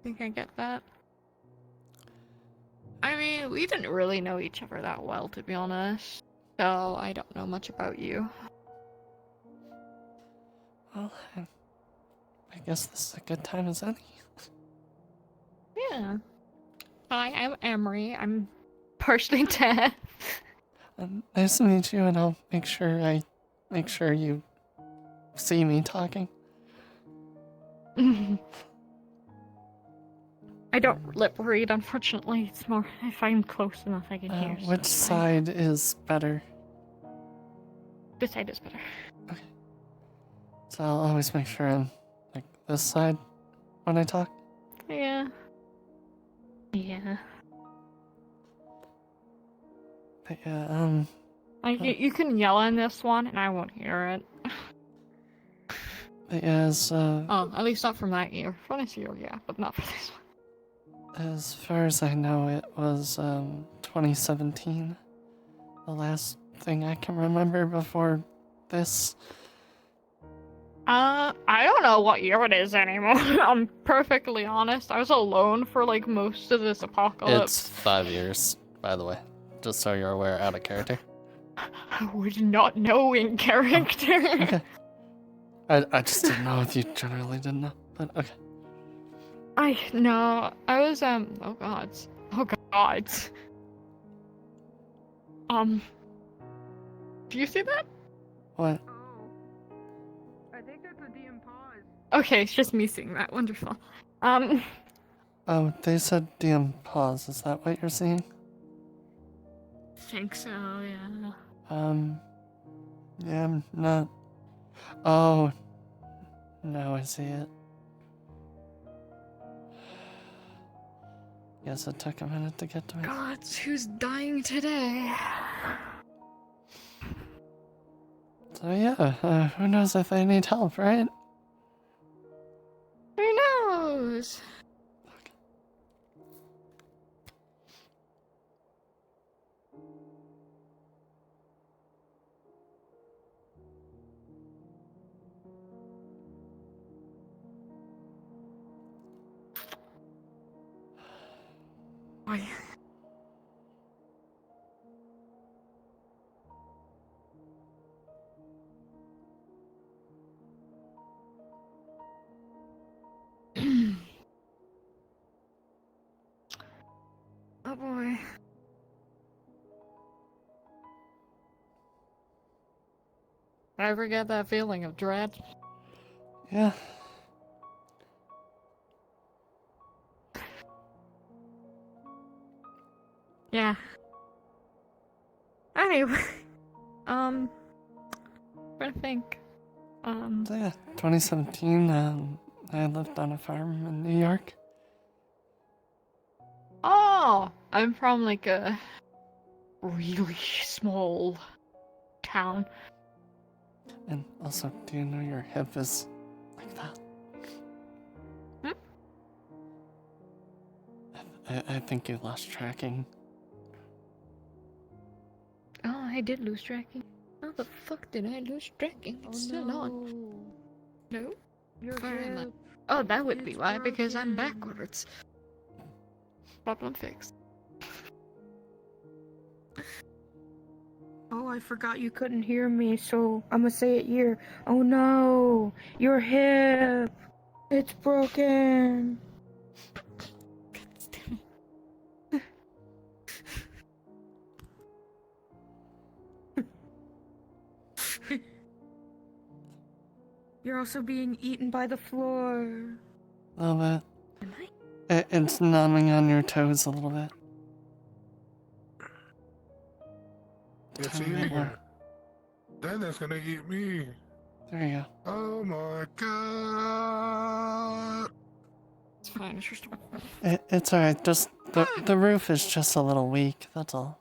think I get that. I mean, we didn't really know each other that well, to be honest. So, I don't know much about you. Well, I guess this is a good time as any. Yeah. Hi, I'm Emery. I'm partially deaf. Nice to meet you, and I'll make sure you see me talking. I don't lip read, unfortunately. It's more if I'm close enough I can hear. Which side is better? This side is better. So I'll always make sure I'm like this side when I talk. Yeah. Yeah. But yeah, you can yell on this one and I won't hear it. But yeah, at least not from that ear. From this ear, yeah, but not for this one. as far as I know, it was 2017. The last thing I can remember before this. I don't know what year it is anymore. I'm perfectly honest. I was alone for like most of this apocalypse. It's 5 years, by the way. Just so you're aware, out of character. I would not know in character. Okay. I just didn't know if you generally didn't know, but okay. I was oh gods. Do you see that? What? I think that's a DM pause. Okay, it's just me seeing that. Wonderful. Oh, they said DM pause. Is that what you're seeing? I think so, yeah. Yeah, I'm not. Oh, now I see it. Guess it took a minute to get to it. Gods, who's dying today? So yeah, who knows if they need help, right? Who knows? Why? Oh boy. Ever get that feeling of dread? Yeah. Yeah. Anyway, trying to think. So yeah, 2017, I lived on a farm in New York. Oh, I'm from like a really small town. And also, do you know your hip is like that? I think you lost tracking. Oh, I did lose tracking. How the fuck did I lose tracking? It's still on. No? Where am I? Oh, that would be why, because I'm backwards. Problem fixed. Oh, I forgot you couldn't hear me, so I'm gonna say it here. Oh no, your hip! It's broken! You're also being eaten by the floor. A little bit. It's numbing on your toes a little bit. It's Tiny bit eating more. her. Then it's gonna eat me. There you go. Oh my god. It's fine, it's just... It's alright, just the roof is just a little weak, that's all.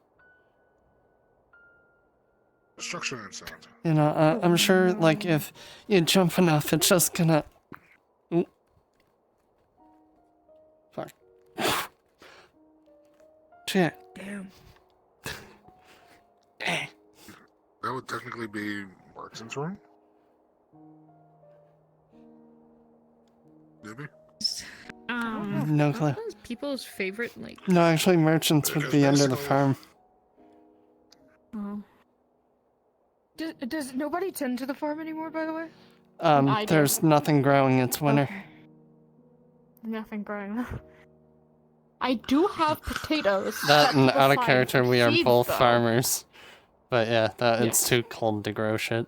Structure and sound. You know, I'm sure, like, if you jump enough, it's just gonna... Ooh. Fuck. Shit. Damn. Dang. That would technically be Markson's room? Maybe? No clue. What is people's favorite, like... No, actually, merchants would be under the farm. Oh. Does nobody tend to the farm anymore, by the way? I do. There's nothing growing, it's winter. Okay. Nothing growing up. I do have potatoes. That and set out of aside character, for we are seeds, both though. farmers. But yeah, Yeah. it's too cold to grow shit.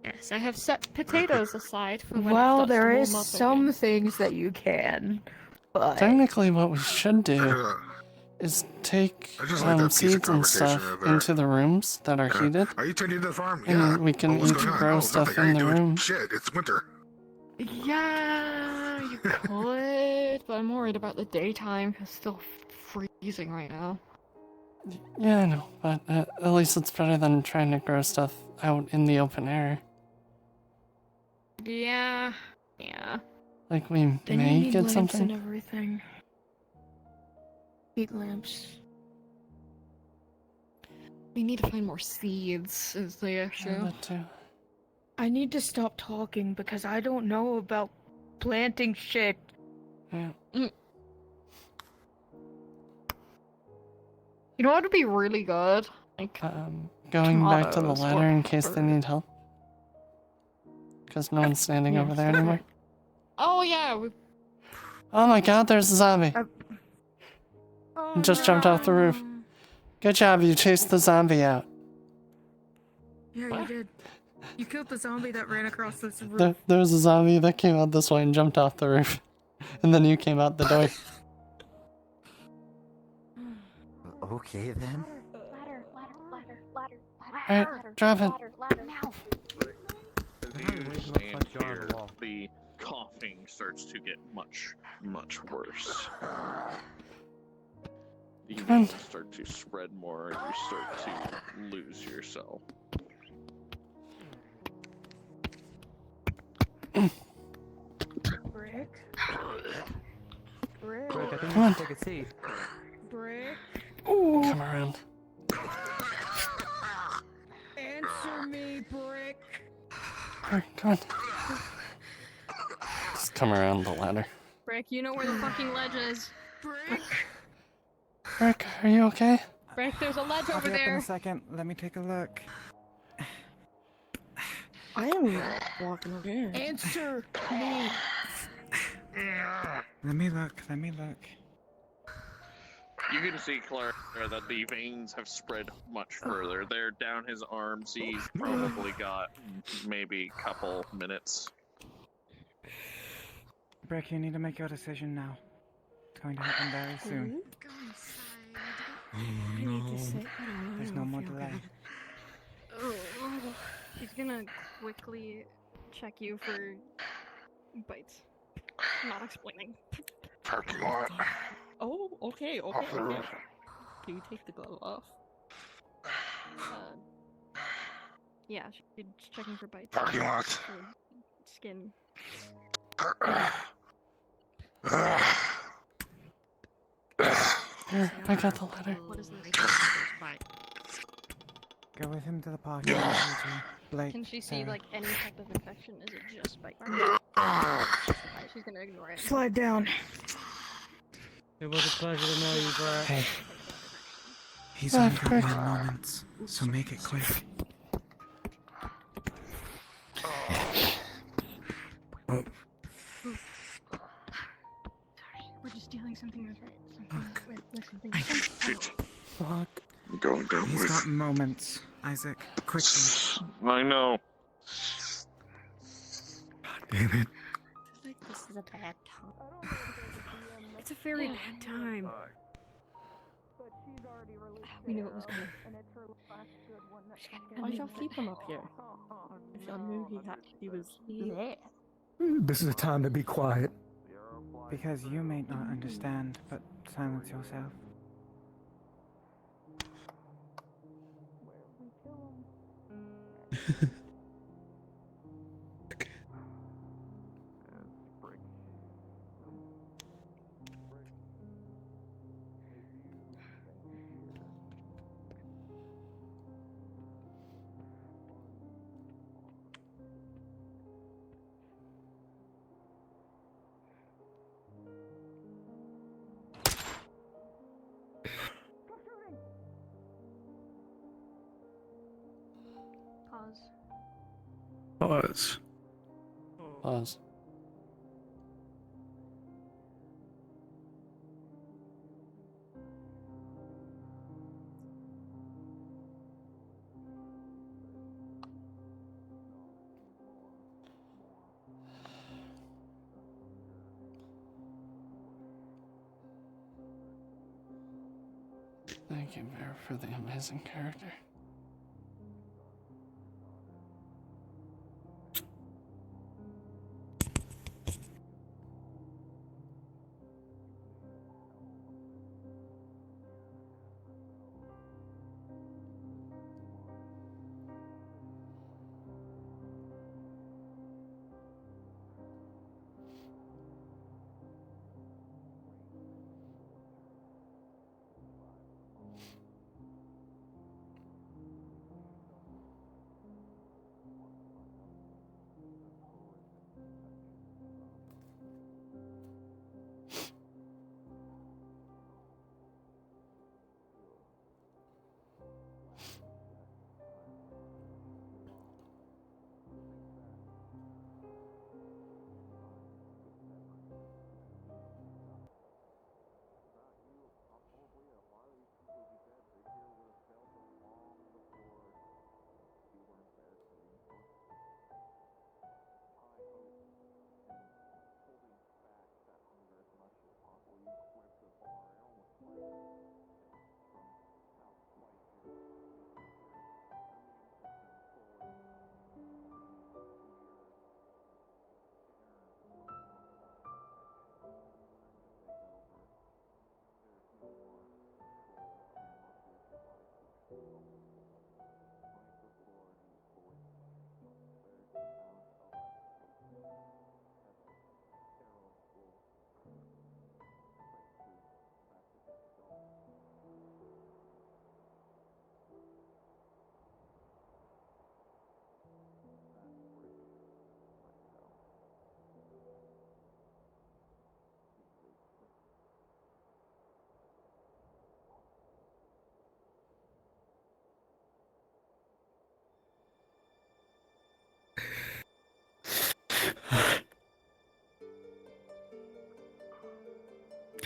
Yes, I have set potatoes aside for when Well, it starts there to is warm up some again. things that you can, but... Technically, what we should do is take I just like that piece of seeds and stuff conversation there. into the rooms that are heated. Are you tending to the farm? And Yeah. we can Oh, what's each going on? grow Oh, stuff nothing. I in ain't the doing room. Shit, it's winter. Yeah, you could, but I'm worried about the daytime. It's still freezing right now. Yeah, I know, but at least it's better than trying to grow stuff out in the open air. Yeah. Like, we Then you may need get lamps something. and everything. Heat lamps. We need to find more seeds, is the issue. That too. I need to stop talking because I don't know about planting shit. Yeah. You know what would be really good? Like, Going back to the tomatoes ladder or- in case they need help. Because no one's standing over there anymore. Oh yeah, Oh my god, there's a zombie. He just jumped off the roof. Good job, you chased the zombie out. Yeah, you did. You killed the zombie that ran across this roof. There was a zombie that came out this way and jumped off the roof. And then you came out the door. Okay then. Alright, drop it. As you stand here, the coughing starts to get much, much worse. You Come on. start to spread more, you start to lose yourself. Brick? Brick, I think Come on. you should take a seat. Brick? Come around. Answer me, Brick! Alright, come on. Just come around the ladder. Brick, you know where the fucking ledge is. Brick! Rick, are you okay? Brick, there's a ledge I'll over be up in there. a second. Let me take a look. I am walking over here. Answer me! Let me look. Let me look. You can see, Claire, that the veins have spread much further. They're down his arms. He's probably got maybe a couple minutes. Brick, you need to make your decision now. It's going to happen very soon. Oh no. There's no more delay. She's gonna quickly check you for bites. Not explaining. Parking lot. Oh, okay, okay. Off the roof. Can you take the glove off? Yeah, she's checking for bites. Parking lot. For skin. Here, I got the letter. What is this? Go with him to the parking lot, Adrian. Blake, Can she see Sarah. like any type of infection? Is it just bite? She's gonna ignore it. Slide down. It was a pleasure to know you, Brett. Hey. He's only got 9 moments, so make it quick. We're just dealing something with something. Fuck. I'm going down He's with. got moments. Isaac, quickly. I know. Damn it. This is a bad time. It's a very bad time. We knew it was coming. Why'd y'all keep him up here? If y'all knew he was there. This is a time to be quiet. Because you may not understand, but silence yourself. Pause. Pause. Pause. Thank you, Bear, for the amazing character.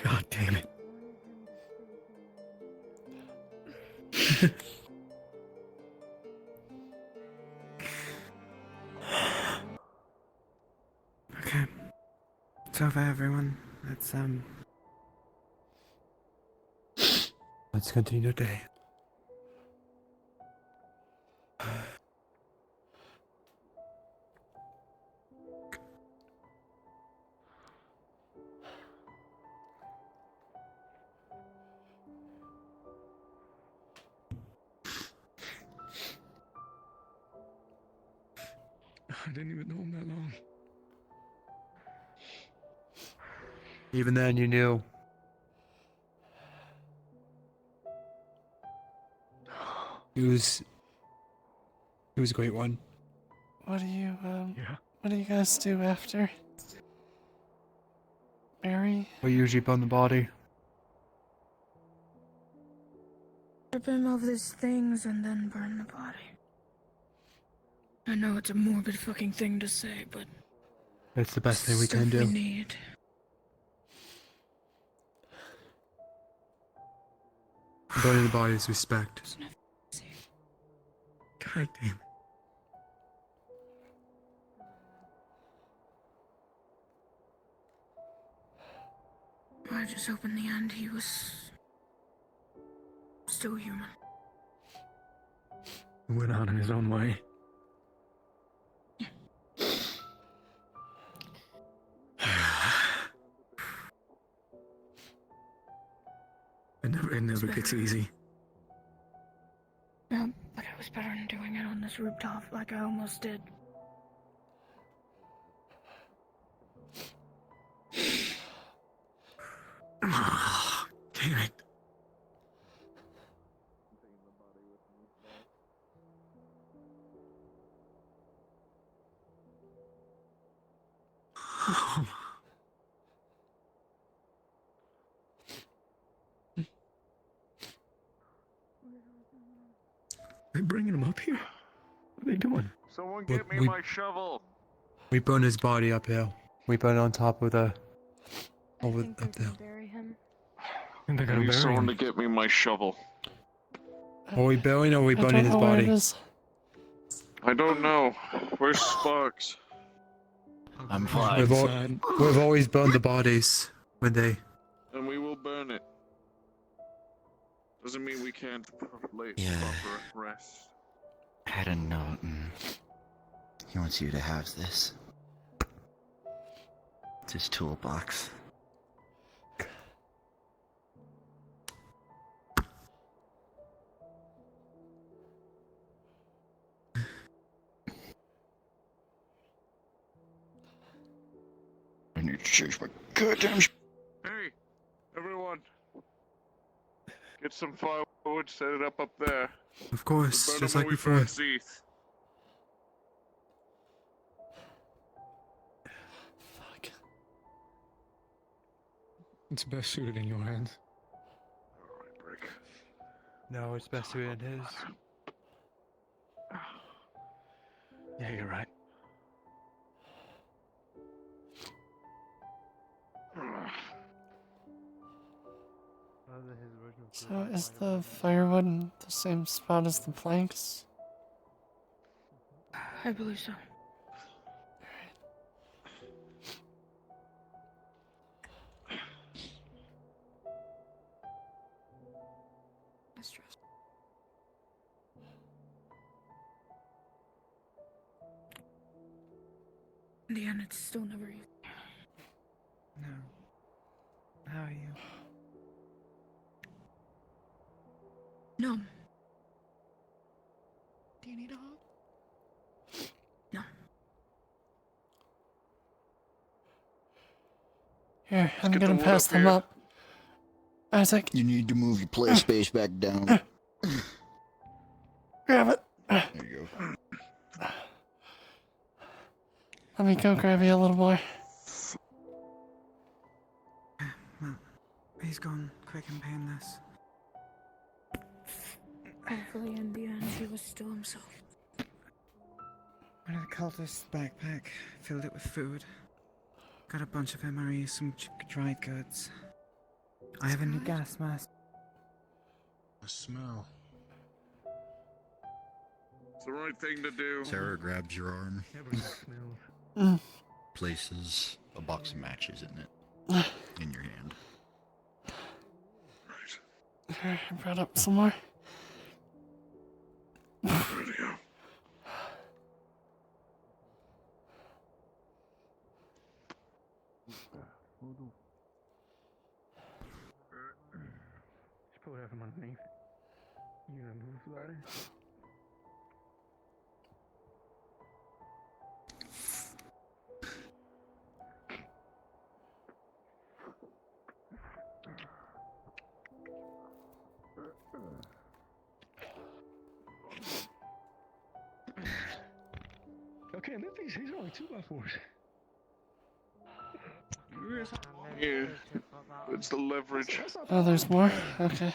God damn it. Okay. It's over, everyone. Let's continue the day. I didn't even know him that long. Even then, you knew. He was a great one. What do you guys do after? Bury? We usually burn the body. Strip him of his things and then burn the body. I know it's a morbid fucking thing to say, but It's the best thing we stuff can do. we need. Burning the body is respect. God damn it. I just hope in the end he was still human. He went out in his own way. It never gets easy. Yeah, but it was better than doing it on this rooftop like I almost did. Damn it. They bringing him up here? What are they doing? Someone We- get me we- my shovel. We burn his body uphill. We burn it on top of the over I think they're up there. gonna bury him. And they're I gonna need bury someone him. to get me my shovel. Are we burying or are we I don't burning his know where it body? is. I don't know. Where's Sparks? I'm We've always burned the bodies when they. And we will burn it. Doesn't mean we can't lay Yeah. proper rest. I had a note, and he wants you to have this. It's his toolbox. I need to change my goddamn. Hey, everyone. Get some firewood, set it up there. Of course, We'll burn just them like when we before. find Zeeth. It's best suited in your hands. Alright, Brick. No, it's best suited in his. Yeah, you're right. So is the firewood in the same spot as the planks? I believe so. Mistress. In the end, it's still never easy. No. How are you? No. Do you need a hug? No. Here, I'm get the gonna wood pass up them here. up. Isaac, You need to move your play space back down. grab it. There you go. Let me go grab you a little more. Well, he's gone quick and painless. Hopefully, in the end, he was still himself. One of the cultists' backpack, filled it with food. Got a bunch of MREs, some dried goods. I have a new gas mask. The smell. It's the right thing to do. Sarah grabs your arm, Mm. places a box of matches in it, in your hand. Here, I brought up some more. Just pull it out from underneath. You gonna move the ladder? Okay, lift these are only 2x4s. Yeah, it's the leverage. Oh, there's more? Okay.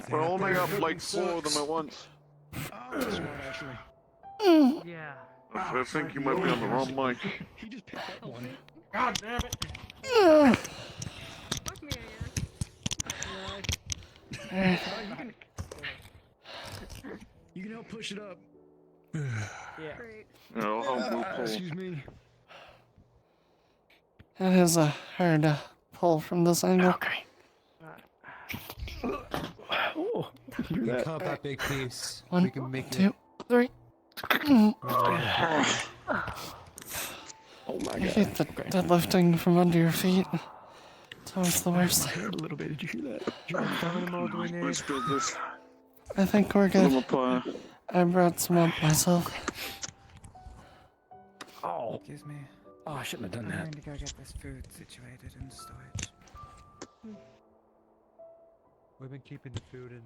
We're holding up like 4 of them at once. That's smart, actually. Yeah. I think you might be on the wrong mic. He just picked up one. God damn it. You can help push it up. Yeah. I'll help move pull. Excuse me. It is a hard pull from this angle. Okay. Oh, We cut that big piece. One, we can make 2, 3. Oh I hate the deadlifting from under your feet. It's always the worst. A little bit. Did you hear that? Let's build this. I think we're Put 'em good. apart. I brought some up myself. Oh. Excuse me. Oh, I shouldn't have done I'm that. going to go get this food situated in storage. We've been keeping the food in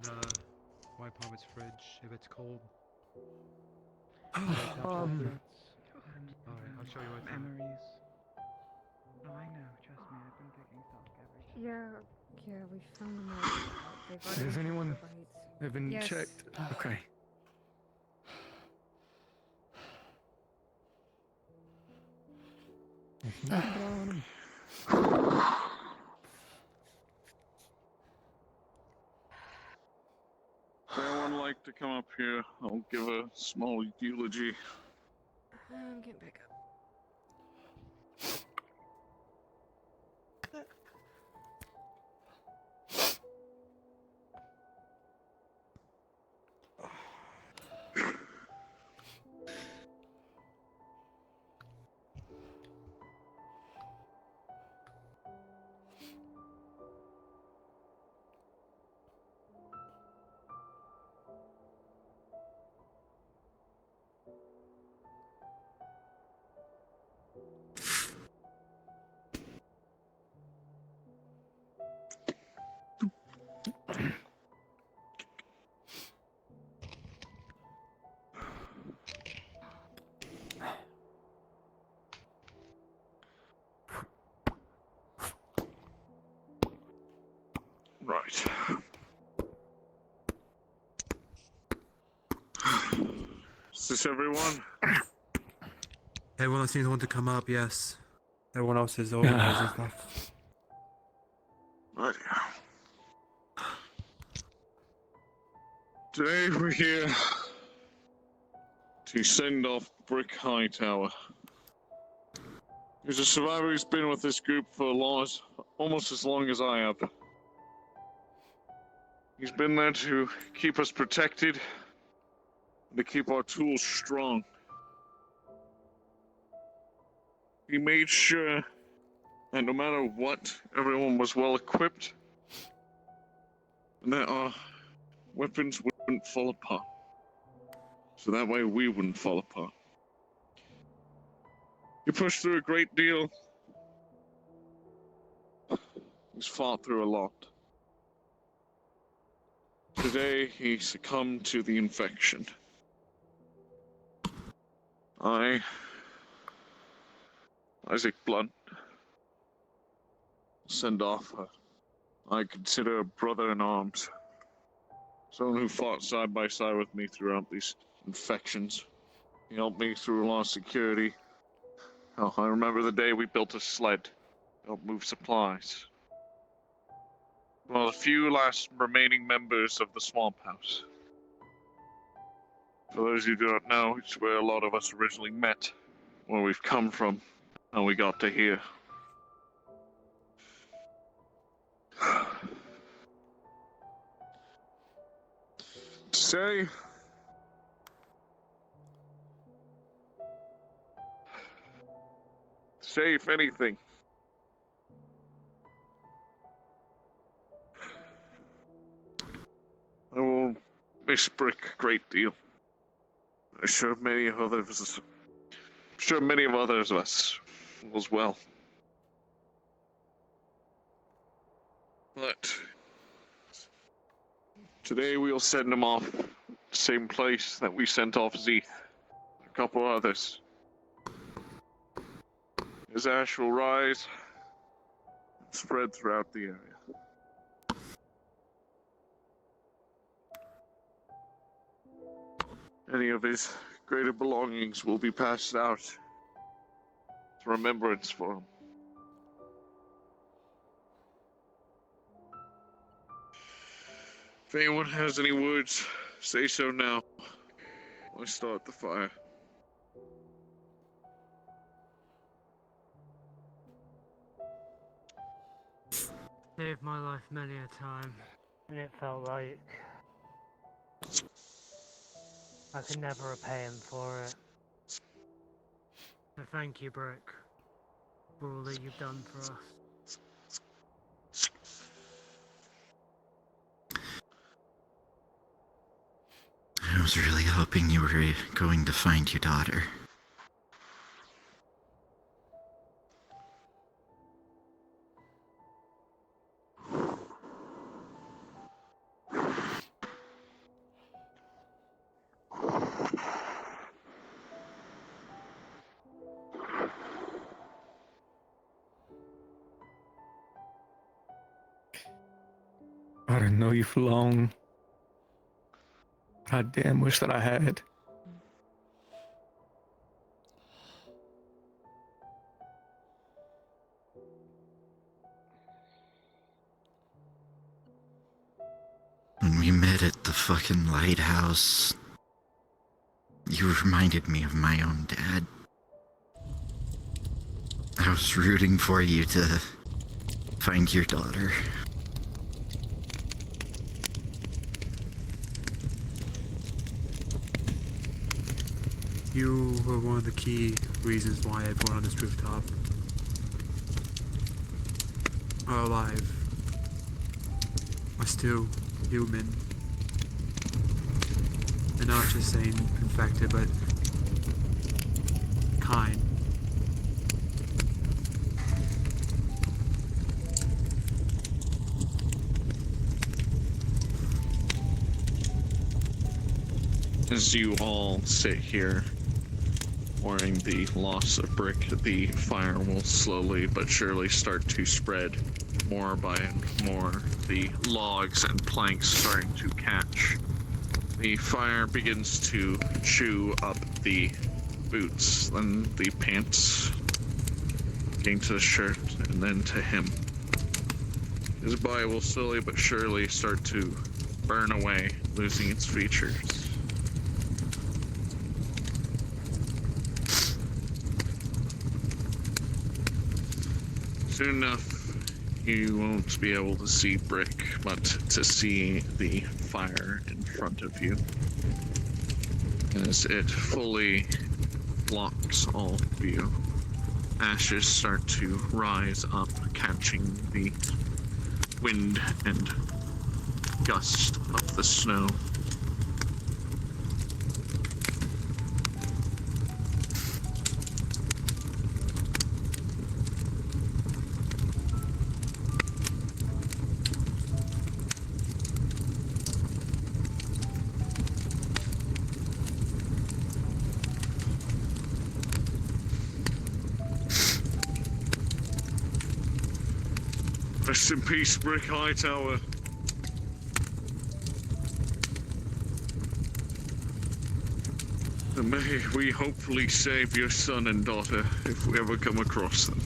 my apartment's fridge if it's cold. Alright, I'll show you what time. Memories. Oh, I know. Trust me, I've been taking stock every time. Yeah, we found them all. They've already Has anyone bites. have been Yes. checked? Okay. If anyone like to come up here, I'll give a small eulogy. I'm getting back up. Right. Is this everyone? Everyone else seems to want to come up, yes. Everyone else is organized and stuff. Right. Today we're here to send off Brick Hightower. He's a survivor who's been with this group for almost as long as I have. He's been there to keep us protected, and to keep our tools strong. He made sure that no matter what, everyone was well equipped, and that our weapons wouldn't fall apart. So that way we wouldn't fall apart. He pushed through a great deal. He's fought through a lot. Today, he succumbed to the infection. I, Isaac Blunt, send off I consider a brother in arms. Someone who fought side by side with me throughout these infections. He helped me through a lot of security. Oh, I remember the day we built a sled to help move supplies. Well, the few last remaining members of the Swamp House. For those who do not know, it's where a lot of us originally met, where we've come from, and we got to here. Say, if anything, I will miss Brick a great deal. I'm sure many of others of us as well. But today we'll send him off the same place that we sent off Zeeth. A couple others. His ash will rise and spread throughout the area. Any of his greater belongings will be passed out as remembrance for him. If anyone has any words, say so now. I'll start the fire. Saved my life many a time, and it felt like I could never repay him for it. So thank you, Brick, for all that you've done for us. I was really hoping you were going to find your daughter. I didn't know you for long. I damn wish that I had. When we met at the fucking lighthouse, you reminded me of my own dad. I was rooting for you to find your daughter. You were one of the key reasons why everyone on this rooftop are alive, are still human, and not just saying infected, but kind. As you all sit here, mourning the loss of Brick, the fire will slowly but surely start to spread more by more, the logs and planks starting to catch. The fire begins to chew up the boots, then the pants, getting to the shirt, and then to him. His body will slowly but surely start to burn away, losing its features. Soon enough, you won't be able to see Brick, but to see the fire in front of you, as it fully blocks all view. Ashes start to rise up, catching the wind and gust of the snow. Rest in peace, Brick Hightower. And may we hopefully save your son and daughter if we ever come across them.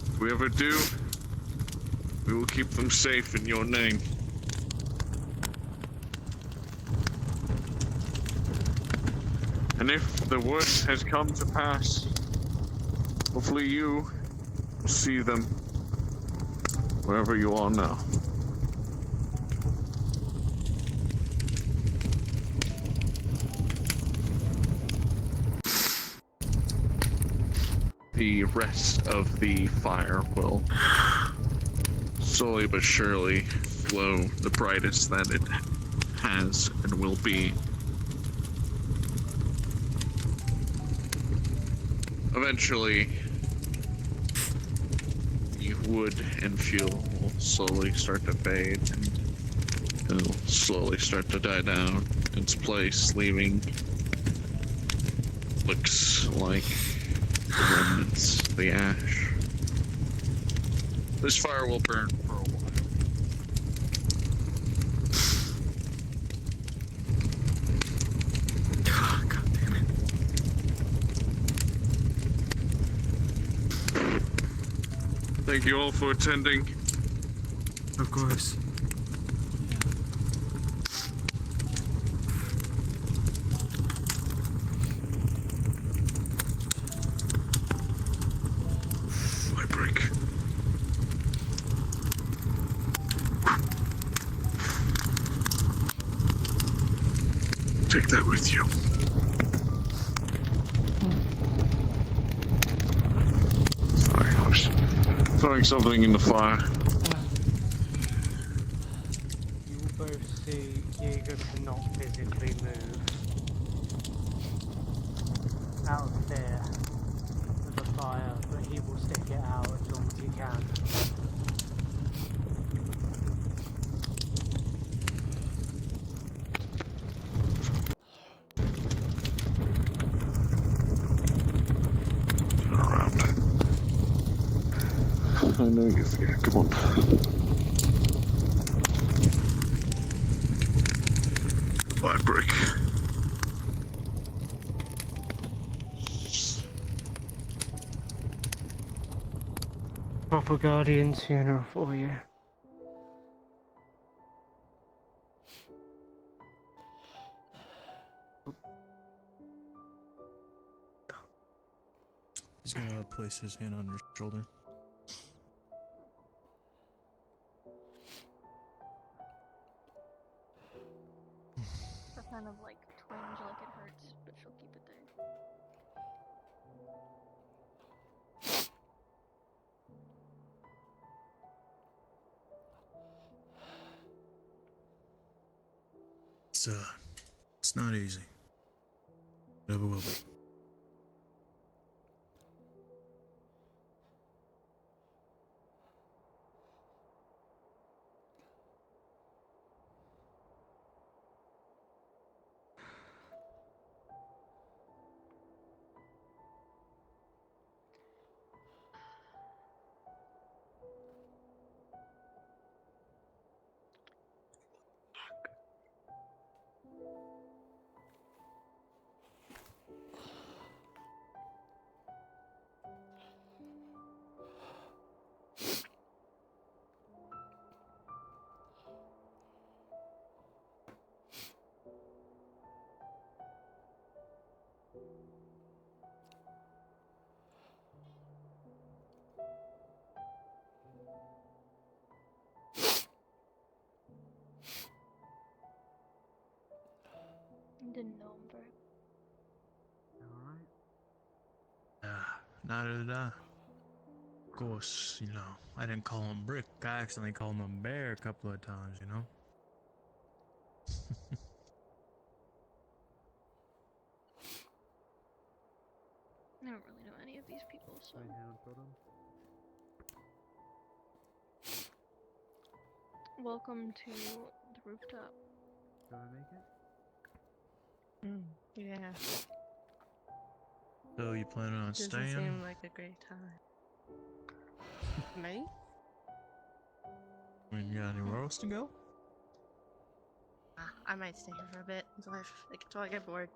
If we ever do, We will keep them safe in your name. And if the worst has come to pass, hopefully you will see them wherever you are now. The rest of the fire will slowly but surely glow the brightest that it has and will be. Eventually, the wood and fuel will slowly start to fade and it'll slowly start to die down in its place, leaving looks like the remnants, the ash. This fire will burn for a while. God damn it. Thank you all for attending. Of course. My break. Take that with you. Sorry, I was throwing something in the fire. You will both see Jaeger cannot physically move. Out there, with the fire, but he will stick it out as long as he can. Turn around. I know you fear. Come on. Bye, Brick. Proper guardian funeral for you. He's gonna place his hand on your shoulder. Her kind of like twinge like it hurts, but she'll keep it there. It's not easy. Never will be. Didn't know him very Neither did I. Of course, you know, I didn't call him Brick. I accidentally called him Bear a couple of times, you know? I don't really know any of these people, so. Welcome to the rooftop. Do I make it? Yeah. So you planning on Doesn't staying? seem like a great time. Me? I mean, you got anywhere else to go? I might stay here for a bit until I get bored.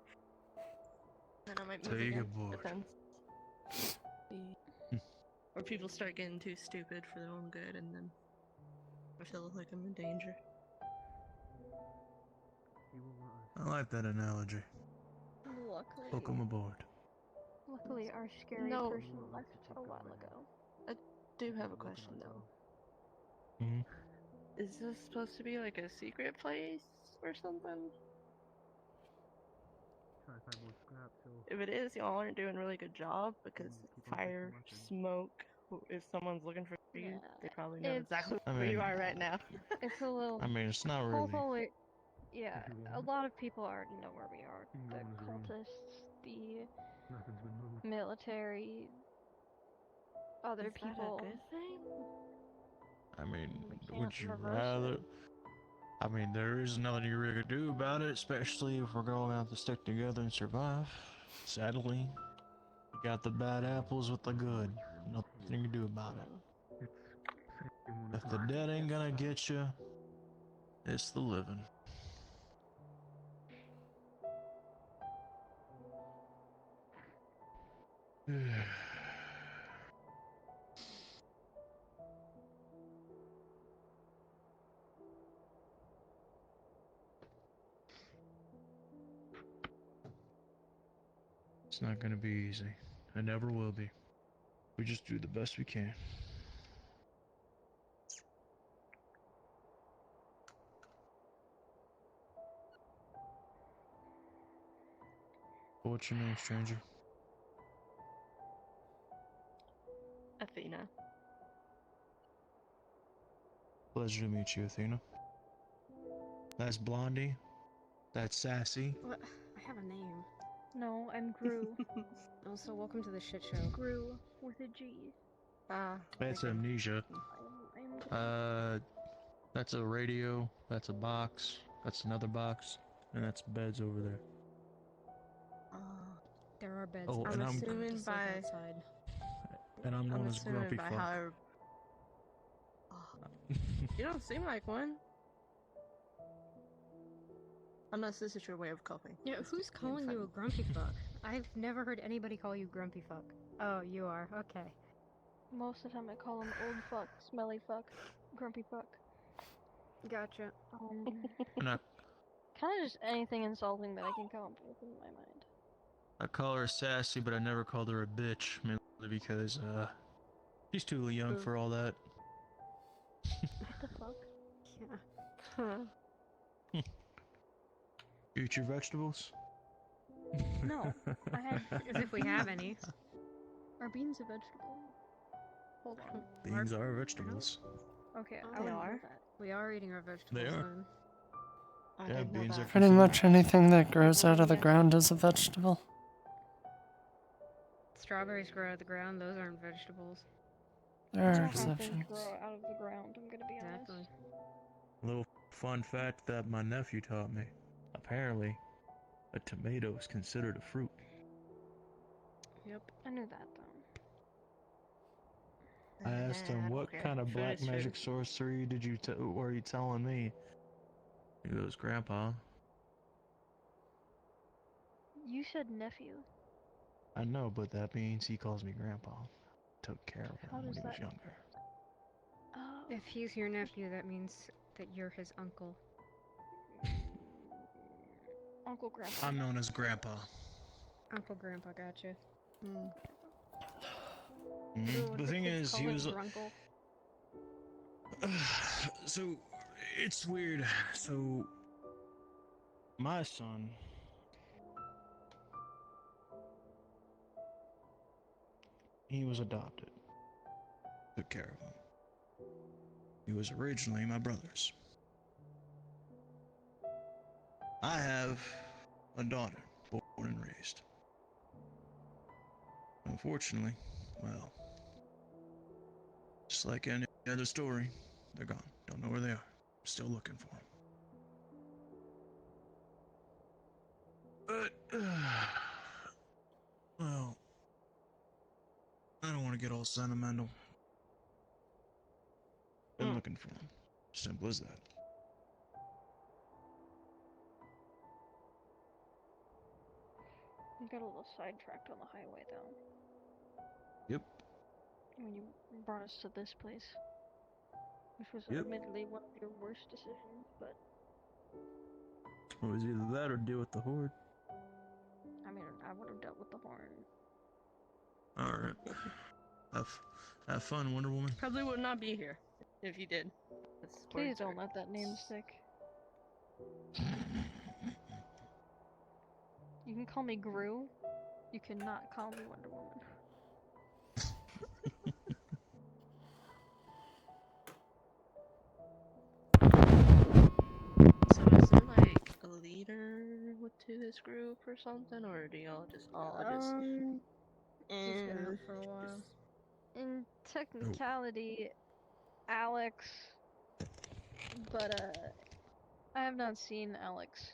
Then I might Till move you again. get bored. Depends. Or people start getting too stupid for their own good, and then I feel like I'm in danger. I like that analogy. Welcome aboard. Luckily, our scary No. person left a while ago. I do have a question though. Mhm. Is this supposed to be like a secret place or something? Try to find more scrap, so If it is, y'all aren't doing a really good job because fire, smoke. If someone's looking for you, they probably know It's- exactly I where you mean- are right now. It's a little. I mean, it's not Whole really. Holy. Yeah, a lot of people already know where we are. The in this room. cultists, the Nothing's been moved. military, other Is that a people. good thing? I mean, can't would you reverse rather? I mean, there is nothing you really could do about it, especially if we're going to have to stick together and survive. Sadly, you got the bad apples with the good. Nothing you can do about it. If the dead ain't gonna get you, it's the living. It's not gonna be easy. It never will be. We just do the best we can. What's your name, stranger? Athena. Pleasure to meet you, Athena. That's Blondie. That's Sassy. What? I have a name. No, I'm Gru. Also, welcome to the shit show. Gru with a G. That's Amnesia. I'm That's a radio. That's a box. That's another box. And that's beds over there. There are beds. Oh, and I'm assuming just like by outside. and I'm known as assuming Grumpy by Fuck. how you don't seem like one. Unless this is your way of coping. Yeah, who's calling you a grumpy fuck? I've never heard anybody call you grumpy fuck. Oh, you are. Okay. Most of the time I call him old fuck, smelly fuck, grumpy fuck. Gotcha. And Kind of just anything insulting that I can come up with in my mind. I call her Sassy, but I never called her a bitch, mainly because she's too young for all that. What the fuck? Yeah. Eat your vegetables? No, I had. As if we have any. Are beans a vegetable? Hold on. Beans are vegetables. Okay, Oh, I they wouldn't know are? that. We are eating our vegetables They are. then. Yeah, beans are Pretty considered- much anything that grows out of the ground is a vegetable. Strawberries grow out of the ground. Those aren't vegetables. There are All things exceptions. grow out of the ground. I'm gonna be honest. Exactly. Little fun fact that my nephew taught me. Apparently, a tomato is considered a fruit. Yep. I knew that though. I asked him, what kind of black magic sorcery did you were you telling me? He goes, Grandpa, You said nephew. I know, but that means he calls me Grandpa. Took care of How him when does he was that- younger. Oh. If he's your nephew, that means that you're his uncle. Uncle Grandpa. I'm known as Grandpa. Uncle Grandpa, gotcha. Ooh, The thing is, he was. Grunkle. So, it's weird. So, my son. He was adopted. Took care of him. He was originally my brother's. I have a daughter, born and raised. Unfortunately, well, just like any other story, they're gone. Don't know where they are. Still looking for them. But, well, I don't want to get all sentimental. Been looking for them. Simple as that. You got a little sidetracked on the highway though. Yep. When you brought us to this place. Which was Yep. admittedly one of your worst decisions, but It was either that or deal with the horde. I mean, I would have dealt with the horn. Alright. Have fun, Wonder Woman. Probably would not be here if you did. That's Please words don't are- let that name stick. You can call me Gru. You cannot call me Wonder Woman. So is there like a leader to this group or something, or do y'all just all just? Just been out for a while. In technicality, Alex, but I have not seen Alex.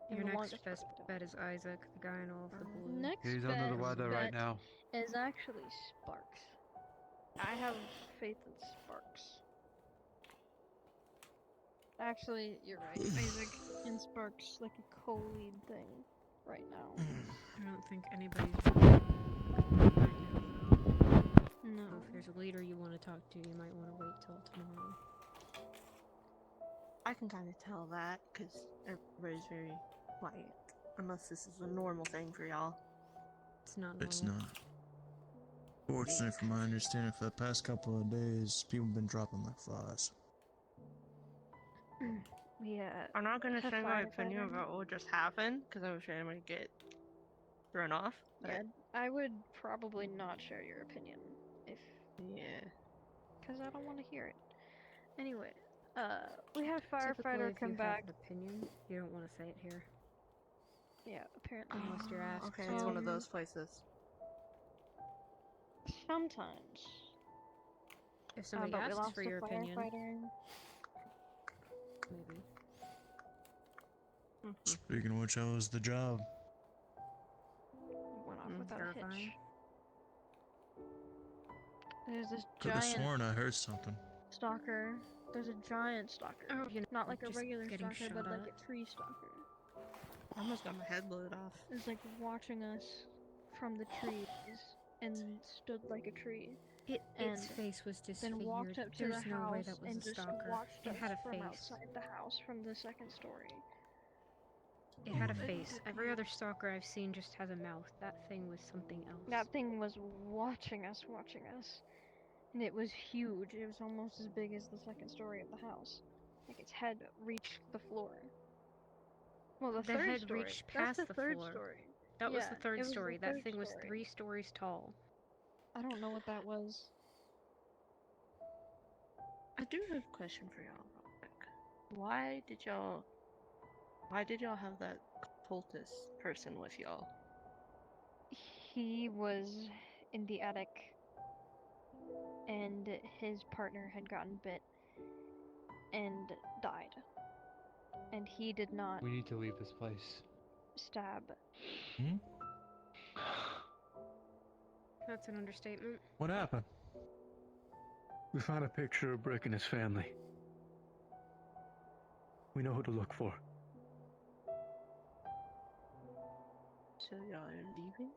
in Your the next longest best time. bet is Isaac, the guy in all of the blue. Next He's under the best weather right bet now. is actually Sparks. I have faith in Sparks. Actually, you're right. Isaac and Sparks like a co-lead thing right now. I don't think anybody's right now. No. So if there's a leader you want to talk to, you might want to wait till tomorrow. I can kind of tell that because everybody's very quiet, unless this is a normal thing for y'all. It's not It's not. Fortunately, from my understanding, for the past couple of days, people have been dropping like flies. Yeah. I'm not gonna have say my opinion firefighter. about what just happened because I'm afraid I'm gonna get thrown off. But Yeah, I would probably not share your opinion if. Yeah. Because I don't want to hear it. Anyway, we had Typically, firefighter if come you back. have an opinion, you don't want to say it here. Yeah, apparently. Unless you're asked Okay, to. it's one of those places. Sometimes. If somebody but we asks lost for a your opinion, firefighter. maybe. Speaking of which, how was the job? Went off without a hitch. Terrifying. There's this Could have giant sworn I heard something. stalker. There's a giant stalker. Oh, you know, Not like a just regular getting stalker, but shot like at. a tree stalker. I almost got my head blown off. It's like watching us from the trees and stood like a tree. Its face was Then walked disfigured. up to There's the no way house that was and a just stalker. watched It us had a from face. outside the house from the second story. It had a face. Every other stalker I've seen just has a mouth. That thing was something else. That thing was watching us. And it was huge. It was almost as big as the second story of the house. Like its head reached the floor. Well, the third head story. reached That's past the the third floor. story. That was Yeah, the third it was the story. That third thing was story. 3 stories tall. I don't know what that was. I do have a question for y'all real quick. Why did y'all have that cultist person with y'all? He was in the attic, and his partner had gotten bit and died. And he did not We need to leave this place. stab. Hmm? That's an understatement. What happened? We found a picture of Brick and his family. We know who to look for. So y'all are leaving?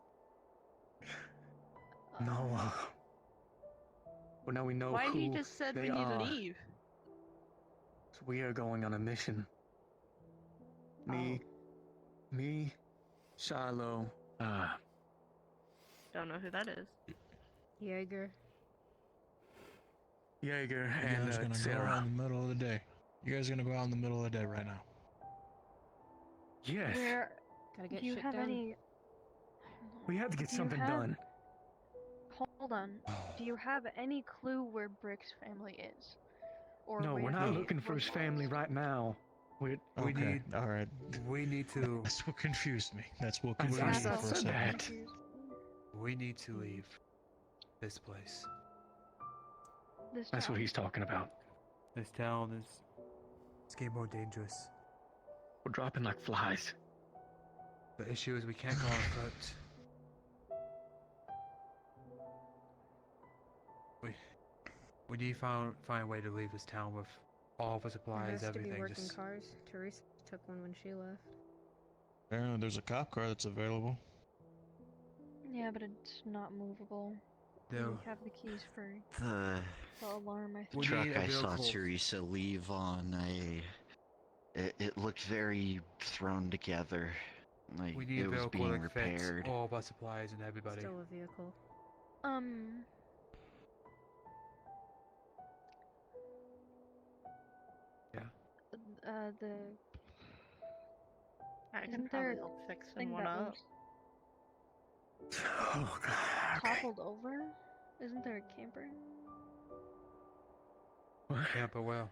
No. Well, now we know Why who he just said they we need are. to leave? So we are going on a mission. Me, Shiloh, Don't know who that is. Jaeger. Jaeger, You and guys gonna go out Sarah. in the middle of the day. You guys gonna go out in the middle of the day right now. Yes. Where Gotta get do you shit have done. any? We have to get Do you something have- done. Hold on. Do you have any clue where Brick's family is? Or No, we're where not he looking for was his family lost? right now. We Okay, need. alright. We need to. That's what confused me. That's what I confused me thought for a so second. bad. We need to leave this place. This That's what town. he's talking about. This town is. It's getting more dangerous. We're dropping like flies. The issue is we can't go on foot. We need to find a way to leave this town with all the There supplies, has to be everything. working Just cars. Teresa took one when she left. Apparently there's a cop car that's available. Yeah, but it's not movable. No. You have the keys for The the alarm, I think. We truck need a I saw vehicle. Teresa leave on, it looked very thrown together. Like We need it a was vehicle being that fits repaired. all of our supplies and everybody. Still a vehicle. Yeah. The I can isn't probably there help fix thing one that up. was Oh god. toppled over? Isn't there a camper? Camper well.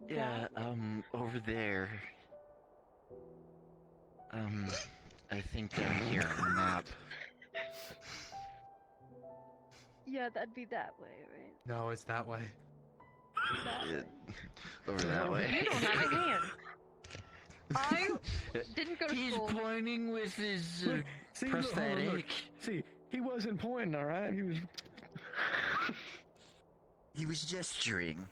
Yeah, over there. I think down here on the map. Yeah, that'd be that way, right? No, it's that way. Over that way. You don't have a hand. I didn't go to He's school. pointing with his Look, see, look, hold on, look. prosthetic. See, he wasn't pointing, all right? He was. He was gesturing.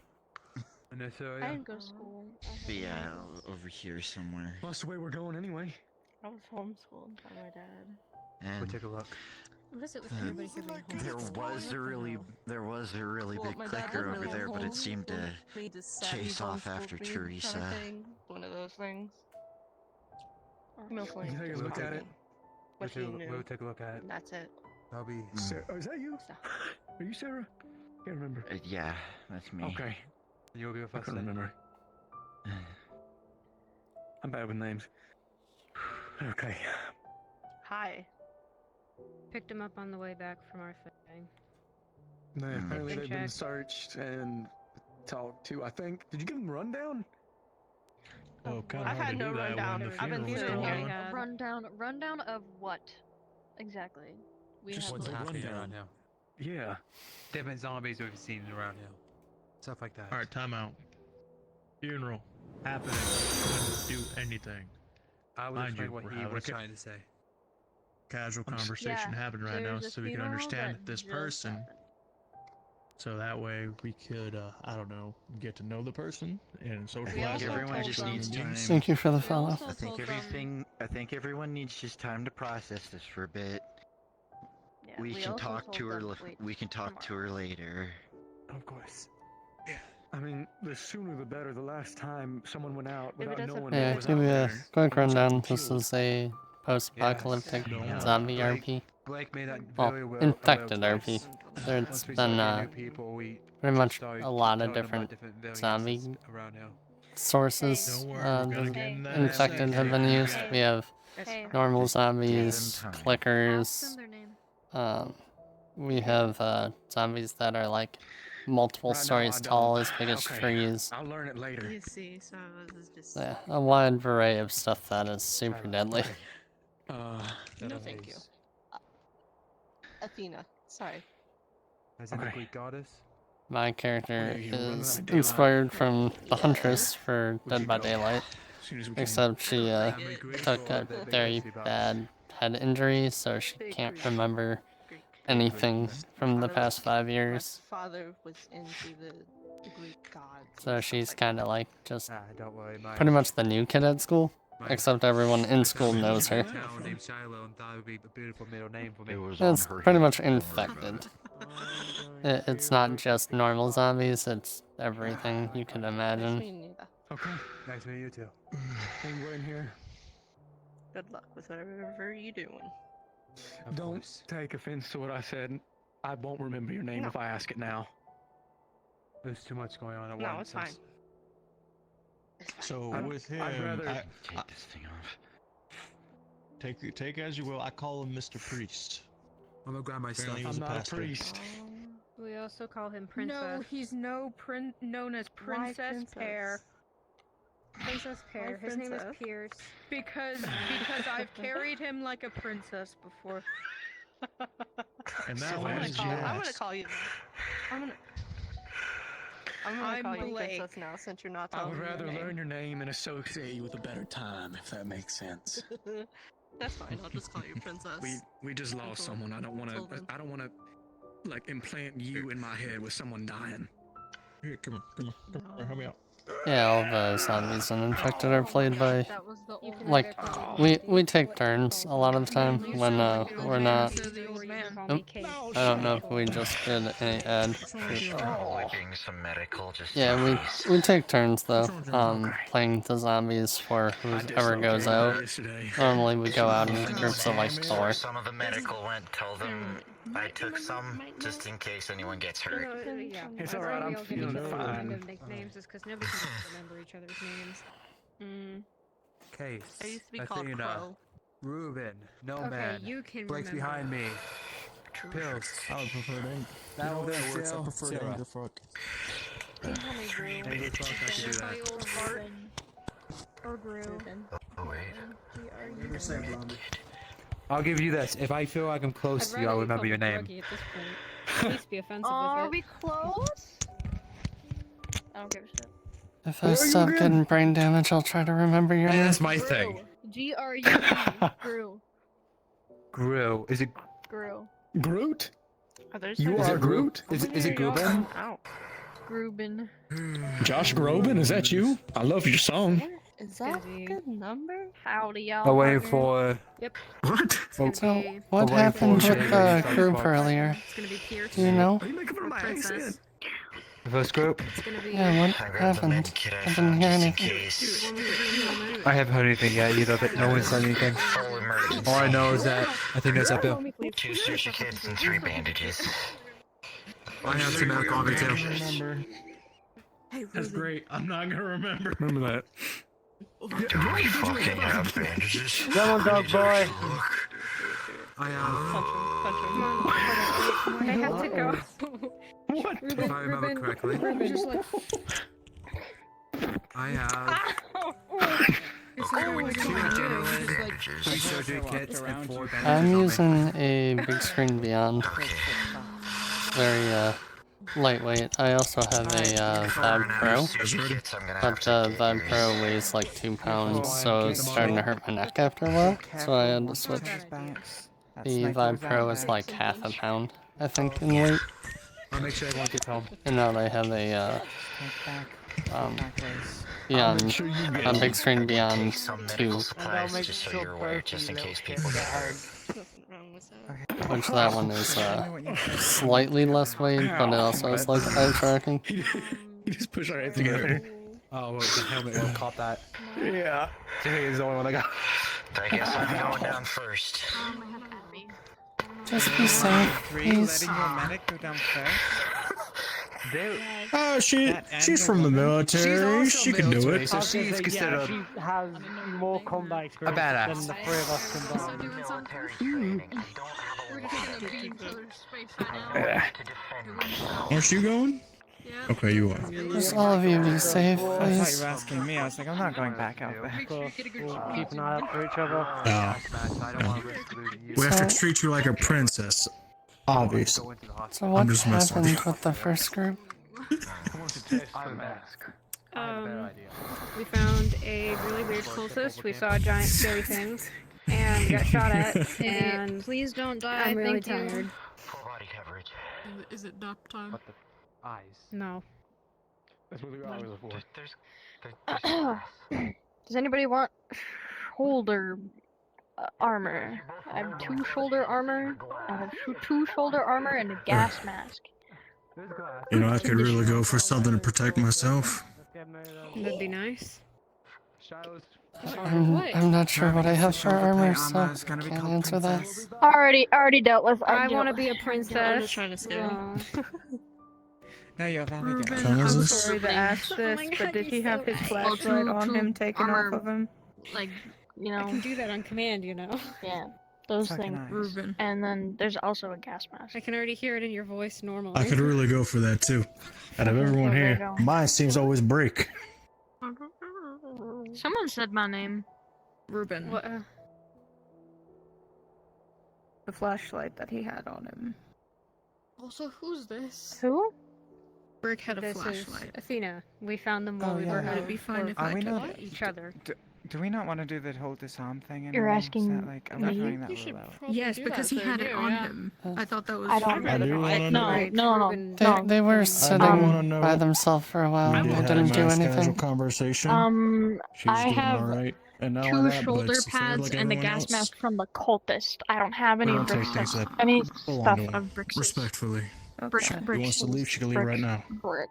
In this I area. didn't go to school. But yeah, over here somewhere. Well, that's the way we're going anyway. I was homeschooled by my dad. And We'll take a look. What is it with everybody here being there was a really Well, big my dad clicker was over really there, but it seemed to homeschooled me to set me chase off homeschooled after me Teresa. Kind of thing. One of those things. Mostly. You take a just look at probably it? What he knew. We'll take a look at it. And that's it. That'll be. Sarah, oh, is that you? Are you Sarah? Can't remember. Yeah, that's me. Okay. You'll be with I us couldn't then. remember. I'm bad with names. Okay. Hi. Picked him up on the way back from our thing. No, apparently Good they've been check. searched and talked to. I think. Did you give them a rundown? Well, kind I've of hard had to no do that rundown. when the I've been funeral's sitting going here. on. Rundown of what? Exactly. We Just have what's like, happening Rundown. around here? Yeah. Different zombies we've seen around here. Stuff like that. All right, time out. Funeral happening. Couldn't do anything. I would Mind explain you, what we're he having was a trying to say. casual conversation Yeah, happening right now, there's a so we can funeral understand that this just person. happened. So that way we could, I don't know, get to know the person and I socialize. think also everyone told just them- needs time. Thank you for the follow. also I think told them- I think everyone needs just time to process this for a bit. Yeah, we can also talk told to her. them- wait, We can talk to her later. Of course. Yeah. I mean, the sooner the better. The last time someone went out If it without doesn't knowing Yeah, what was give out me a there, quick almost rundown. getting This killed. is a post-apocalyptic Yes. zombie Blake- RP. Blake made that Well, very well. infected well RP. placed. There's Once we been started getting new people, we pretty much started a lot of telling them different about variants zombie around here. sources. Don't worry, we're gonna the get in that infected in a have been second. used. We have Hey. normal Just give them zombies, time. Ask clickers. them their name. We have zombies that are like multiple Right now, stories I don't. tall, as big as Okay. trees. I'll learn it later. You see, so this is just. Yeah, a wide variety of stuff that is super deadly. Okay. No, thank you. Athena. Sorry. As in the Okay. Greek goddess. My character Yeah, you run is that daylight. inspired from the Huntress for Would Dead you by go? Daylight, As soon as we can. except she Family Greek took or a the big very history buffs? bad head injury, so she Big can't Greek. remember Greek. anything from the My past 5 My years. father was into the Greek gods. and So stuff she's like kind of like just Ah, don't worry. pretty much the new kid at school, my except everyone in school family knows her. moved to a town named Shiloh and thought it would be a beautiful middle name for me. It was on It's her pretty hip, much don't worry about infected. it. It's not just normal zombies, it's everything you can Nice imagine. meeting you, though. Okay. Nice to meet you too. Hang right in here. Good luck with whatever you're doing. Of Don't course. take offense to what I said. I won't remember your name No. if I ask it now. There's too much going on at No, once. it's fine. It's fine. So I'd- with him, I'd rather- Take this thing off. take as you will. I call him Mr. Priest. I'm gonna grab my stuff. Apparently he was I'm a not a pastor. priest. We also call him Princess. No, he's known as Why Princess Pear. Princess Pear. Why His name is Princess? Pierce. Because I've carried him like a princess before. And So that I'm way gonna is call- I'm gonna yes. call you. I'm gonna I'm call you Blake. Princess now since you're not I telling would me your rather name. learn your name and associate you with a better time, if that makes sense. That's fine. I'll just call you Princess. We just lost Until- someone. I don't until then. want to like implant you in my head with someone dying. Here, come on, help me out. Yeah, all the zombies and infected are played by, That was the only like, we take turns a lot of the time when we're not. Oop, I don't know if we just did any ad. Looking some medical just in Yeah, case. we take turns though, playing the zombies for whoever goes out. Normally we go out in groups of like So 4. some of the medical went, tell them I took some, just in case anyone gets hurt. It's alright, I'm feeling fine. Nicknames is because nobody can remember each other's names. Case. I used to be called Athena. Crow. Ruben. No Okay, man. you can Blake's remember. behind me. Pills. I would prefer Ink. That You know was that works. I Phil. prefer Sarah. Ink to fuck. Maybe it's also I can do that. Or Drew. Oh, wait. I'll give you this. If I feel like I'm close to you, I'll remember your name. At this point. At least be offensive Are with we it. close? I don't give a shit. If I stop getting brain damage, I'll try to remember your name. That's my thing. G-R-U-E. Grew. Grew. Is it Grew. Groot? You Is are it Groot? Is it Gruben? Grubin. Josh Groban, is that you? I love your song. Is that a good number? Howdy, y'all. I'm waiting for. Yep. What? So, what happened with the group earlier? It's gonna be Pierce. Do you know? Are you making fun of my accent? The first group? It's gonna be. Yeah, what happened? I didn't hear anything. I haven't heard anything yet either, but no one said anything. All I know is that I think that's up Bill. 2 sushi kids and 3 bandages. I have some medical on me too. Remember. That's great. I'm not gonna remember. Remember that. Do we fucking have bandages? Come on, dog boy. I I have to go. What? If I remember correctly, Ruben, just like. I have It's like always going general good. bandages, 3 surgery kits, and 4 bandages. I'm on me. using a big screen Beyond. Very lightweight. I also have a Vibe Pro, but the Vibe Pro weighs like 2 pounds, so it's starting to hurt my neck after a while. So I had to switch. The Vibe Pro is like half a pound, I think, in weight. I'll make sure everyone gets home. And now they have a Beyond, a big screen Beyond 2. Supplies just so you're aware, just in case people get hurt. Which that one is slightly less weight, but it also has like eye tracking. You just push our heads together. Oh, well, the helmet won't caught that. Yeah. He's the only one I got. I guess I'm going down first. Just be safe, please. Letting your medic go down first? Oh, she's from the military. She can do it. So she's considered She has more combat experience badass. than the 3 of us combined. We're just gonna be in killer space right now. Aren't you going? Okay, you are. Just all of you be safe, I thought please. you were asking me. I was like, I'm not going back out there. We'll keep an eye out for each other. We have to treat you like a princess. Obviously. So what just messing with happened with the first group? We found a really weird cultist. We saw giant scary things, and got shot at. And Please don't die. I'm really Thank you. tired. Full body coverage. Is it nap time? Eyes. No. That's what the hours are for. Does anybody want shoulder armor? I have 2 shoulder armor. I have 2 shoulder armor and a gas mask. You know, I could really go for something to protect myself. That'd be nice. I'm not sure what I have for armor, so can't answer that. Already dealt with. I want to be a princess. I'm just trying to scare you. Aw. No, you're very good. Time is I'm this? sorry to ask this, but did he have his flashlight on him taken off of him? Like, you I know. can do that on command, you know. Yeah. Those Fucking things. nice. Ruben. And then there's also a gas mask. I can already hear it in your voice normally. I could really go for that too. Out of everyone There you here, go. mine seems to always break. Someone said my name. Ruben. What? The flashlight that he had on him. Also, who's this? Who? Brick had a This is flashlight. Athena. We found them while Oh, we yeah. were Would it be fine if Oh, I we know took that. it? each other. Do we not want to do the whole disarm thing anymore? You're Is asking that, like, am I me? throwing that You rule should out? probably Yes, do because that he so had it you, on yeah. him. I thought that was. I don't I do want to know. They were sitting know. by themselves for a while. We They did have didn't a do nice casual anything. conversation. She's I doing have alright. And not two only that, shoulder but scared pads like and a everyone gas else. mask from the cultist. I don't have any We don't brick take things stuff. that Any belong stuff to him. of bricks. Respectfully. Brick, She bricks. wants to leave, she can leave right now. Brick.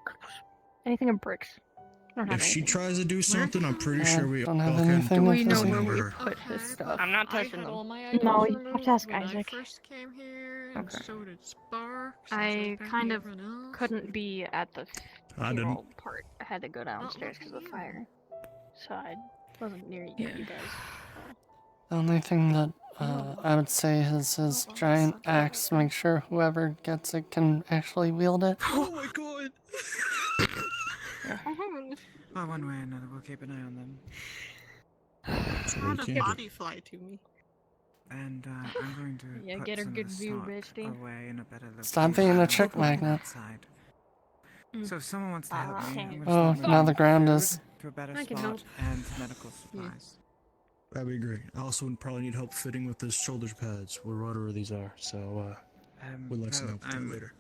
Anything of bricks. I don't have If she anything. tries to do something, I'm pretty I sure we don't all have can. anything Do we know official. where we Her. put his stuff? I'm not I touching had all them. my No, items you have removed to ask when Isaac. I first came here, and Okay. so did Sparks. I kind of everyone else. couldn't be at the I didn't. funeral part. I had to go downstairs because of the fire. So I wasn't near you guys. The only thing that I would say is his giant axe. Make sure whoever gets it can actually wield it. Oh my god! Well, one way or another, we'll keep an eye on them. How did a body fly to me? And I'm going to Yeah, put get a some good of the view, stock bestie. away in a better location. Stop being a chick We'll put it magnet. outside. So if someone wants to help me, I'm gonna Oh, start now moving the ground food is. to a better I can spot help. and medical supplies. That'd be great. I also would probably need help fitting with the shoulder pads, wherever these are, so we'd like some well, help with that later.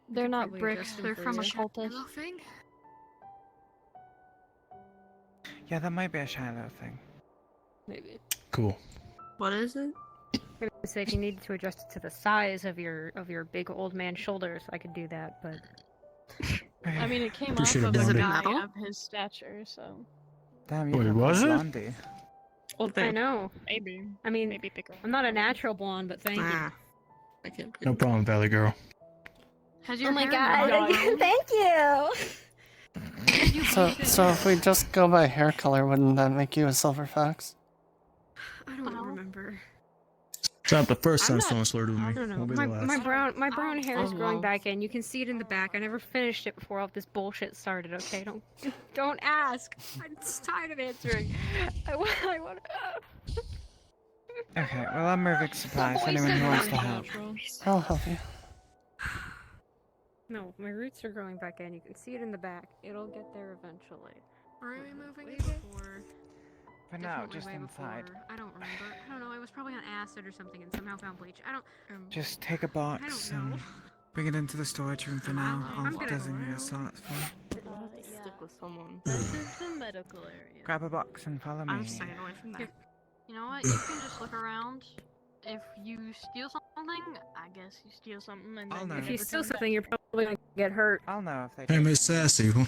They're not probably bricks, adjust them they're for from a you. cultist. Thing? Yeah, that might be a Shiloh thing. Maybe. Cool. What is it? I'm gonna say if you need to adjust it to the size of your big old man shoulders, I could do that, but I mean, it came off Appreciate of it, a Blondie. guy Metal? of his stature, so. Damn, you Wait, look was like it? Blondie. Well, I know. Maybe. I mean, Maybe bigger. I'm not a natural blonde, but thank you. Ah, I can't. No problem, Valley Girl. Has Oh your my hair god, not grown? thank you! So if we just go by hair color, wouldn't that make you a silver fox? I don't remember. It's not the first I'm time not- someone flirted with me. I don't know. Won't be My, the last. my brown hair is Oh, growing wow. back in. You can see it in the back. I never finished it before all this bullshit started. Okay, don't ask. I'm just tired of answering. I want. Okay, well I'm moving supplies. Anyone who wants to help. I'll help you. No, my roots are growing back in. You can see it in the back. It'll get there eventually. Were we moving it before? For now, Definitely just way inside. before. I don't remember. I don't know. I was probably on acid or something and somehow found bleach. I don't. Just take a box and bring it into the storage room for now. I'm I'll gonna- designate a slot for it. Stick with someone. This is the medical area. Grab a box and follow me. I'm staying away from that. You know what? You can just look around. If you steal something, I guess you steal something, and I'll then know. If never you steal turn back. something, you're probably gonna get hurt. I'll know if they Hey, Miss Sassy, why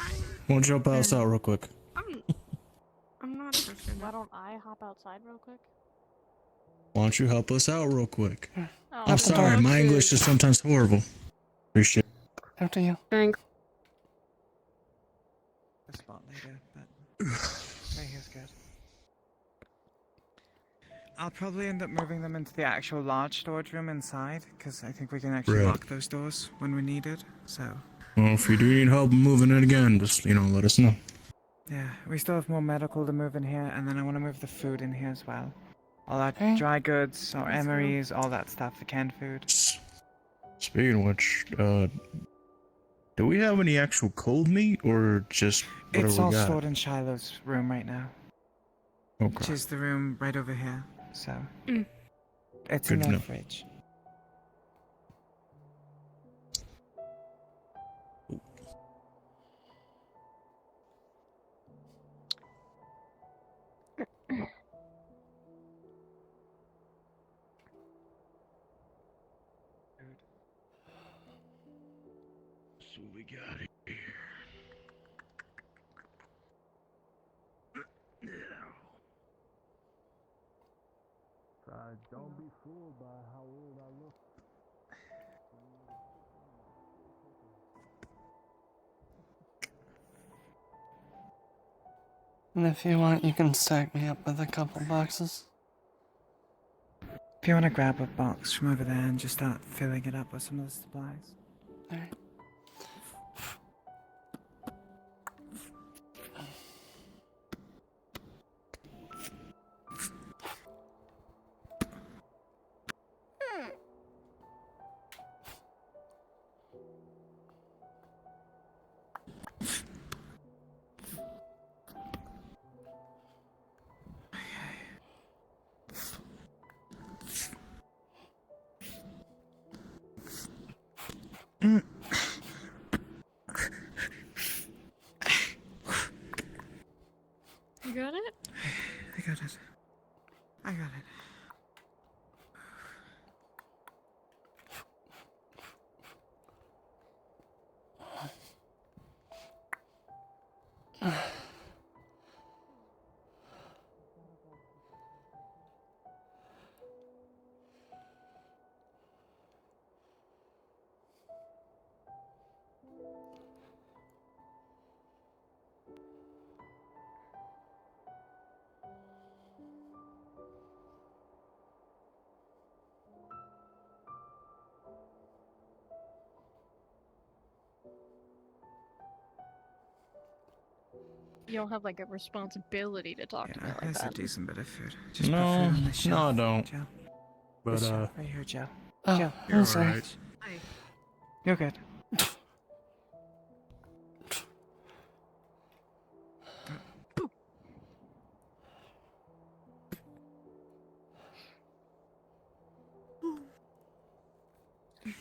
don't you help us out real quick? I'm not a person. Why don't I hop outside real quick? Why don't you help us out real quick? Oh, I'm sorry, my English is sometimes horrible. Appreciate it. After you. Thanks. the spot later, but right here's good. I'll probably end up moving them into the actual large storage room inside, because I think we can actually Right. lock those doors when we need it. So Well, if you do need help moving it again, just, let us know. yeah, we still have more medical to move in here, and then I want to move the food in here as well. All our Okay. dry goods, our Let's go. emeries, all that stuff, the canned food. Speaking of which, do we have any actual cold meat, or just whatever It's we all got? stored in Shiloh's room right now, which Okay. is the room right over here. So Mm. it's Good in to their know. fridge. So we got it here. Don't be fooled by how old I look. And if you want, you can stack me up with a couple boxes. If you want to grab a box from over there and just start filling it up with some of the supplies. Alright. You got it? I got it. I got it. You don't have like a responsibility to talk to me like There's that. a decent bit of food. Just No, put food on the shelf. no, I don't. Joe. But, This shelf right here, Joe. Oh, Joe. I'm sorry. Hi. You're good.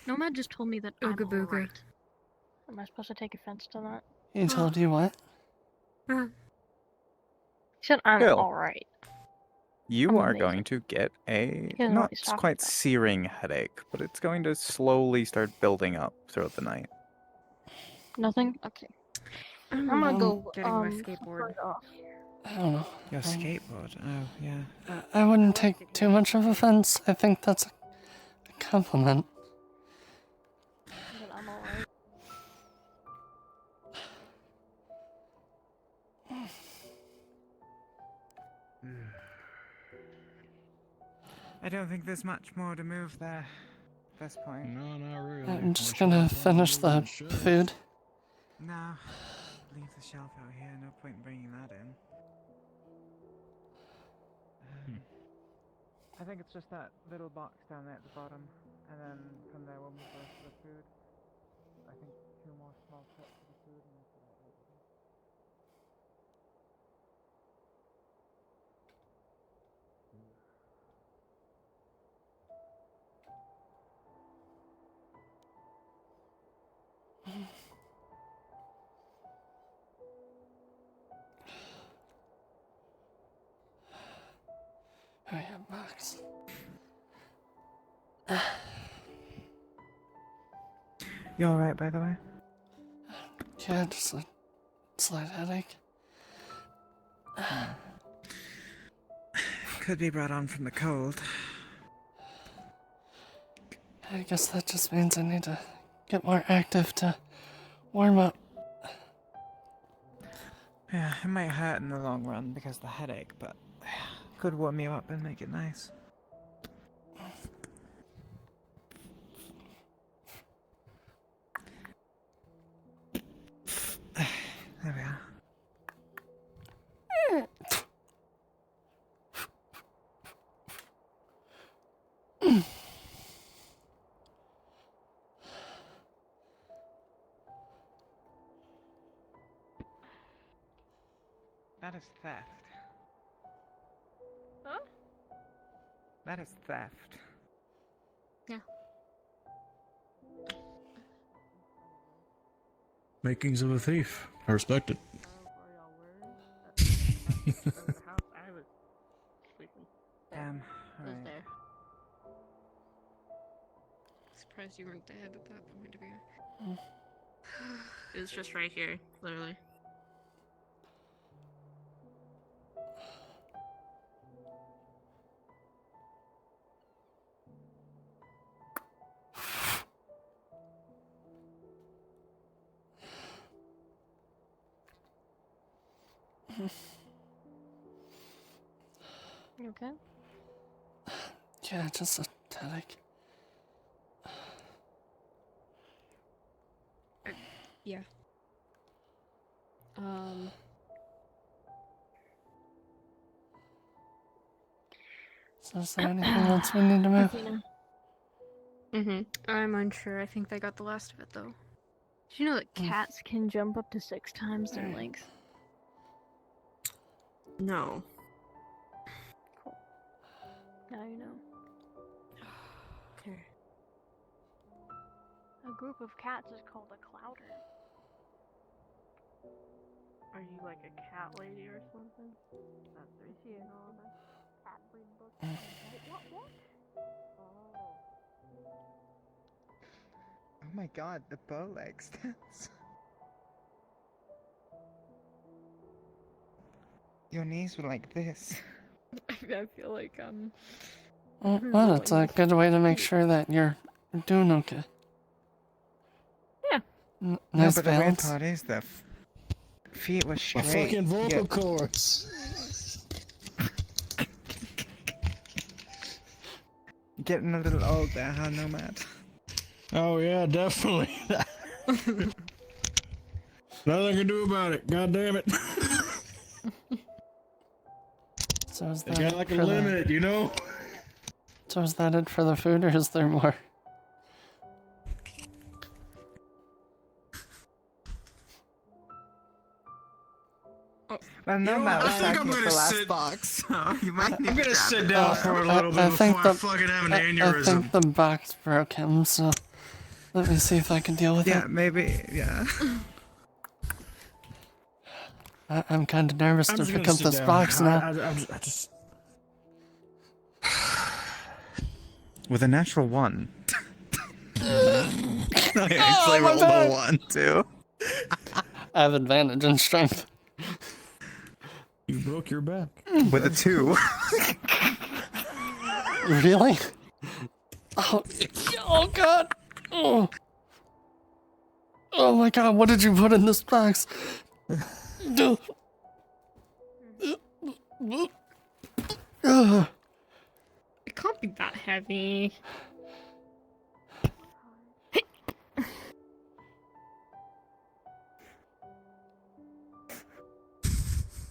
Nomad just told me that Ooga I'm booga. alright. Am I supposed to take offense to that? He told you what? He said I'm Bill. alright. You I'm are amazing. going to get a He doesn't know what not he's talking quite about. searing headache, but it's going to slowly start building up throughout the night. Nothing? Okay. I'm I'm gonna go getting my turn skateboard. it off. I don't know. Your skateboard. Oh, yeah. I wouldn't take too much of offense. I think that's a compliment. But I'm alright. I don't think there's much more to move there at this point. No, not really. I'm just gonna finish the food. No. Leave the shelf out here. No point in bringing that in. I think it's just that little box down there at the bottom, and then from there we'll move the rest of the food. I think 2 more small cups of the food, and then put that right there. Oh yeah, box. You alright, by the way? Yeah, just a slight headache. Could be brought on from the cold. I guess that just means I need to get more active to warm up. Yeah, it might hurt in the long run because of the headache, but could warm you up and make it nice. There we are. That is theft. Huh? That is theft. Yeah. Makings of a thief. I respect it. I was sleeping. Damn. I was Alright. there. Surprised you weren't dead at that point of view. It was just right here, literally. You okay? Yeah, just a headache. Yeah. So is there anything else we need to move? I'm unsure. I think they got the last of it though. Did you know that cats can jump up to 6 times their length? No. Cool. Now you know. Okay. A group of cats is called a clouder. Are you like a cat lady or something? That's what you see in all of us. Cat breed book. What? Oh my god, the bow legs. Your knees were like this. I feel like Well, it's a good way to make sure that you're doing okay. Yeah. No, Nice but the weird balance. part is the feet were My straight. fucking vocal yet- cords. Getting a little old there, huh, Nomad? Oh yeah, definitely. Nothing I can do about it. God damn it. So is They that got it like a for the- limit, you know? So is that it for the food, or is there more? Well, know Nomad what? was I think I'm talking gonna the last sit- box, so you might need I'm to gonna grab sit it. down for a little bit before I fucking have an I aneurysm. think the box broke him, so let me see if I can deal with Yeah, it. maybe, yeah. I'm kind of nervous I'm to just pick gonna up sit this down. box now. I just With a natural one. I Oh, actually my rolled bad. a 1 too. I have advantage in strength. You broke your back. With a 2. Really? Oh god! Oh. Oh my god, what did you put in this box? Ugh. It can't be that heavy.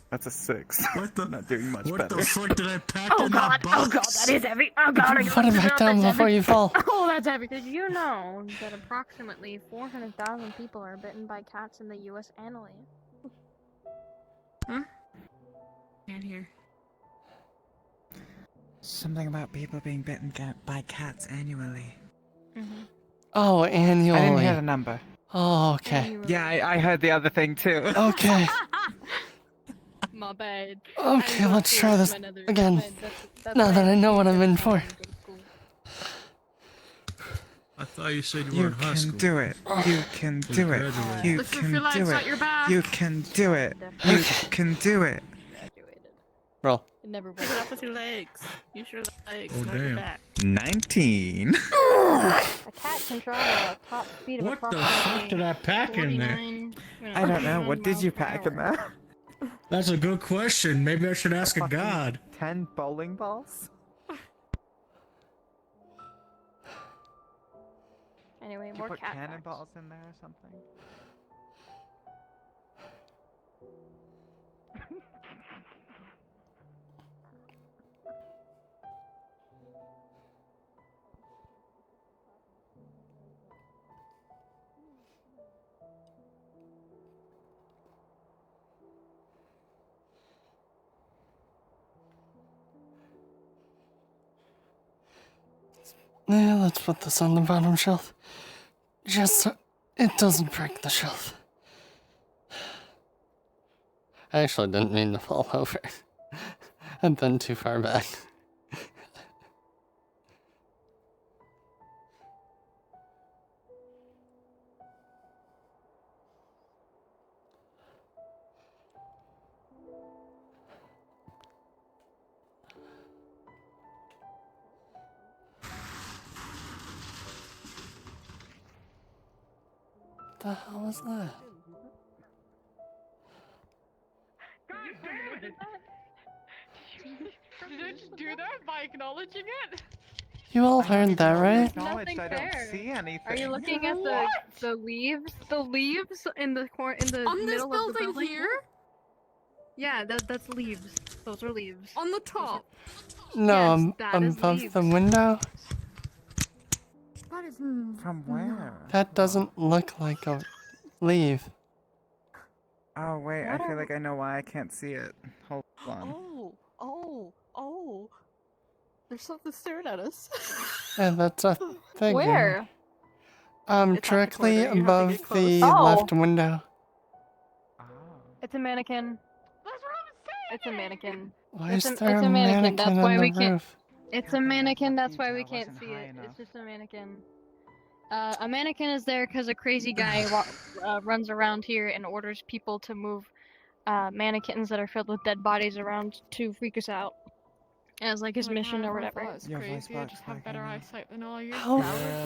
That's a 6. What the? Not doing much What better. the fuck did I pack Oh in god, that box? oh god, that is heavy. Oh god, I Put it back down that's before heavy. you fall. Oh, that's heavy. Did you know that approximately 400,000 people are bitten by cats in the U.S. annually? Huh? Can't hear. Something about people being bitten by cats annually. Oh, annually. I didn't hear the number. Oh, okay. Yeah, I heard the other thing too. Okay. My bad. Okay, let's try this again. Now that I know what I'm in for. I thought you said you were You in high can school. do it. You can do it. Congratulations. You Lift your can legs, do not it. your back. You can do it. You can do it. Roll. It never Pick it up with your legs. Use your legs, Oh, not your damn. back. 19. A cat can travel at a top speed of What the approximately fuck did I pack in there? 49, I don't know. What did you 49 pack in miles per there? That's a good question. Maybe I should ask a Fucking god. 10 bowling balls? Anyway, Did you more put cat cannonballs in there or something? Yeah, let's put this on the bottom shelf. Just so it doesn't break the shelf. I actually didn't mean to fall over. I've been too far back. What the hell was that? Did I just do that by acknowledging it? You all heard that, right? Acknowledged I don't there. see anything. Are you looking at the leaves? The leaves in the in the On this middle of the building building here? Yeah, that's leaves. Those are leaves. On the top. No, Yes, that is above leaves. the window? That is From where? That doesn't look like a leaf. Oh wait, I What feel are- like I know why I can't see it. Hold on. Oh. There's something staring at us. Yeah, that's a thing. Where? Directly above the Oh. left window. It's a mannequin. It's a mannequin. Why it's is there a mannequin. That's mannequin why on we the can't. roof? It's a mannequin. That's why we detail can't wasn't see high it. enough. It's just a mannequin. A mannequin is there because a crazy guy runs around here and orders people to move mannequins that are filled with dead bodies around to freak us out. As like his mission or whatever. That's crazy. I just have better eyesight than all you. How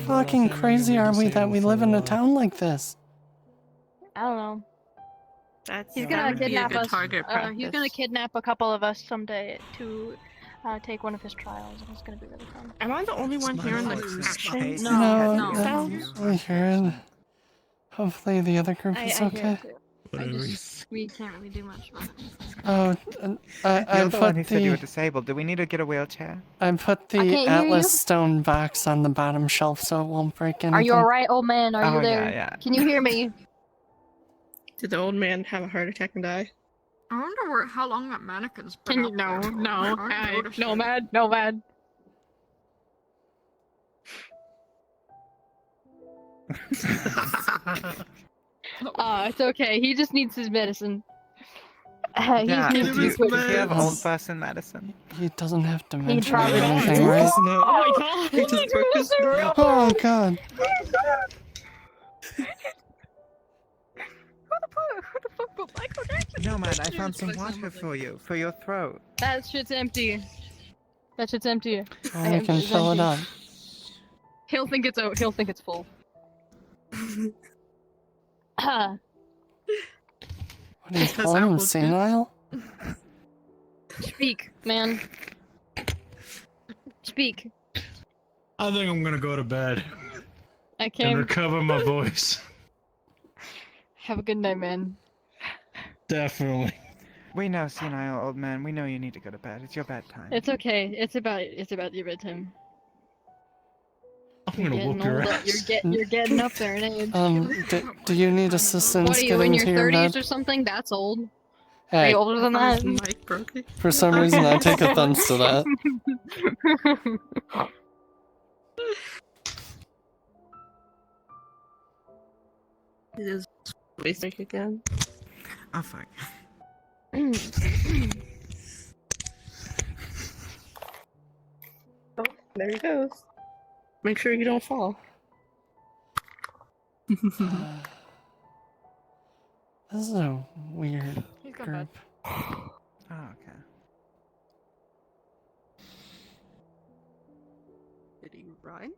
fucking crazy are we that we live in a town like this? I don't know. He's that gonna would be a kidnap good us. target He's gonna practice. kidnap a couple of us someday to take one of his trials, and it's gonna be really fun. Am I the only one here in the action? No, that's weird. Hopefully the other group is okay. We can't really do much about it. Oh, I You're the one who put said you were the disabled. Do we need to get a wheelchair? I put I can't the hear Atlas you. stone box on the bottom shelf so it won't break anything. Are you alright, old man? Are you Oh, there? yeah, yeah. Can you hear me? Did the old man have a heart attack and die? I wonder how long that mannequin's been Can up you? there. I noticed it. Nomad. It's okay. He just needs his medicine. Yeah, He do needs you his have medicine. old person medicine? He doesn't have dementia or probably anything, does. right? Oh my god! He just broke his nose. Oh god. No, man, I found some water for you, for your throat. That shit's empty. That shit's empty. Oh, we can It's fill it up. empty. He'll think it's He'll think it's full. What do you call him? Senile? Speak, man. Speak. I think I'm gonna go to bed I and came. recover my voice. Have a good night, man. Definitely. We know, senile old man. We know you need to go to bed. It's your bedtime. It's okay. It's about your bedtime. I'm gonna whoop Getting your older. ass. You're getting up there in age. Do you need assistance What are you getting in your to your 30s bed? or something? That's old. Are Hey, you older than that? Mike broke it. for some reason I take offense to that. It is basic again. Oh fuck. Oh, there he goes. Make sure you don't fall. This is a weird He's got group. Oh, okay. Did he run?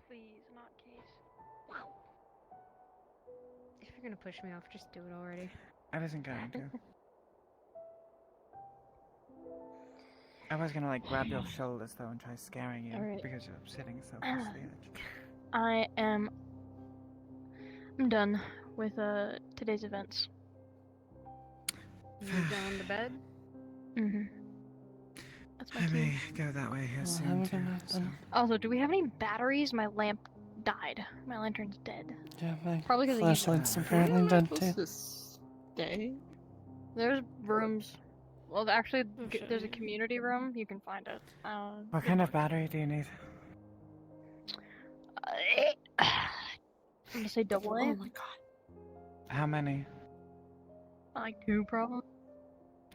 Please, not case. If you're gonna push me off, just do it already. I wasn't going to. I was gonna like grab your shoulders though and try scaring you Alright. because you're sitting so close to the edge. I'm done with today's events. You going to bed? Mm-hmm. That's my I cue. may go that way here Well, soon have a too. good night So. then. Also, do we have any batteries? My lamp died. My lantern's dead. Yeah, my Probably 'cause I used it. flashlight's apparently dead too. Day. There's rooms. Well, actually, Oh, there's a community room. You can find it. What kind of battery do you need? I'm gonna say double A. Oh my god. How many? Like 2, probably.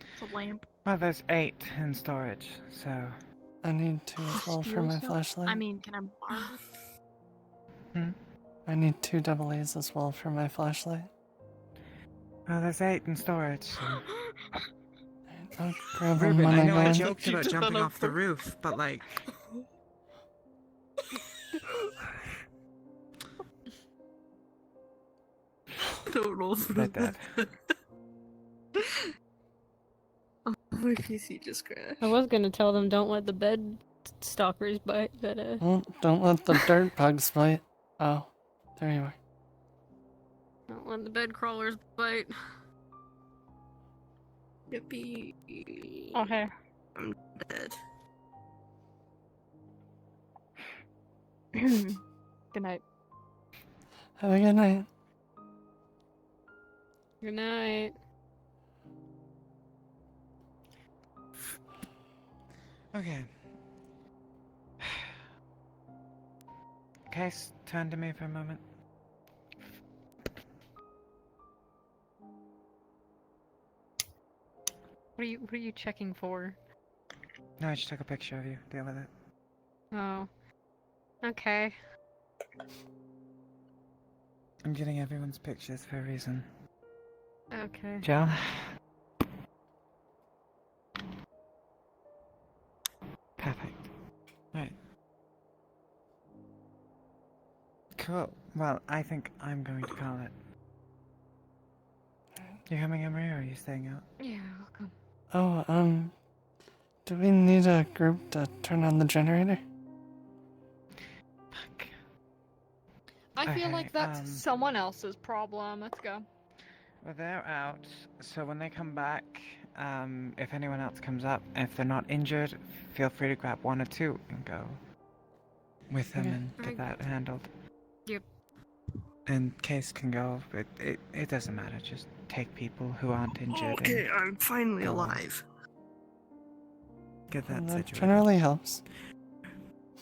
It's a lamp. Well, there's 8 in storage, so. I need 2 as well for my Steal some? flashlight. I mean, can I borrow? I need 2 double A's as well for my flashlight. Well, there's 8 in storage. So. I'll grab them Ruben, when I I know I go. joked about jumping off the roof, but like. Don't roll for They're that. dead. Oh, my PC just crashed. I was gonna tell them don't let the bed stalkers bite, but Well, don't let the dirt bugs bite. Oh, there you are. don't let the bed crawlers bite. Yippee. Okay. I'm dead. Good night. Have a good night. Good night. Okay. Case, turn to me for a moment. What are you checking for? No, I just took a picture of you. Deal with it. Oh. Okay. I'm getting everyone's pictures for a reason. Okay. Joe? Perfect. Right. Cool. Well, I think I'm going to call it. You coming, Emery, or are you staying out? Yeah, I'll come. Oh, do we need a group to turn on the generator? I feel Okay, like that's someone else's problem. Let's go. Well, they're out, so when they come back, if anyone else comes up, if they're not injured, feel free to grab one or two and go with them Okay. and get that handled. Yep. And Case can go, but it doesn't matter, just take people who aren't injured. Okay, and I'm finally go on. alive. Get that That situated. generally helps.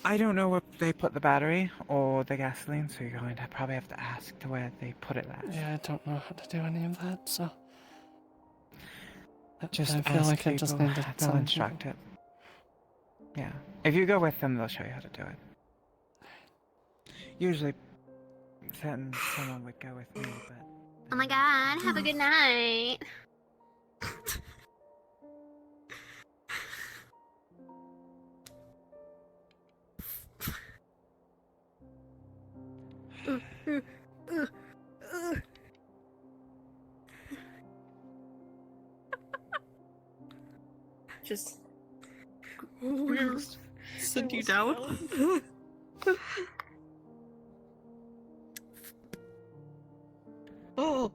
I don't know where they put the battery or the gasoline, so you're going to probably have to ask to where they put it last. Yeah, I don't know how to do any of that, so. Just I feel ask like people, I just need to they'll tell instruct it. Yeah. If you go with them, they'll show you how to do it. Usually, someone would go with me, but... Oh my god, have a good night. Just sit you down. Oh.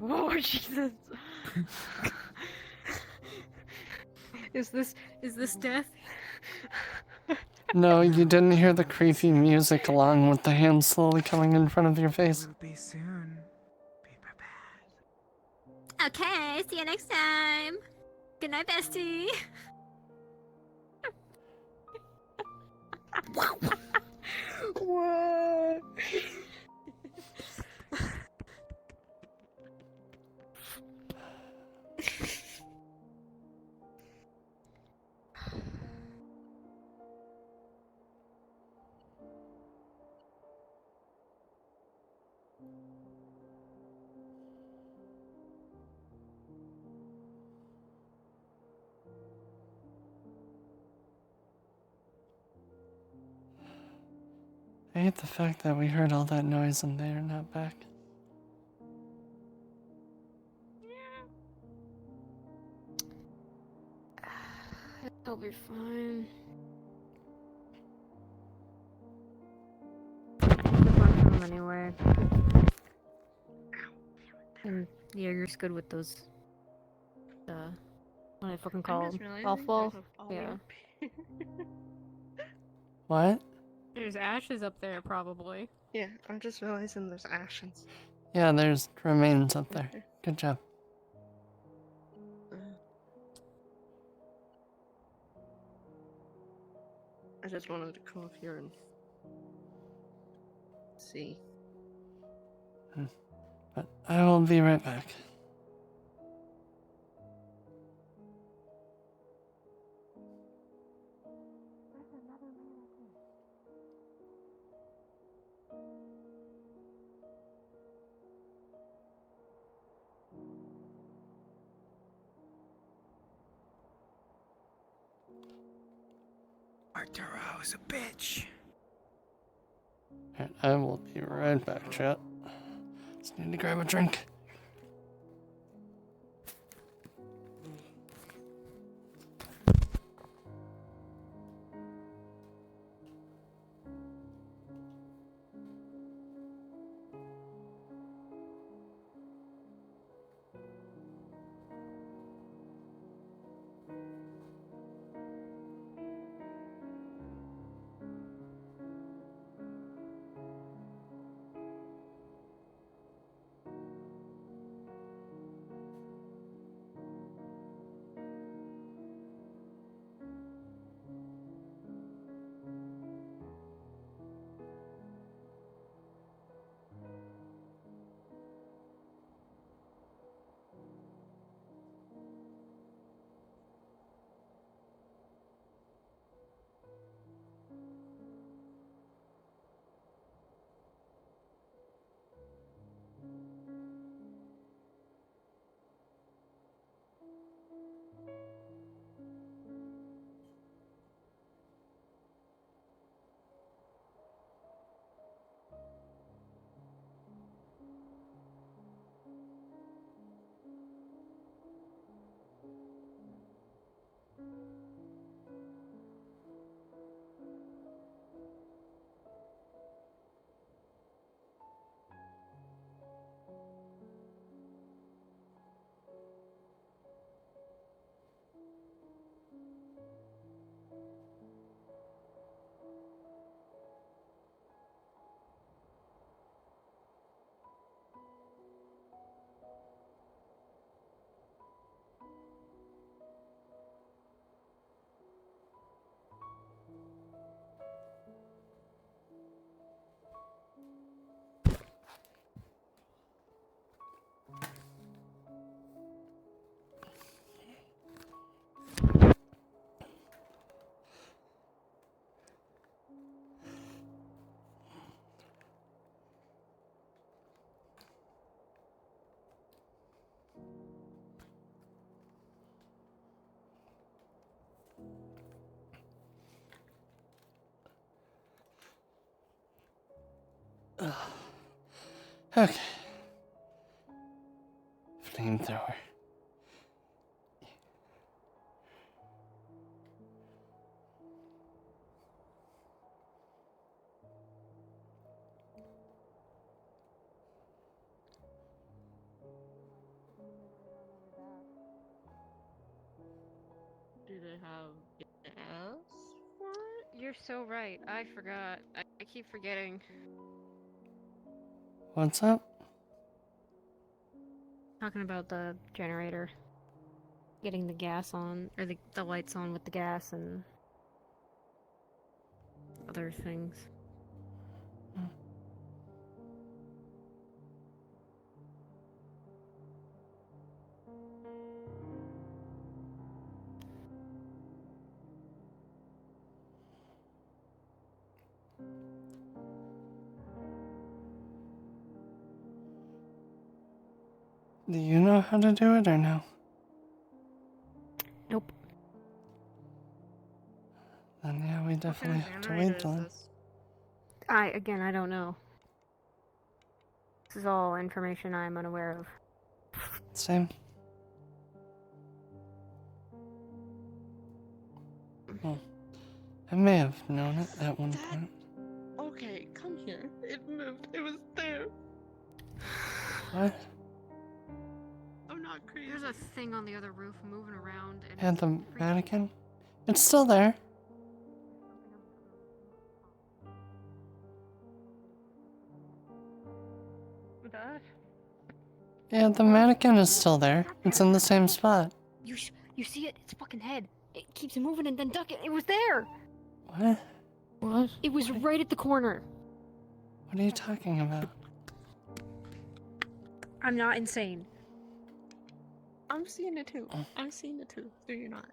Oh Jesus! Is this death? No, you didn't hear the creepy music along with the hand slowly coming in front of your face. Be soon. Okay, see you next time. Good night, bestie. What? I hate the fact that we heard all that noise and they're not back. It'll be fine. There's a bunch of them anyway. And yeah, you're just good with those. What do I fucking call just them? realizing Awful. there's a Yeah. What? There's ashes up there, probably. Yeah, I'm just realizing there's ashes. Yeah, there's remains up there. Good job. I just wanted to come up here and see. But I will be right back. Arturo's a bitch. Alright, I will be right back, chat. Just need to grab a drink. Okay. Flamethrower. Do they have gas? You're so right. I forgot. I keep forgetting. What's up? Talking about the generator. Getting the gas on, or the lights on with the gas and other things. Do you know how to do it or no? Nope. Then yeah, we definitely have to wait then. I don't know. This is all information I'm unaware of. Same. Well, I may have known it at one point. Okay, come here. It moved. It was there. What? I'm not crazy. There's a thing on the other roof moving around and And the mannequin? It's still there. What? Yeah, the mannequin is still there. It's in the same spot. You see it? Its fucking head. It keeps moving and then ducking. It was there. What? What? It was right at the corner. What are you talking about? I'm not insane. I'm seeing it too. I'm seeing it too. So you're not.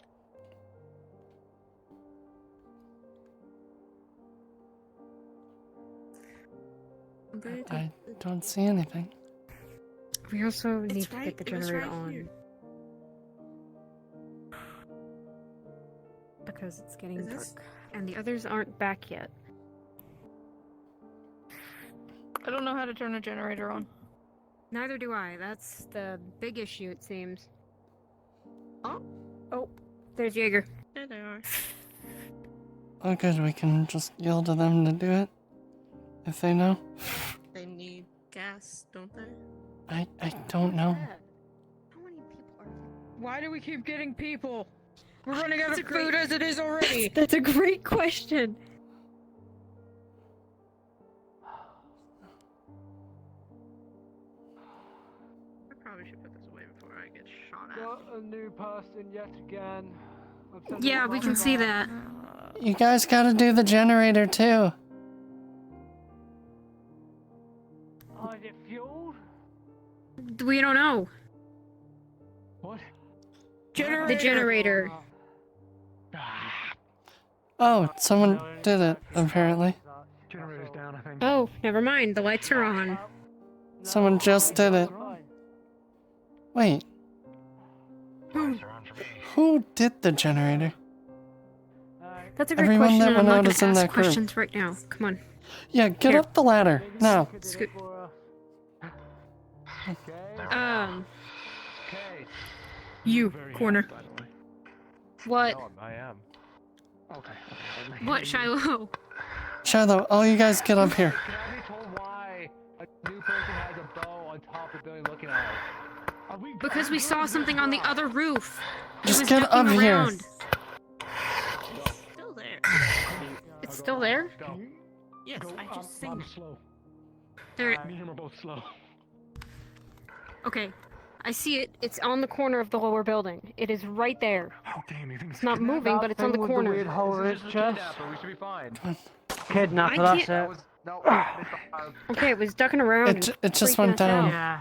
I don't see anything. We also need to right- get the it was generator right on. here. Because it's getting Is dark. this- And the others aren't back yet. I don't know how to turn a generator on. Neither do I. That's the big issue, it seems. Oh, there's Jaeger. There they are. Oh good, we can just yell to them to do it. If they know. They need gas, don't they? I don't know. Why do we keep getting people? We're running out That's of a great- food as it is already. That's a great question. I probably should put this away before I get shot at. Got a new person yet again. I've sent Yeah, them we a can see that. You guys gotta do the generator too. Oh, is it fueled? We don't know. What? The generator. Oh, someone did it, apparently. Generator's down, I think. Oh, never mind. The lights are on. Someone just did it. Wait. Who did the generator? That's a great Everyone question. that And I'm went not out gonna is in ask that group. questions right now. Come on. Yeah, get Here. up the ladder, now. Scoot. Okay. You, corner. What? I am. Okay. What, Shiloh? Shiloh, all you guys get up here. Can I be told why a new person has a bow on top of the building looking at us? Are we Because we saw something on the other roof. It Just was get ducking up here. around. Still there. It's still there? Yes, I just seen I'm it. slow. There. Me and him are both slow. Okay. I see it. It's on the corner of the lower building. It is right there. Oh damn, you think It's not moving, but it's on the corner. weird hole in his chest. We should be fine. Kidnapper, I that's can't- No, Okay, it was ducking around. and It just freaking went us down. out.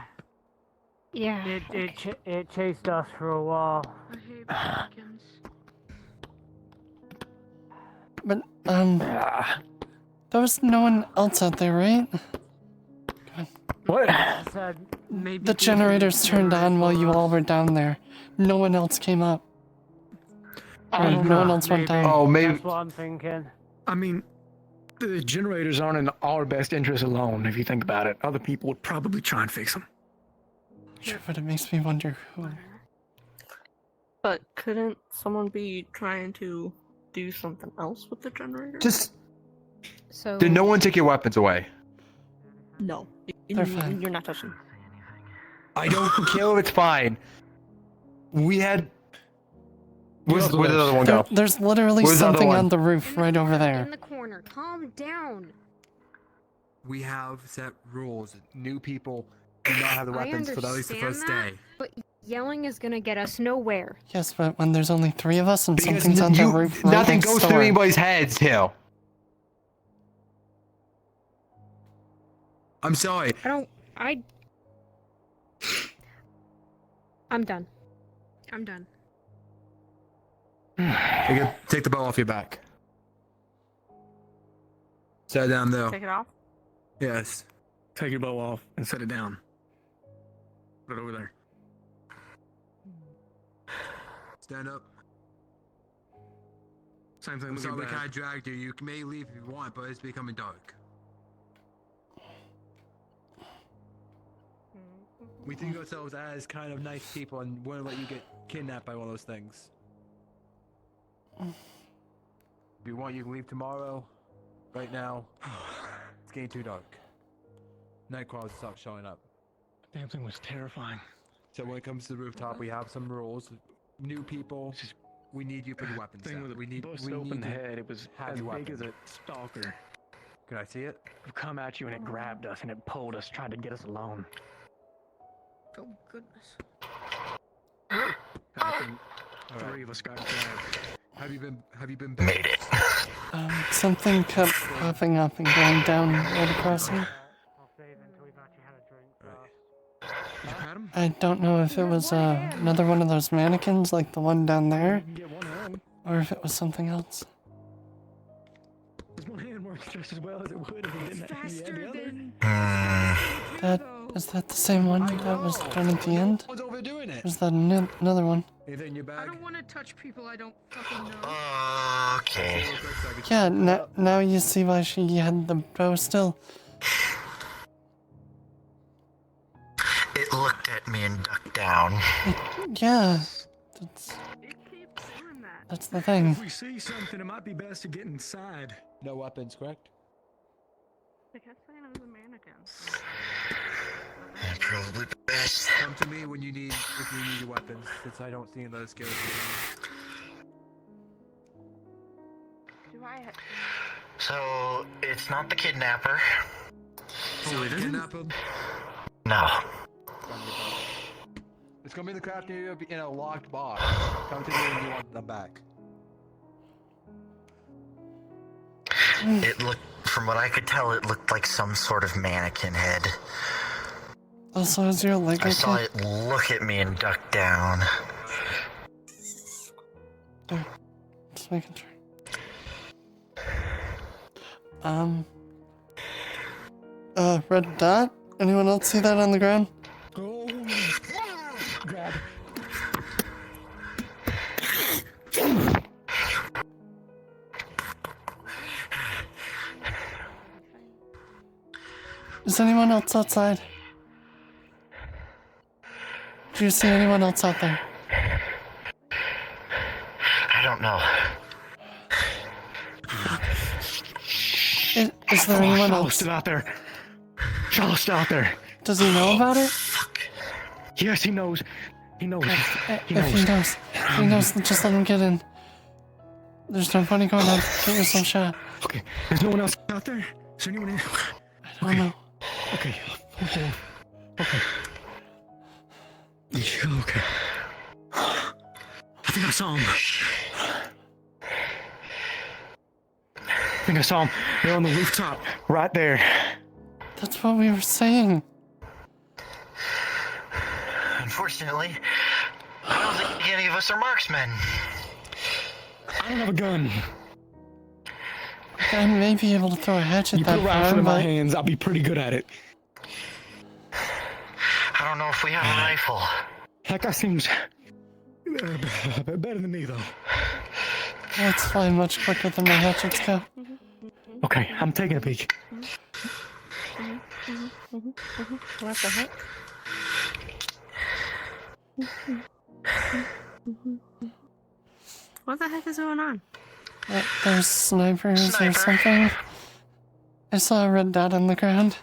Yeah. It chased us for a while. I hate pumpkins. But, there was no one else out there, right? What? The generators turned on while you all were down there. No one else came up. Or no one else went down. That's what I'm thinking. I mean, The generators aren't in our best interest alone, if you think about it. Other people would probably try and fix them. Sure, but it makes me wonder who. But couldn't someone be trying to do something else with the generator? Just. So. Did no one take your weapons away? No. They're fine. You're not touching. I don't care if it's fine. We had. Where did the other one go? There's literally Where's the other something one? on the roof right over In there. the corner. Calm down. We have set rules. New people do not have the weapons for at least the first day. But yelling is gonna get us nowhere. Yes, but when there's only 3 of us and Because something's on the roof right nothing next goes door. through anybody's heads, Hill. I'm sorry. I'm done. I'm done. Take the bow off your back. Set it down there. Take it off? Yes. Take your bow off and set it down. Put it over there. Stand up. Same thing. I'm Look sorry we at that. kind of dragged you. You may leave if you want, but it's becoming dark. We think of ourselves as kind of nice people and wouldn't let you get kidnapped by one of those things. If you want, you can leave tomorrow. Right now, it's getting too dark. Night crawlers stop showing up. Damn thing was terrifying. So when it comes to the rooftop, we have some rules. New people, we need you for the weapons. Thing set. with we need open to head. It was have as your big as weapons. a stalker. Can I see it? It come at you and it grabbed us and it pulled us, trying to get us alone. Oh goodness. I think 3 of us got grabbed. Have you been Made it. Something kept popping up and going down right across here. Did you pat him? I don't know if it was another one of those mannequins like the one down there, or if it was something else. His one hand works just as well as it would if he didn't have the other. Is that the same one that was done at the end? What's overdoing it? Or is that another one? Anything in your I bag? don't want to touch people I don't fucking know. Okay. Yeah, now you see why she had the bow still. It looked at me and ducked down. Yeah, that's the thing. If we see something, it might be best to get inside. No weapons, correct? They kept saying it was a mannequin. Probably best. Come to me when you need, if you need your weapons, since I don't see any of those skills. Do I? So, it's not the kidnapper. So it kidnap him? No. It's gonna be in the craft area in a locked box. Come to me when you want them back. It looked, from what I could tell, it looked like some sort of mannequin head. Also, is your leg I okay? saw it look at me and duck down. There. Just making sure. Red dot? Anyone else see that on the ground? Oh, grab. Is anyone else outside? Do you see anyone else out there? I don't know. Is there anyone Charlotte's else? still out there. Charlotte's still out there. Does he know about it? Yes, he knows. He knows. He If he knows, then just let him get in. There's no funny going on. Get yourself shot. Okay, there's no one else out there? Is there anyone in? I don't know. Okay. Okay. Okay. Yeah, okay. I think I saw him. I think I saw him. They're on the rooftop. Right there. That's what we were saying. Unfortunately, I don't think any of us are marksmen. I don't have a gun. I may be able to throw a hatchet You that put a rifle far, in my but hands, I'll be pretty good at it. I don't know if we have a rifle. That guy seems better than me, though. that's flying much quicker than my hatchets go. Okay, I'm taking a peek. What the heck? What the heck is going on? There's snipers or something. I saw a red dot on the ground.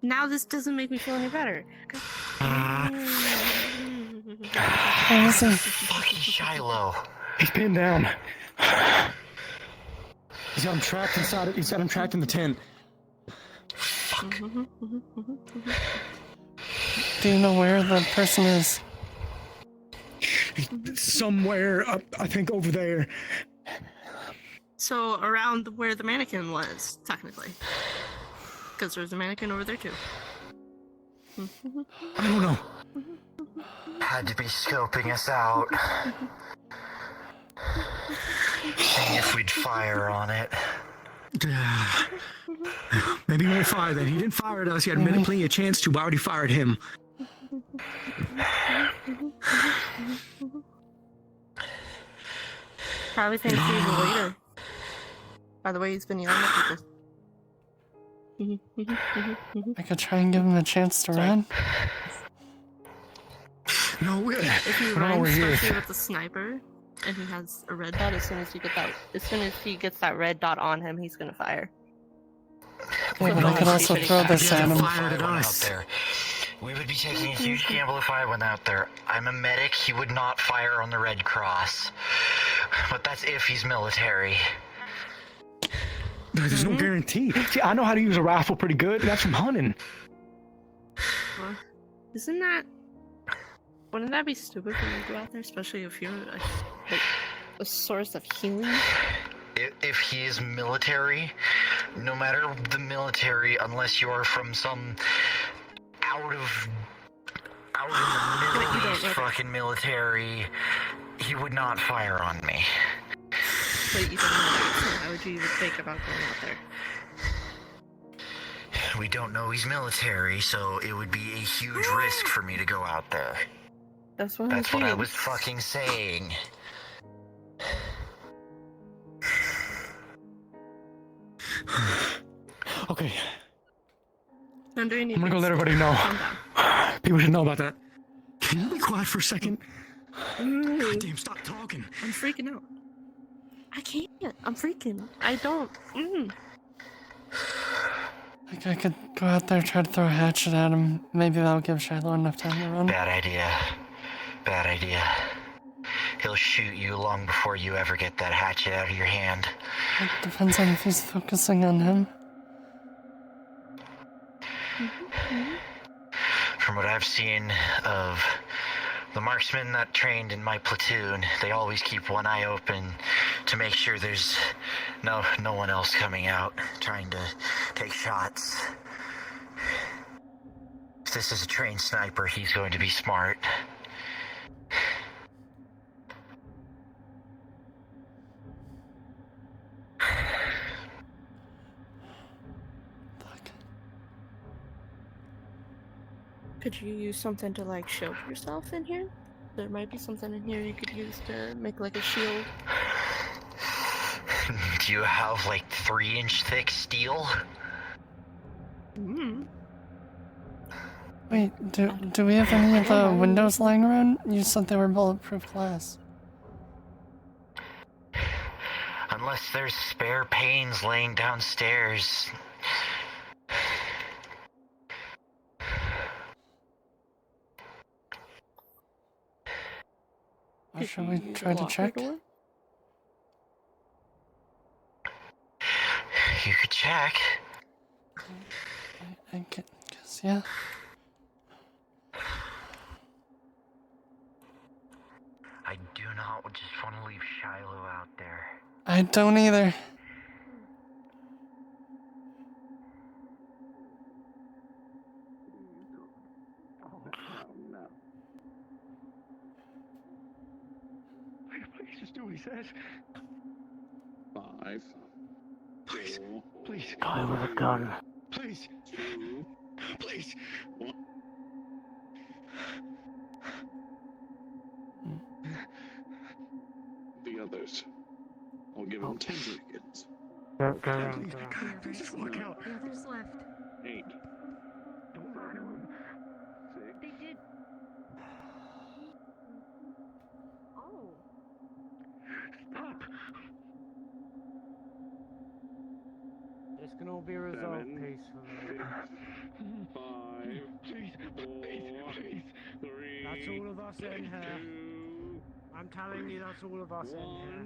Now this doesn't make me feel any better. Where is he? Fucking Shiloh. He's pinned down. He's got him trapped inside it. He's got him trapped in the tent. Do you know where the person is? Somewhere up, I think over there. So around where the mannequin was, technically. Because there's a mannequin over there too. I don't know. Had to be scoping us out. Seeing if we'd fire on it. Maybe he won't fire then. He didn't fire at us. He had plenty of chance to, but I already fired him. Probably thinks he's a leader. By the way, he's been yelling at people. I could try and give him a chance to run. No, if you run, especially with the sniper, and he has a red dot, as soon as he gets that red dot on him, he's gonna fire. Yeah, but I could also throw this at him. We would be taking a huge gamble if I went out there. I'm a medic. He would not fire on the Red Cross. But that's if he's military. There's no guarantee. See, I know how to use a rifle pretty good. That's from hunting. Isn't that... Wouldn't that be stupid for you to go out there, especially if you're a source of healing? If he is military, no matter the military, unless you're from some out of the Middle East fucking military, he would not fire on me. But you don't know, so how would you even think about going out there? We don't know he's military, so it would be a huge risk for me to go out there. That's what I was fucking saying. Okay. I'm gonna go let everybody know. People should know about that. Can you be quiet for a second? God damn, stop talking. I'm freaking out. I can't. I'm freaking. I don't. Like I could go out there, try to throw a hatchet at him. Maybe that'll give Shiloh enough time to run. Bad idea. Bad idea. He'll shoot you long before you ever get that hatchet out of your hand. It depends on if he's focusing on him. From what I've seen of the marksmen that trained in my platoon, they always keep one eye open to make sure there's no one else coming out trying to take shots. If this is a trained sniper, he's going to be smart. Could you use something to like shield yourself in here? There might be something in here you could use to make like a shield. Do you have like 3-inch thick steel? Wait, do we have any of the windows lying around? You said they were bulletproof glass. Unless there's spare panes laying downstairs. Or should we try to check? You could check. I guess, yeah. I do not just want to leave Shiloh out there. I don't either. Please just do what he says. 5. Please. Please. Guy with a gun. Please. Please. him 10 seconds. Go around. Just walk out. The others left. 8. Don't lie to him. They did. Oh. Stop. This can all be resolved 7, peacefully. 5, Please, 4, 3. That's all of us in here. I'm telling you, that's all of us in here.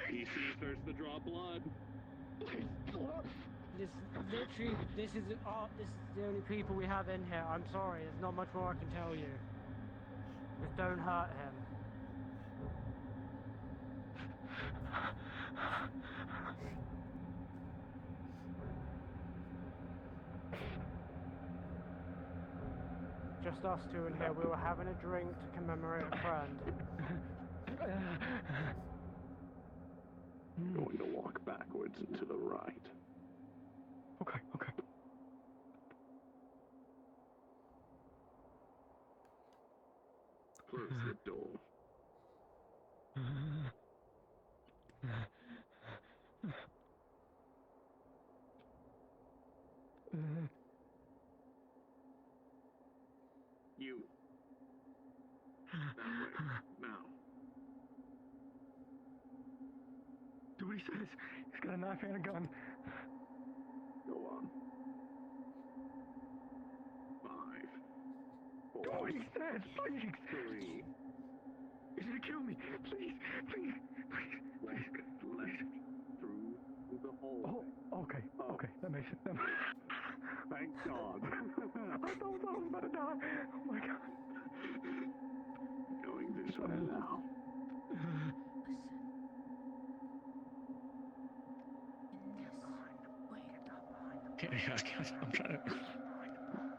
He starts to draw blood. This is the only people we have in here. I'm sorry, there's not much more I can tell you. Just don't hurt him. Just us two in here. We were having a drink to commemorate a friend. Going to walk backwards and to the right. Okay. Close the door. You. That way. Now. Do what he says. He's got a knife and a gun. Go on. 5, 4, Do what he says, please. 3. He's gonna kill me. Please. Walk left through the hole. Oh, okay. That makes sense. Thank God. I thought I was about to die. Oh my God. Going this way now. I'm trying to.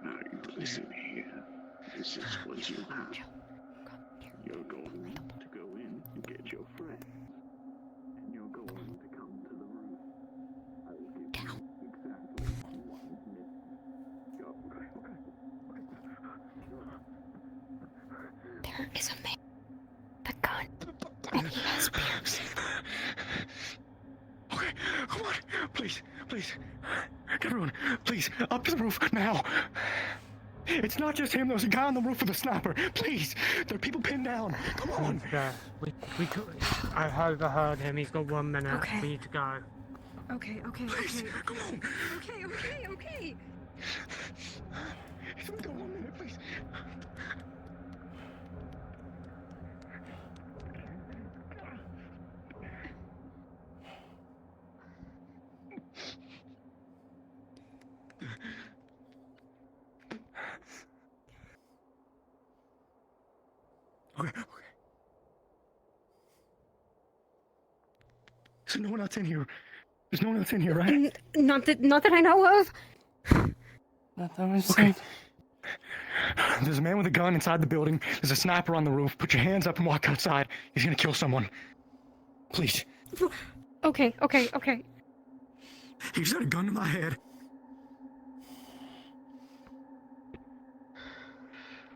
Now you listen here. This is what you have. You're going to go in and get your friend. And you're going to come to the roof. I will give you exactly 1 minute. Go. There is a man with a gun, and he has beers. Okay, come on. Please. Everyone, please, up to the roof now. It's not just him. There's a guy on the roof with a sniper. Please, there are people pinned down. Come on. I overheard him. He's got 1 minute. Okay. We need to go. Okay. Please, come on. Okay. He's only got 1 minute, please. Okay. So no one else in here. There's no one else in here, right? Not that I know of. That was Okay. There's a man with a gun inside the building. There's a sniper on the roof. Put your hands up and walk outside. He's gonna kill someone. Please. Okay. He's got a gun to my head.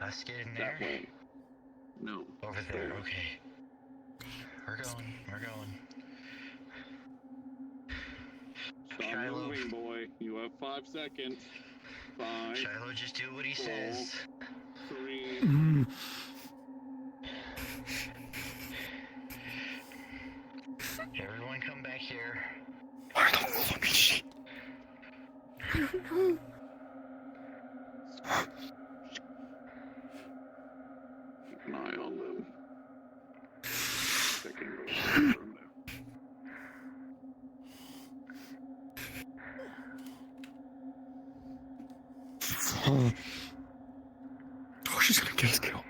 Us get in That there? way. No. Over there, okay. We're going. Stop moving, boy. You have 5 seconds. 5. Shiloh, just do what he 4, says. 3. Everyone come back here. Where the fuck is she? I don't know. Keep an eye on them. Second goes from there. Oh, she's gonna get us killed.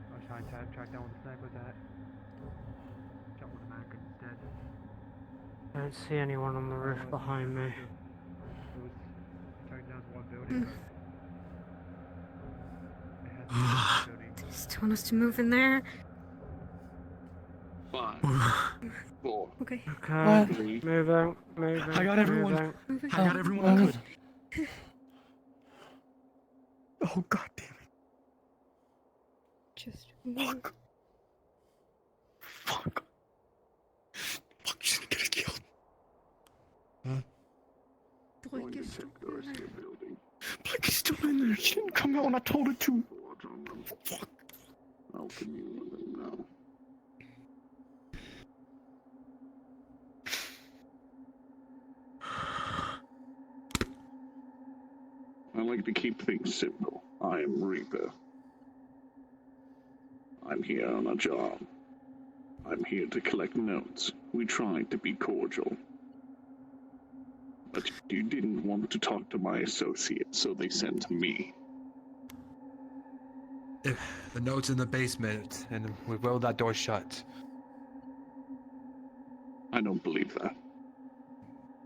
I was trying to track down where the sniper's at. Shot with a mannequin instead. I don't see anyone on the roof behind me. It was tracking down to one building. But it has to be one building. They just want us to move in there. 5, Okay. Okay. Moving. I got everyone. I got everyone I could. Oh god damn it. Just Fuck. Fuck, she's gonna get killed. Blake is still Blake is still in there. She didn't come out when I told her to. Fuck. How can you let them know? I like to keep things simple. I am Reaper. I'm here on a job. I'm here to collect notes. We tried to be cordial. But you didn't want to talk to my associate, so they sent me. The note's in the basement, and we rolled that door shut. I don't believe that.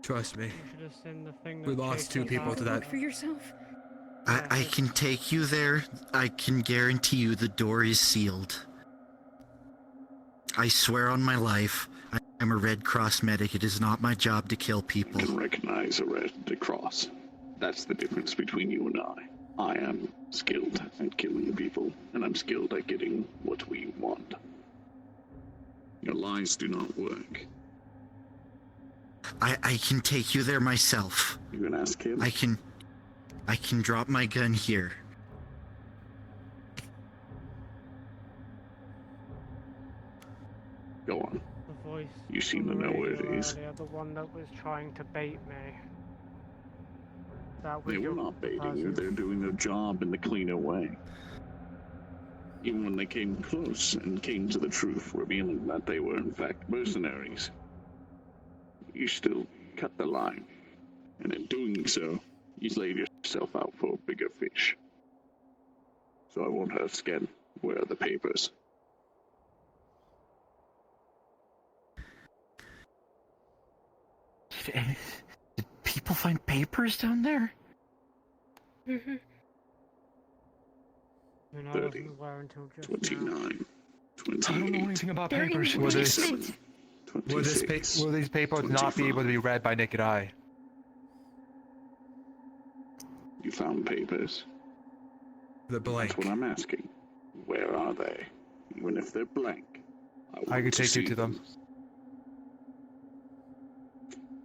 Trust me. You should have seen the thing We that lost chased two us people out. to that. Look for yourself. I can take you there. I can guarantee you the door is sealed. I swear on my life, I'm a Red Cross medic. It is not my job to kill people. I can recognize a Red Cross. That's the difference between you and I. I am skilled at killing people, and I'm skilled at getting what we want. Your lies do not work. I can take you there myself. You can ask him? I can drop my gun here. Go on. The voice. You seem on to the know where it radio is. earlier, the one that was trying to bait me. That was They were your not baiting you, presence. they're doing their job in the cleaner way. Even when they came close and came to the truth, revealing that they were in fact mercenaries, you still cut the line. And in doing so, you laid yourself out for a bigger fish. So I won't hurt skin. Where are the papers? Did people find papers down there? Mm-hmm. I mean, I 30, wasn't aware until just 29, I don't know anything about They're in papers. the Will this, basement. will these papers not be able to be read by naked eye? You found papers? The blank. That's what I'm asking. Where are they? Even if they're blank, I want can take you see to them.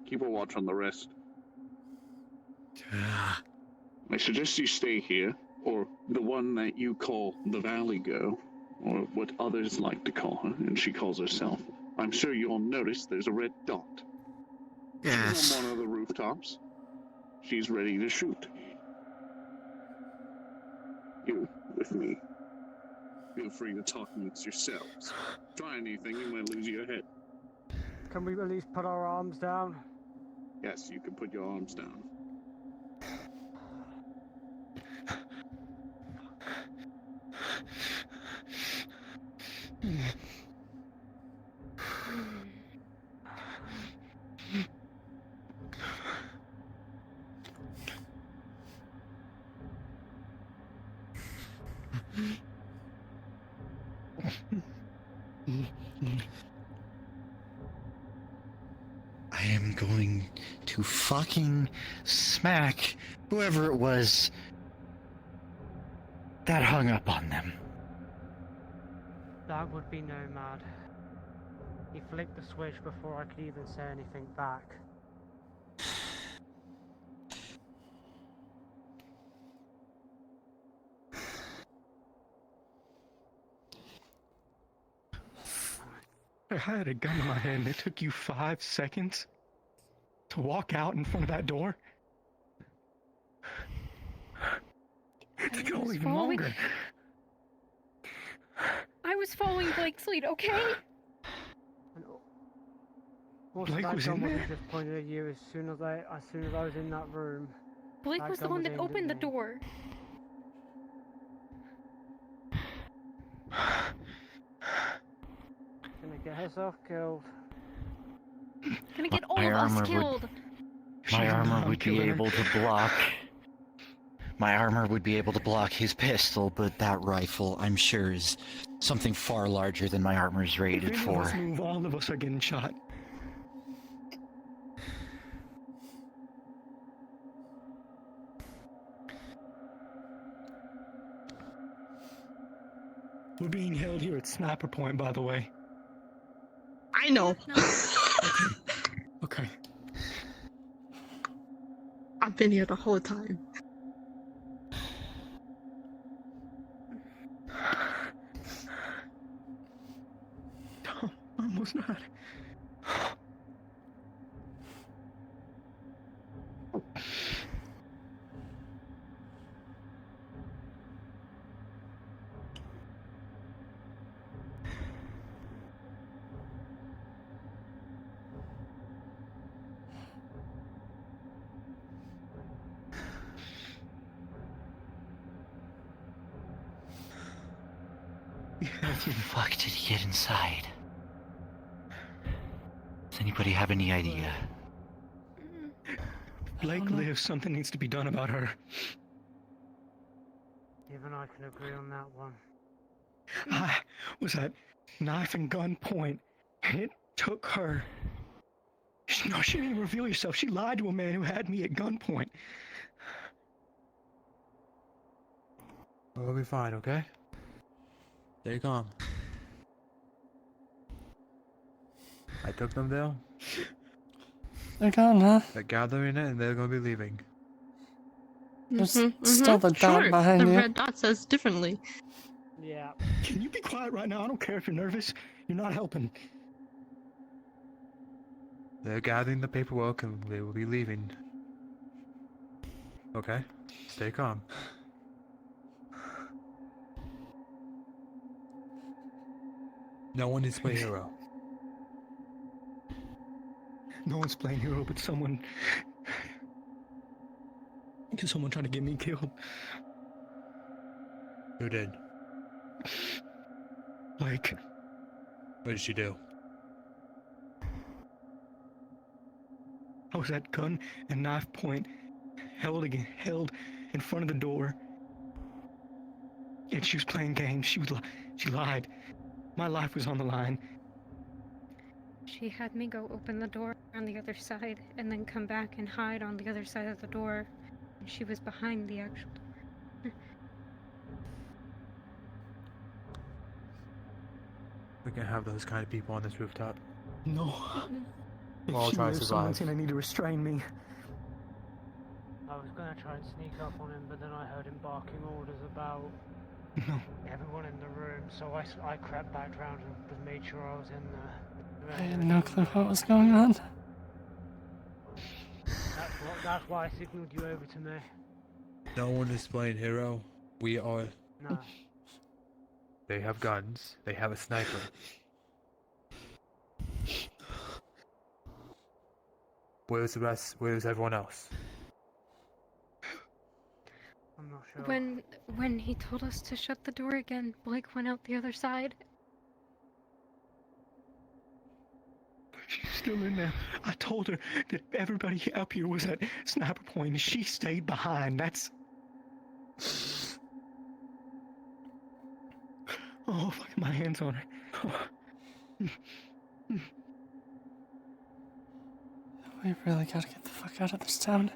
Keep a watch on the rest. I suggest you stay here, or the one that you call the Valley Girl, or what others like to call her, and she calls herself. I'm sure you all noticed there's a red dot. Yes. She's on one of the rooftops. She's ready to shoot. You, with me. Feel free to talk amongst yourselves. Try anything, you might lose your head. Can we at least put our arms down? Yes, you can put your arms down. I am going to fucking smack whoever it was that hung up on them. That would be Nomad. He flicked the switch before I could even say anything back. I had a gun in my hand. It took you 5 seconds to walk out in front of that door. It took all even longer. I was following Blake's lead, okay? Also, Blake that was gun in wasn't there? just pointed at you as soon as I was in that room. Blake That was the gun one that aimed at opened the me. door. Gonna get herself killed. Gonna get all My of us armor would- killed. My armor would be killer. able to block. My armor would be able to block his pistol, but that rifle, I'm sure, is something far larger than my armor is If rated any of for. us move, all of us are getting shot. We're being held here at Sniper Point, by the way. I know. Okay. I've been here the whole time. No, almost not. How the fuck did he get inside? Does anybody have any idea? Blake lives. Something needs to be done about her. Even I can agree on that one. I was at knife and gun point, and it took her. No, she didn't even reveal herself. She lied to a man who had me at gunpoint. We'll be fine, okay? Stay calm. I took them down. They're gone, huh? They're gathering it and they're gonna be leaving. There's still the dot Sure, behind the you. red dot says differently. Yeah. Can you be quiet right now? I don't care if you're nervous. You're not helping. They're gathering the paperwork and they will be leaving. Okay? Stay calm. No one is playing hero. No one's playing hero, but someone. Someone trying to get me killed. Who did? Like. What did she do? I was at gun and knife point, held in front of the door, and she was playing games. She lied. My life was on the line. She had me go open the door on the other side and then come back and hide on the other side of the door. And she was behind the actual door. We can't have those kind of people on this rooftop. No. We're all If she trying to lives, survive. someone's gonna need to restrain me. I was gonna try and sneak up on him, but then I heard him barking orders about No. everyone in the room, so I crept back round and made sure I was in there. I had no clue what was going on. That's why I signaled you over to me. No one is playing hero. We are. No. They have guns. They have a sniper. Where's the rest? Where's everyone else? I'm not sure. When he told us to shut the door again, Blake went out the other side. She's still in there. I told her that everybody up here was at Sniper Point, and she stayed behind. That's. Oh, fuck, my hands on her. We really gotta get the fuck out of this town.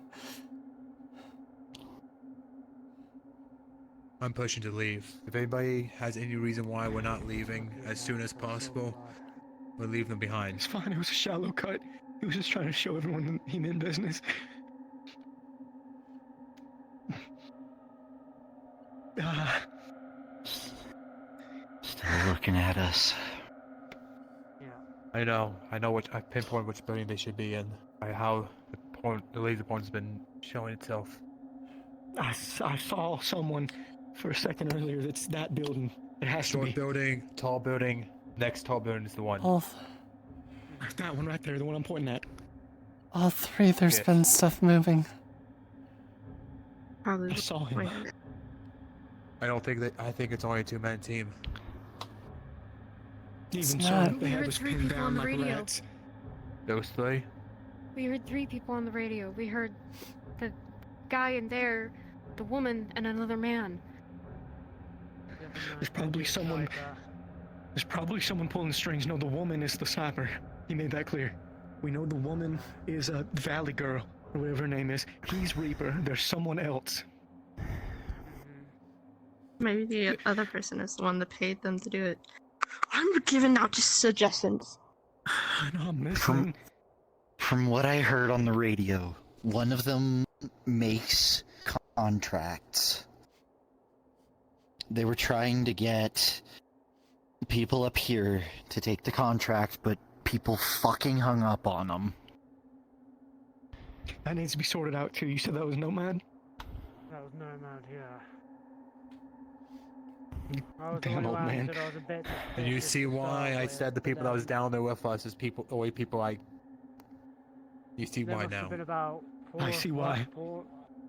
I'm pushing to leave. If anybody has any reason why we're not leaving as soon as possible, we'll leave them behind. It's fine. It was a shallow cut. He was just trying to show everyone that he meant business. Still looking at us. I know what I pinpoint which building they should be in. By how the laser point's been showing itself. I saw someone for a second earlier. That's that building. It has to Short be. building, tall building. Next tall building is the one. That one right there, the one I'm pointing at. All three, there's Yes. been stuff moving. Probably. I saw him. I don't think that. I think it's only a two-man team. Even It's so, not. they We had heard us three pinned people on down the like radio. rats. Those three. We heard 3 people on the radio. We heard the guy in there, the woman, and another man. There's probably someone. There's probably someone pulling strings. No, the woman is the sniper. He made that clear. We know the woman is a Valley Girl, or whatever her name is. He's Reaper. There's someone else. Maybe the other person is the one that paid them to do it. I'm giving out just suggestions. No, I'm listening. From what I heard on the radio, one of them makes contracts. They were trying to get people up here to take the contract, but people fucking hung up on them. That needs to be sorted out too. You said that was Nomad? That was Nomad, yeah. I was the Damn one who old man. answered, I was a bit And you suspicious see to why start I with, said the but people that was then down there with us is people, the way people I. You see there why must now. have been about four I see of why. us,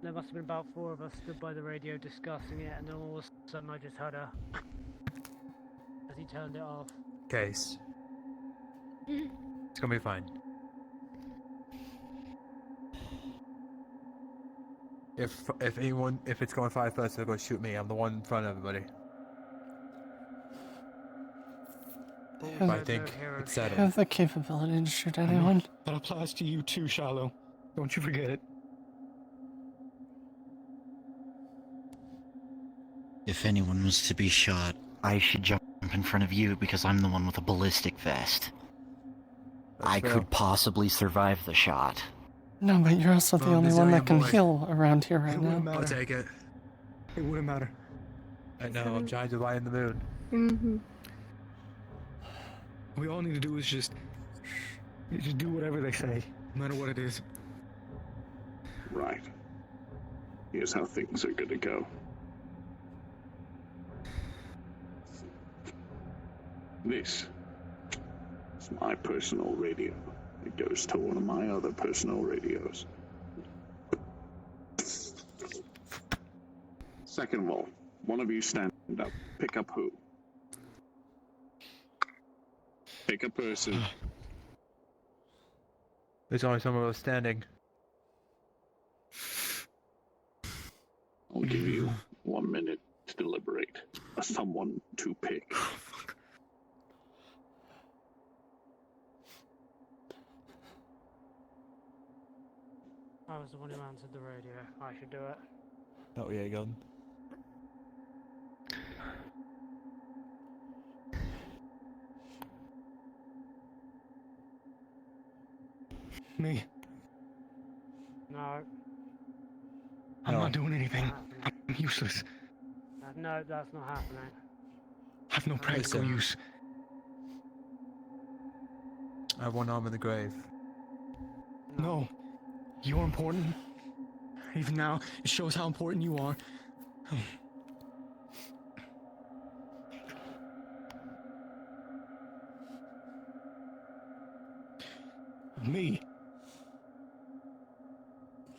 there must have been about 4 of us stood by the radio discussing it, and then all of a sudden I just heard a... as he turned it off. Case. It's gonna be fine. If it's going 5 first, they'll go shoot me. I'm the one in front of everybody. But I think it's I settled. have the capability to shoot anyone. That applies to you too, Shallow. Don't you forget it. If anyone was to be shot, I should jump in front of you because I'm the one with a ballistic vest. I fair. could possibly survive the shot. No, but you're also the only one that can heal around here right It now. wouldn't matter. I'll take it. It wouldn't matter. I know, I'm trying to light in the moon. Mm-hmm. We all need to do is just do whatever they say, no matter what it is. Right. Here's how things are gonna go. This is my personal radio. It goes to one of my other personal radios. Second of all, one of you stand up. Pick up who? Pick a person. There's only someone else standing. I'll give you 1 minute to deliberate. Someone to pick. I was the one who answered the radio. I should do it. Oh yeah, gun. Me. No. I'm No. not doing anything. I'm useless. No, that's not happening. I have no practical Listen. use. I have one arm in the grave. No. You're important. Even now, it shows how important you are. Me.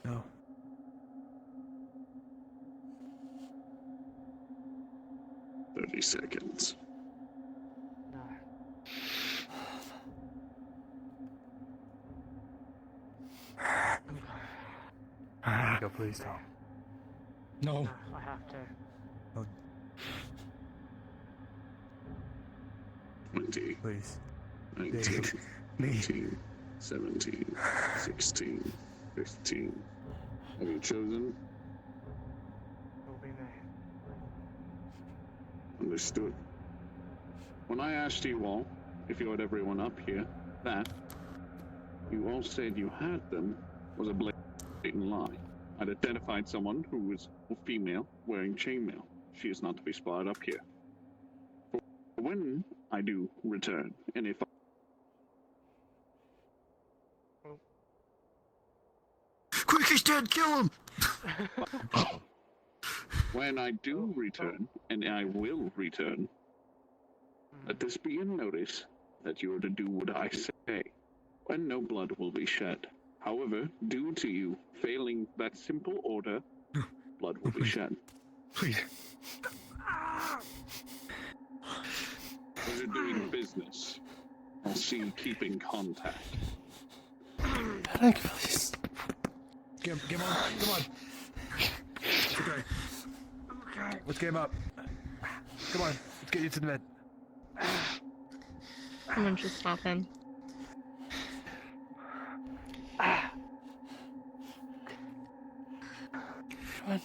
No. "30 seconds. No. Go, please, Tom. No. I have to. Oh, 20, please. 19, Me. 18, 17, 16, 15. Have you chosen? It'll be me. Understood. When I asked you all, if you had everyone up here, that you all said you had them was a blatant lie. I'd identified someone who was a female wearing chainmail. She is not to be spotted up here. For when I do return, and if Quick, he's dead, kill him! when I do return, and I will return, let this be a notice that you are to do what I say, and no blood will be shed. However, due to you failing that simple order, blood will be shed. Please. Pleasure doing business. I'll see you keeping contact. Panic, please. Get him on. Come on. It's okay. Let's get him up. Come on. Let's get you to the bed. Someone should stop him. Come on.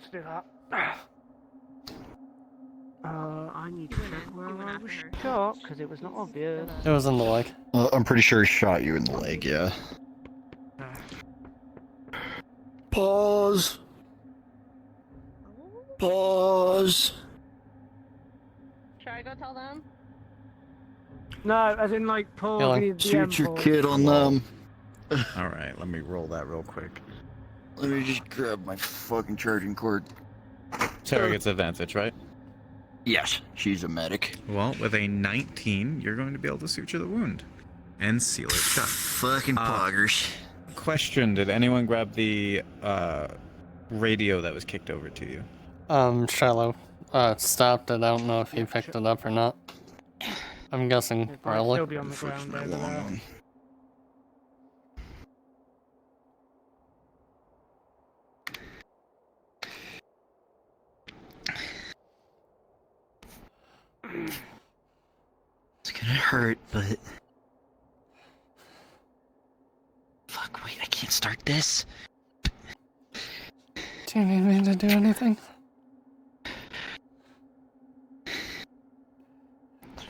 let's do that. I need to check where I was shot, because it was not obvious. It was in the leg. I'm pretty sure he shot you in the leg, yeah. Pause. Pause. Should I go tell them? No, as in like Paul. Healing. the Shoot your M4. kid on them. Alright, let me roll that real quick. Let me just grab my fucking charging cord. Sarah gets advantage, right? Yes, she's a medic. Well, with a 19, you're going to be able to suture the wound and seal it shut. Fucking poggers. Question, did anyone grab the radio that was kicked over to you? Shiloh stopped it. I don't know if he picked it up or not. I'm guessing It might probably. still be on the ground over there. It's gonna hurt, but... Fuck, wait, I can't start this. Do you need me to do anything?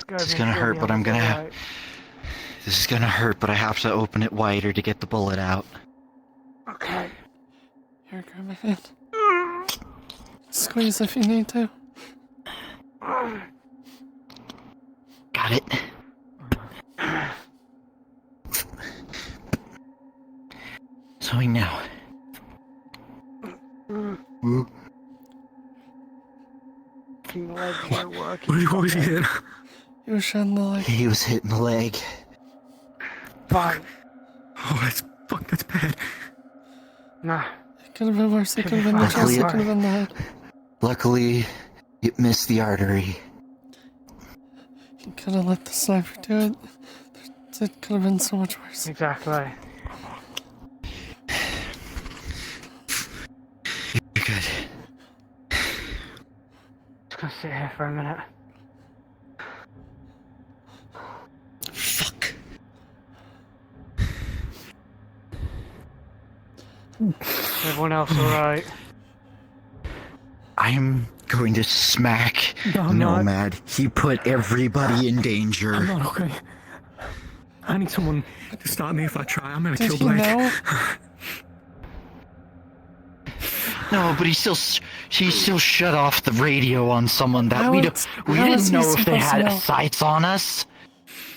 This is gonna hurt, but I'm gonna have... This is gonna hurt, but I have to open it wider to get the bullet out. Okay. Here, grab my hand. Squeeze if you need to. Got it. Sewing now. Ooh. What was he hit? He was shot in the leg. He was hit in the leg. Fine. Oh, that's bad. Nah. It could have been worse. It could have been the chest. It could have been the head. Luckily, it missed the artery. You could have let the sniper do it. It could have been so much worse. Exactly. You're good. Just gonna sit here for a minute. Fuck. Everyone else alright? I'm going to smack No, I'm not. Nomad. He put everybody in danger. I'm not okay. I need someone to stop me if I try. I'm gonna Did kill he Blake. know? No, but he still shut off the radio on someone that we How didn't is he know if they supposed to had know? sights on us.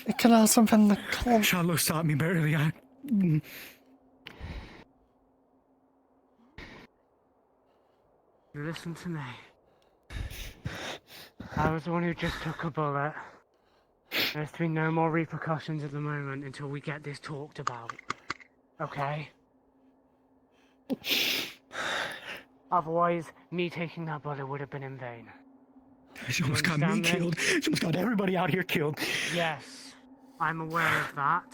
It could also been the cold. Charlotte stopped me barely. Listen to me. I was the one who just took a bullet. There's to be no more repercussions at the moment until we get this talked about. Okay? Otherwise, me taking that bullet would have been in vain. She almost got me understand killed. She almost got everybody out here killed. Yes, I'm aware of that.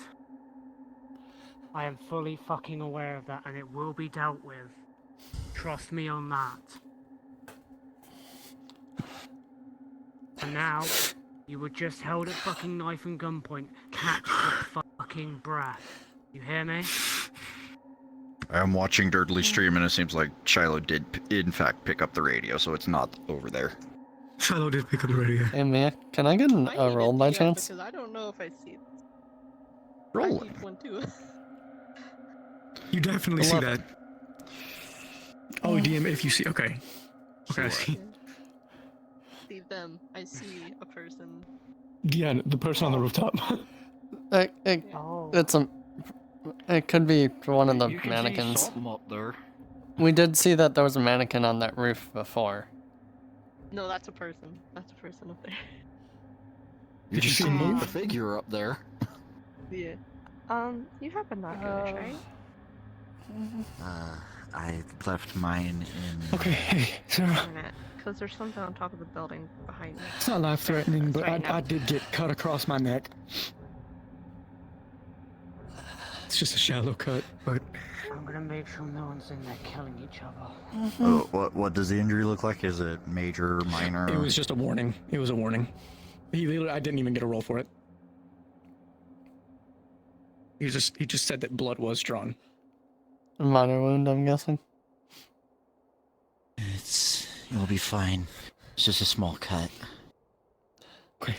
I am fully fucking aware of that, and it will be dealt with. Trust me on that. And now, you were just held at fucking knife and gunpoint. Catch your fucking breath. You hear me? I'm watching Dirtly stream, and it seems like Shiloh did, in fact, pick up the radio, so it's not over there. Shiloh did pick up the radio. Hey, Mia, can I get a roll by chance? Because I don't know if I see it. Rolling. I keep one too. You definitely see that. Oh, DM, if you see. Okay. Okay, I see. See them. I see a person. Yeah, the person on the rooftop. It could be one of the You can see mannequins. something up there. We did see that there was a mannequin on that roof before. No, that's a person. That's a person up there. Did you see the figure up there? Yeah. You have binoculars, right? I left mine in... Okay, hey, Sarah. Because there's something on top of the building behind me. It's not life-threatening, but Right now. I did get cut across my neck. It's just a shallow cut, but... I'm gonna make sure no one's in there killing each other. Oh, what does the injury look like? Is it major, minor? It was just a warning. It was a warning. I didn't even get a roll for it. He just said that blood was drawn. A minor wound, I'm guessing. It's You'll be fine. It's just a small cut. Okay.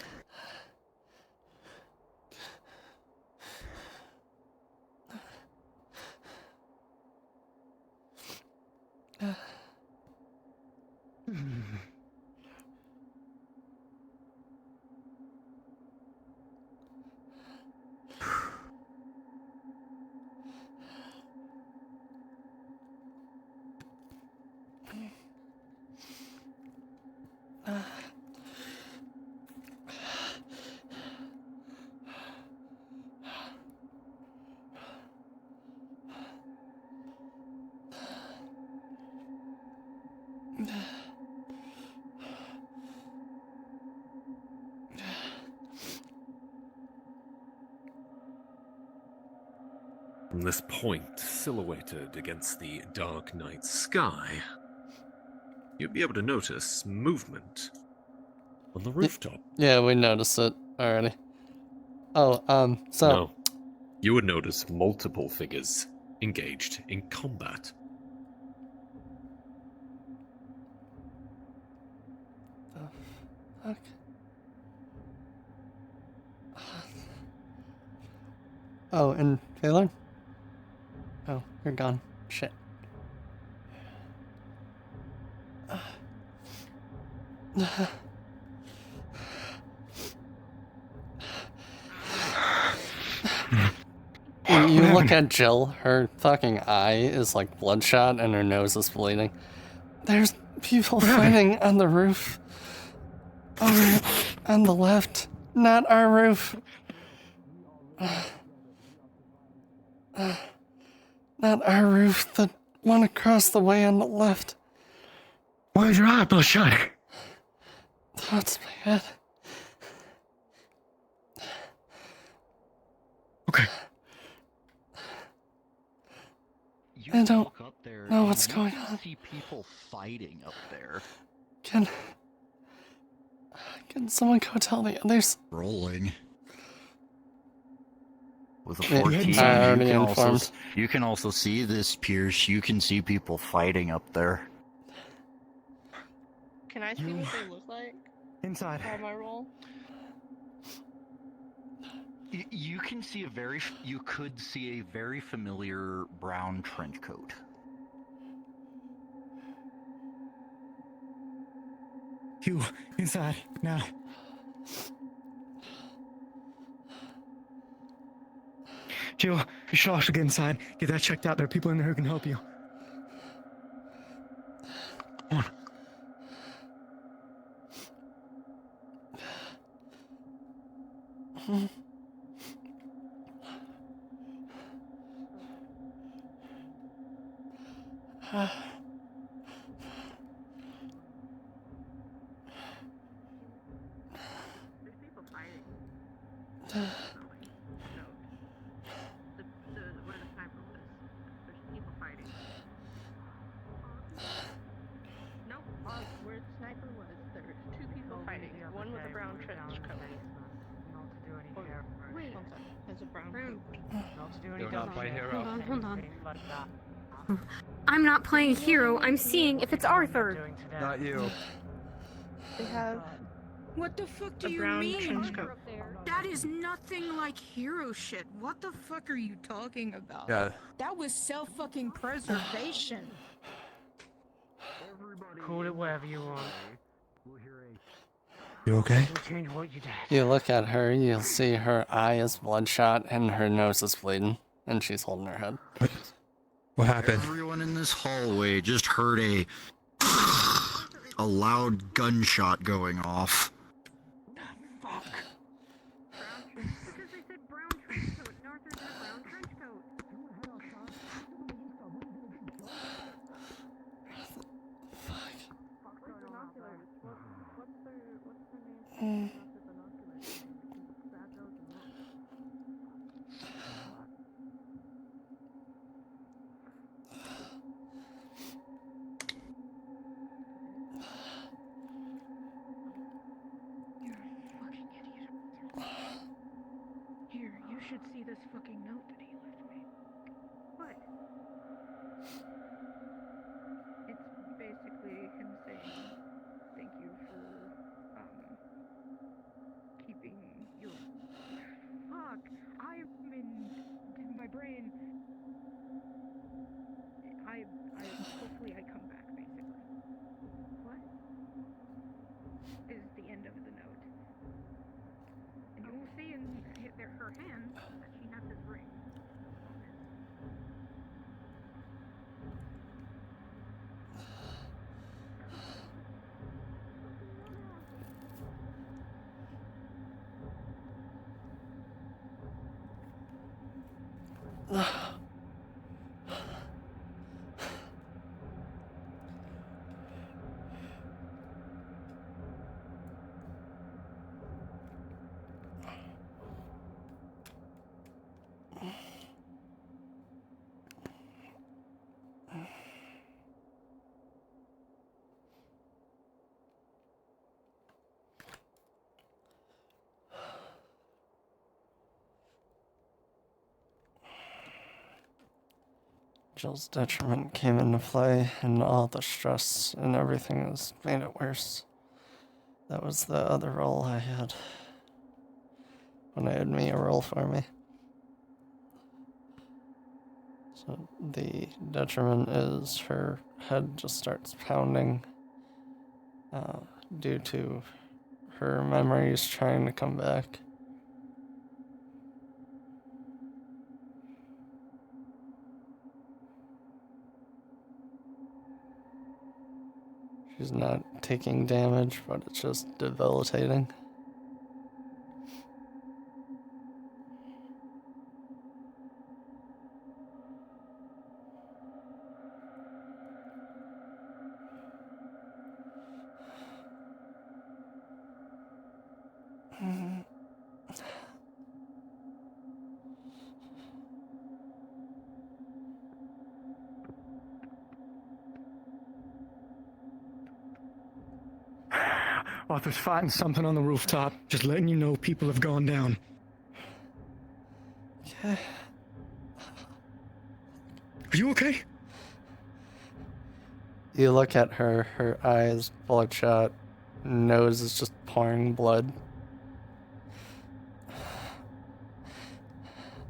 From this point, silhouetted against the dark night sky, you'll be able to notice movement on the rooftop. Yeah, we noticed it already. Oh, so... No, you would notice multiple figures engaged in combat. Okay. Oh, and Taylor? Oh, you're gone. Shit. You look at Jill, her fucking eye is like bloodshot and her nose is bleeding. There's people fighting on the roof. Over on the left, not our roof. Not our roof, the one across the way on the left. Why is your eye bloodshot? That's my head. Okay. I don't know what's going on. See people fighting up there. Can someone go tell the others? Rolling. With a Yeah, 14, I already informed. you can also see this, Pierce. You can see people fighting up there. Can I see what they look like? Inside. How my roll? You can see you could see a very familiar brown trench coat. You, inside, now. Jill, you should also get inside. Get that checked out. There are people in there who can help you. Come on. There's people fighting. Where the sniper was. There's people fighting. Nope. Where the sniper was, there's two people fighting. One with a brown trench coat. Wait. One second. There's a brown coat. Do not play hero. Hold on. I'm not playing hero. I'm seeing if it's Arthur. Not you. They have What the fuck do a you brown mean? trench coat. That is nothing like hero shit. What the fuck are you talking about? Yeah. That was self-fucking-preservation. Call it whatever you want. You okay? We'll change what you did. You look at her, you'll see her eye is bloodshot and her nose is bleeding, and she's holding her head. What happened? Everyone in this hallway just heard a loud gunshot going off. Because they said brown trench coat. Arthur's in a brown trench coat. Here, you should see this fucking note that he left me. What? It's basically him saying brain. Hopefully I come back, basically. What? Is the end of the note. And you will see in her hand that she has his ring. Jill's detriment came into play, and all the stress and everything has made it worse. That was the other role I had when I had Mia roll for me. So the detriment is her head just starts pounding due to her memories trying to come back. She's not taking damage, but it's just debilitating. Arthur's fighting something on the rooftop. Just letting you know people have gone down. Okay. Are you okay? You look at her, her eyes bloodshot, nose is just pouring blood.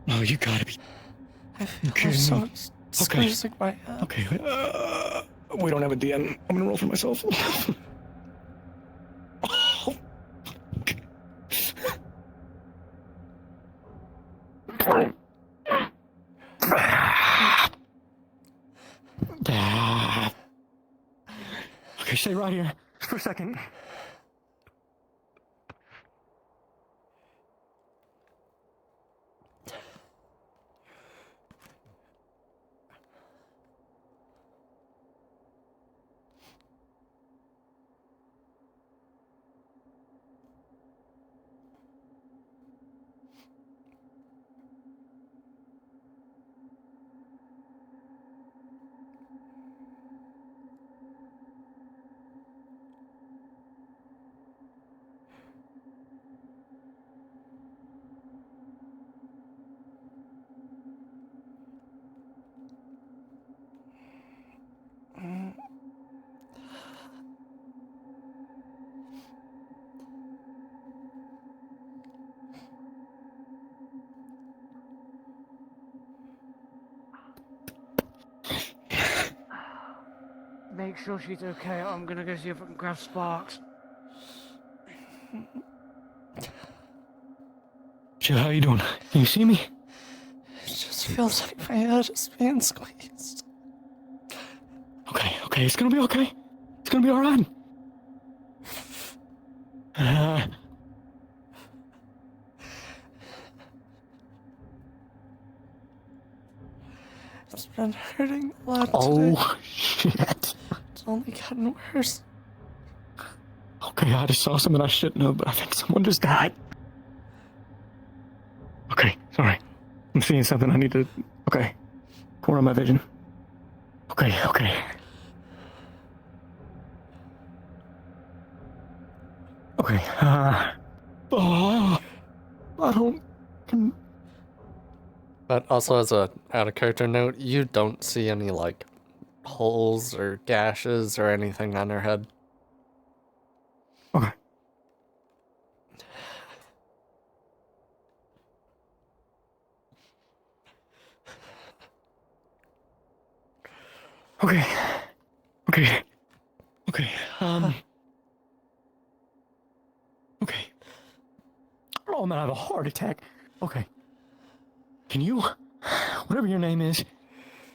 Oh, you gotta be. I feel kidding so me. squeezing my head. Okay. We don't have a DM. I'm gonna roll for myself. Okay, stay right here just for a second. Make sure she's okay. I'm gonna go see if I can grab Sparks. Jill, how you doing? Can you see me? It just feels like my head is being squeezed. Okay, it's gonna be okay. It's gonna be alright. It's been hurting a lot today. Oh, shit. It's only gotten worse. Okay, I just saw something I shouldn't have, but I think someone just died. Okay, sorry. I'm seeing something I need to... Okay. Corner of my vision. Okay. Okay, I don't... But also as a out-of-character note, you don't see any, like, holes or gashes or anything on her head. Okay. Okay. Okay. Okay. Okay. Oh, I'm gonna have a heart attack. Okay. Can you, whatever your name is,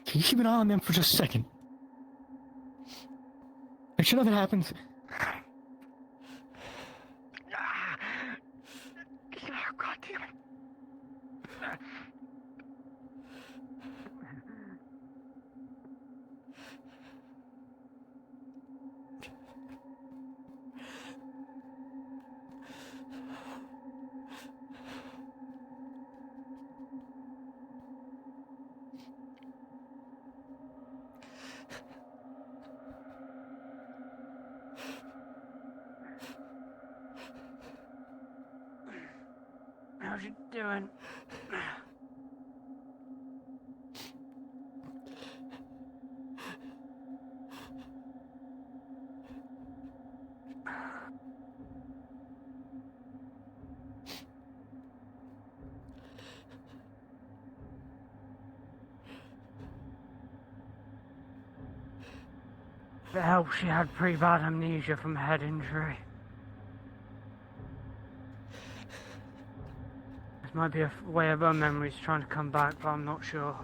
can you keep an eye on them for just a second? Make sure nothing happens. God damn it. How's you doing? The help, she had pretty bad amnesia from head injury. This might be a way of her memories trying to come back, but I'm not sure.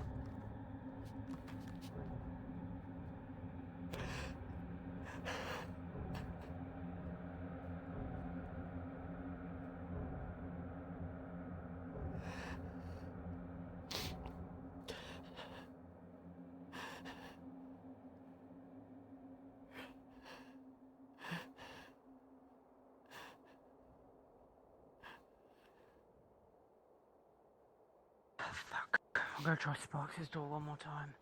Fuck. I'm gonna try Sparks' door one more time.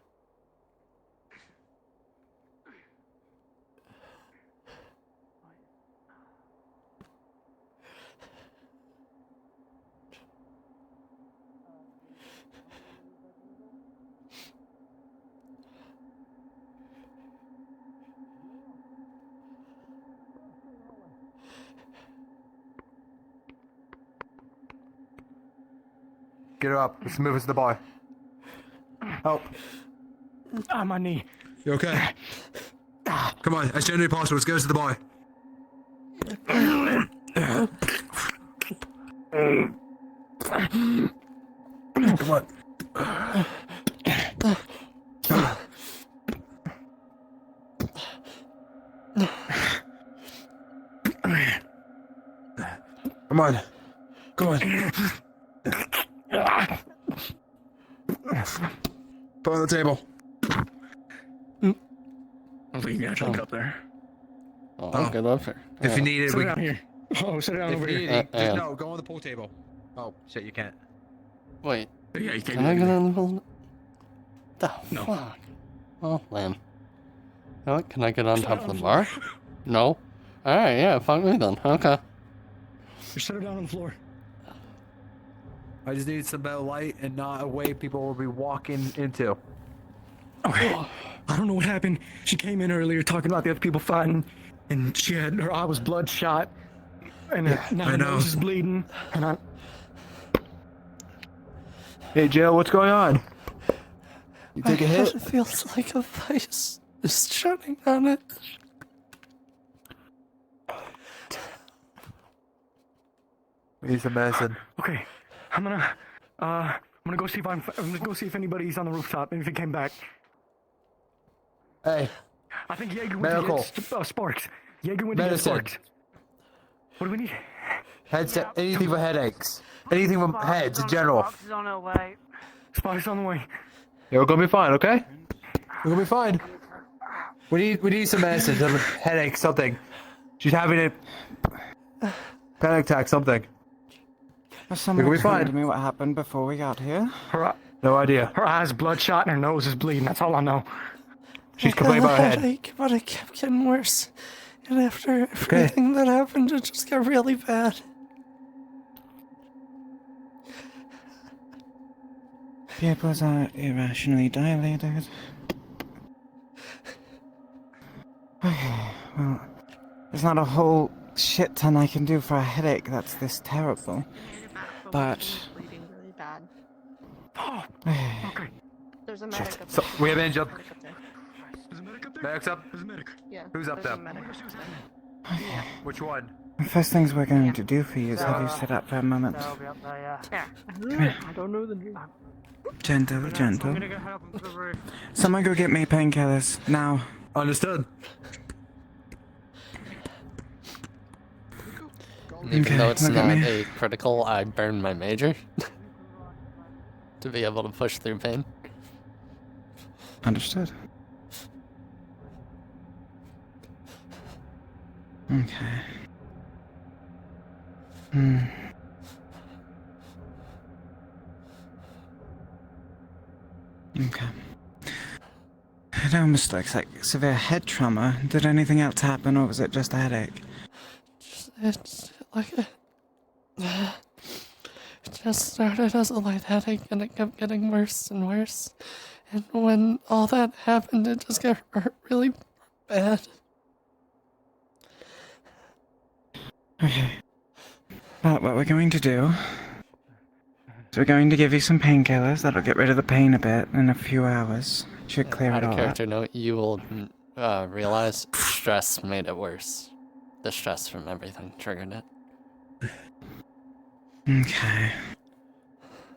Get her up. Let's move us to the bar. Help. Ah, my knee. You okay? Come on, as gently as possible. Let's go to the bar. Come on. Come on. Come on. Put it on the table. I don't think you can actually get up there. Oh, I'll get up there. If you need it, Sit we down here. Oh, sit down If over you here. need it, just yeah. no, go on the pool table. Oh shit, you can't. Wait. Yeah, you can't Can I get on the pool? The No. fuck? Oh, man. You know what? Can I get on top of the bar? No? Alright, yeah, fuck me then. Okay. Just sit her down on the floor. I just need some better light and not a way people will be walking into. Okay. I don't know what happened. She came in earlier talking about the other people fighting, and she had her eye was bloodshot, and now her nose is bleeding, and I. Hey, Jill, what's going on? You take a My hit? head feels like a vice is shutting on it. We need some medicine. Okay, I'm gonna go see if I'm gonna go see if anybody's on the rooftop. Maybe if he came back. Hey. I think Jaeger went Medical. to get Sparks. Jaeger went to get Medicine. Sparks. What do we need? Headset. Anything for headaches. Anything for heads in general. Sparks is on her way. Sparks on the way. Yeah, we're gonna be fine, okay? We're gonna be fine. We need some medicine. Some headache, something. She's having a panic attack, something. Has someone We're gonna be explained fine. to me what happened before we got here? No idea. Her eye's bloodshot and her nose is bleeding. That's all I know. She's complaining about her head. Headache, but it kept getting worse. And after everything that happened, it just got really bad. Pupils are irrationally dilated. Okay, well, there's not a whole shit ton I can do for a headache that's this terrible. But Bleeding really bad. Oh, okay. There's a medic up So, there. we have Angel. Medic up there. Medic's up? Yeah. Who's up there's a there? medic. Which one? The first things we're going to do for you is have you sit up for a moment. Yeah. I don't know the name. Gentle, gentle. I'm gonna go head up onto the roof. Someone go get me painkillers, now. Understood. Even Okay, though it's look at not me. a critical, I burn my major. To be able to push through pain. Understood. Okay. Okay. It almost looks like severe head trauma. Did anything else happen, or was it just a headache? It's like it just started as a light headache and it kept getting worse and worse. And when all that happened, it just got hurt really bad. Okay. Well, what we're going to do is we're going to give you some painkillers that'll get rid of the pain a bit in a few hours. Should clear Out it of all up. character note, you will realize stress made it worse. The stress from everything triggered it. Okay.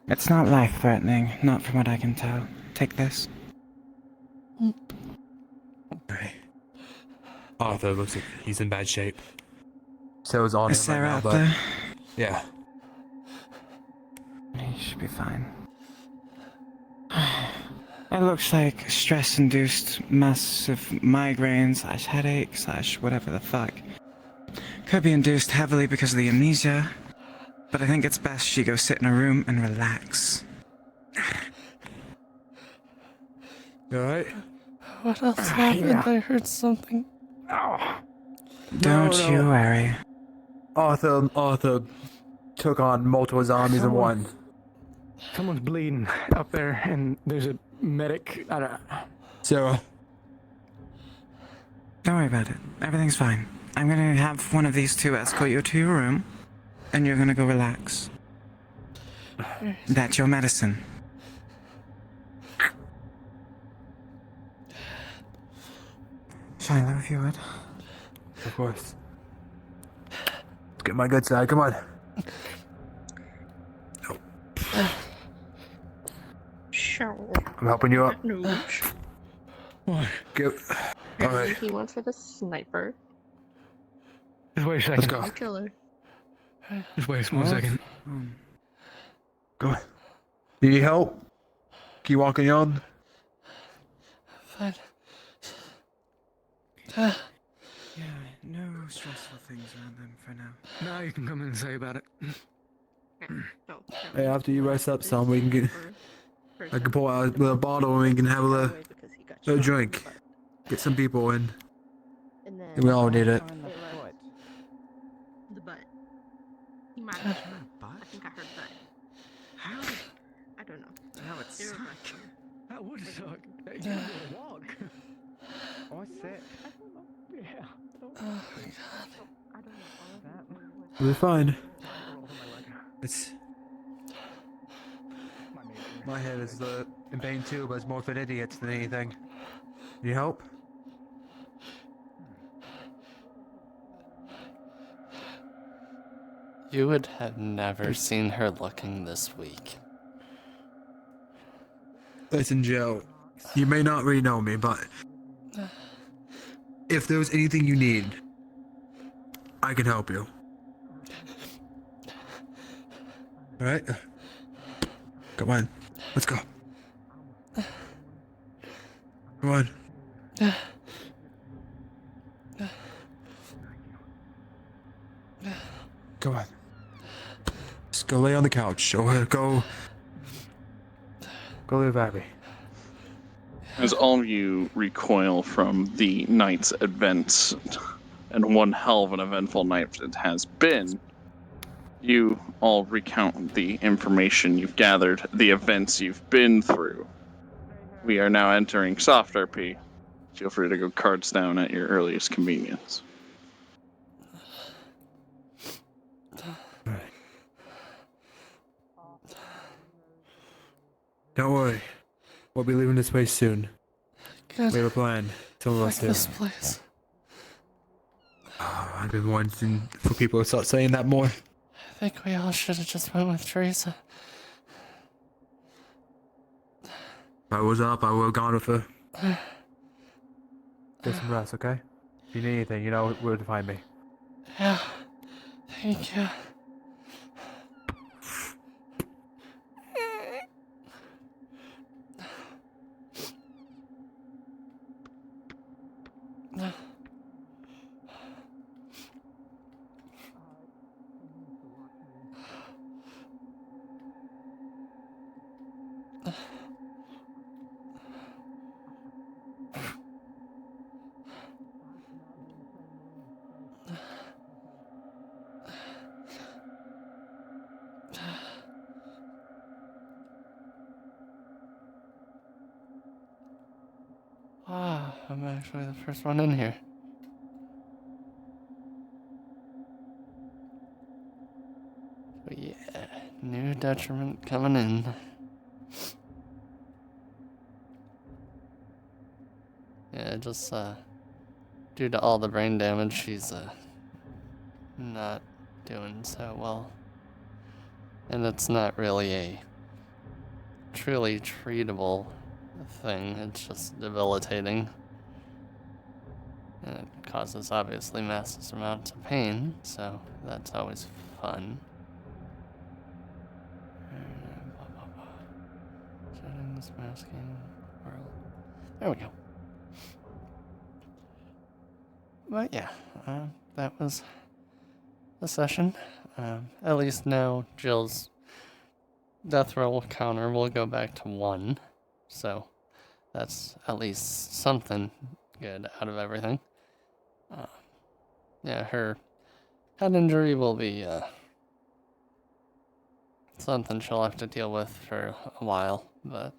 It's not life-threatening, not from what I can tell. Take this. Arthur looks like he's in bad shape. So is on Is Sarah up there? Yeah. He should be fine. It looks like stress-induced massive migraine / headache / whatever the fuck. Could be induced heavily because of the amnesia, but I think it's best she goes sit in a room and relax. You alright? What else happened? Yeah. I heard something. Don't No. you worry. Arthur took on multiple zombies in one. Someone's bleeding up there, and there's a medic. I don't know. Sarah. Don't worry about it. Everything's fine. I'm gonna have one of these two escort you to your room, and you're gonna go relax. That's your medicine. Shiloh, if you would. Of course. Let's get my good side. Come on. Sure. I'm helping you up. No. Get. Alright. He went for the sniper. Just wait a second. Let's go. The killer. Just wait one second. Go on. You need help? Keep walking on. Fine. Yeah, no stressful things around them for now. Now you can come in and say about it. Hey, after you rest up some, we can get. I can pull out a bottle and we can have a little drink. Get some people in. We all need it. The butt. He might have heard butt. I think I heard butt. How? I don't know. That would suck. That would suck. Hey, you would walk. Or sit. Yeah. Oh We'll be fine. It's. My head is in pain too, but it's more for idiots than anything. Need help? You would have never seen her looking this weak. Listen, Joe. You may not really know me, but if there's anything you need, I can help you. Alright? Come on. Let's go. Come on. Come on. Just go lay on the couch or go live Abby. As all of you recoil from the night's events, and one hell of an eventful night it has been, you all recount the information you've gathered, the events you've been through. We are now entering soft RP. Feel free to go cards down at your earliest convenience. Don't worry. We'll be leaving this place soon. Good. We have a plan. Some of us Fuck do. this place. I've been wanting for people to start saying that more. I think we all should have just went with Teresa. If I was up, I would have gone with her. Get some rest, okay? If you need anything, you know where to find me. Yeah. Thank you. Ah, I'm actually the first one in here. But yeah, new detriment coming in. Yeah, just due to all the brain damage, she's not doing so well. And it's not really a truly treatable thing, it's just debilitating. And it causes obviously massive amounts of pain, so that's always fun. Settings, masking, world. There we go. But yeah, that was the session. At least now Jill's death roll counter will go back to 1. So that's at least something good out of everything. Yeah, her head injury will be something she'll have to deal with for a while, but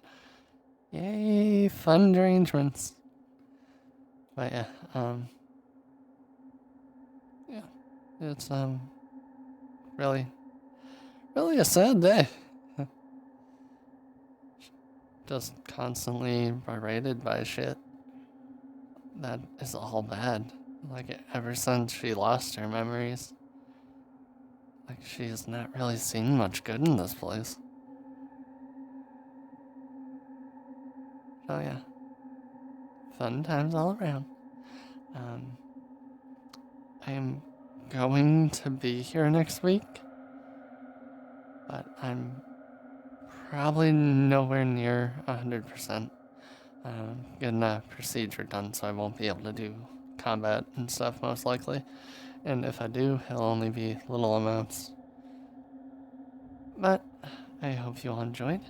yay, fun arrangements. But yeah, yeah, it's really a sad day. Just constantly berated by shit that is all bad. Like, ever since she lost her memories, like, she has not really seen much good in this place. So yeah, fun times all around. I am going to be here next week, but I'm probably nowhere near 100%. Getting a procedure done, so I won't be able to do combat and stuff most likely. And if I do, it'll only be little amounts. But I hope you all enjoyed.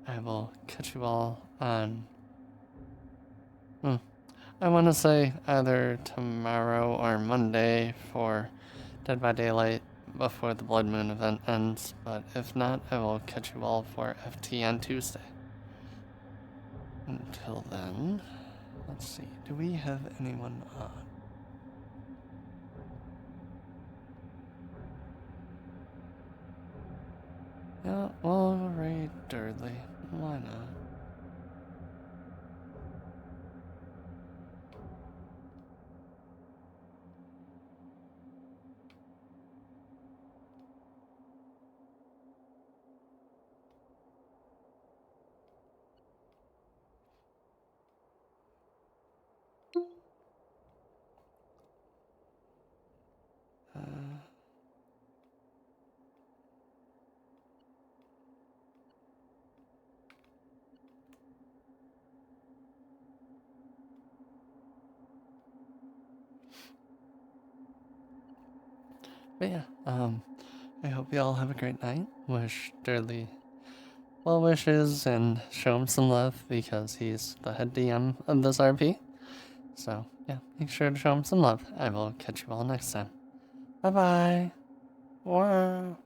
I will catch you all on... I want to say either tomorrow or Monday for Dead by Daylight before the Blood Moon event ends. But if not, I will catch you all for FT on Tuesday. Until then, let's see. Do we have anyone on? Yeah, well, Ray Dudley. Why not? But yeah, I hope you all have a great night. Wish Dudley well wishes and show him some love because he's the head DM of this RP. So yeah, make sure to show him some love. I will catch you all next time. Bye bye. Wow.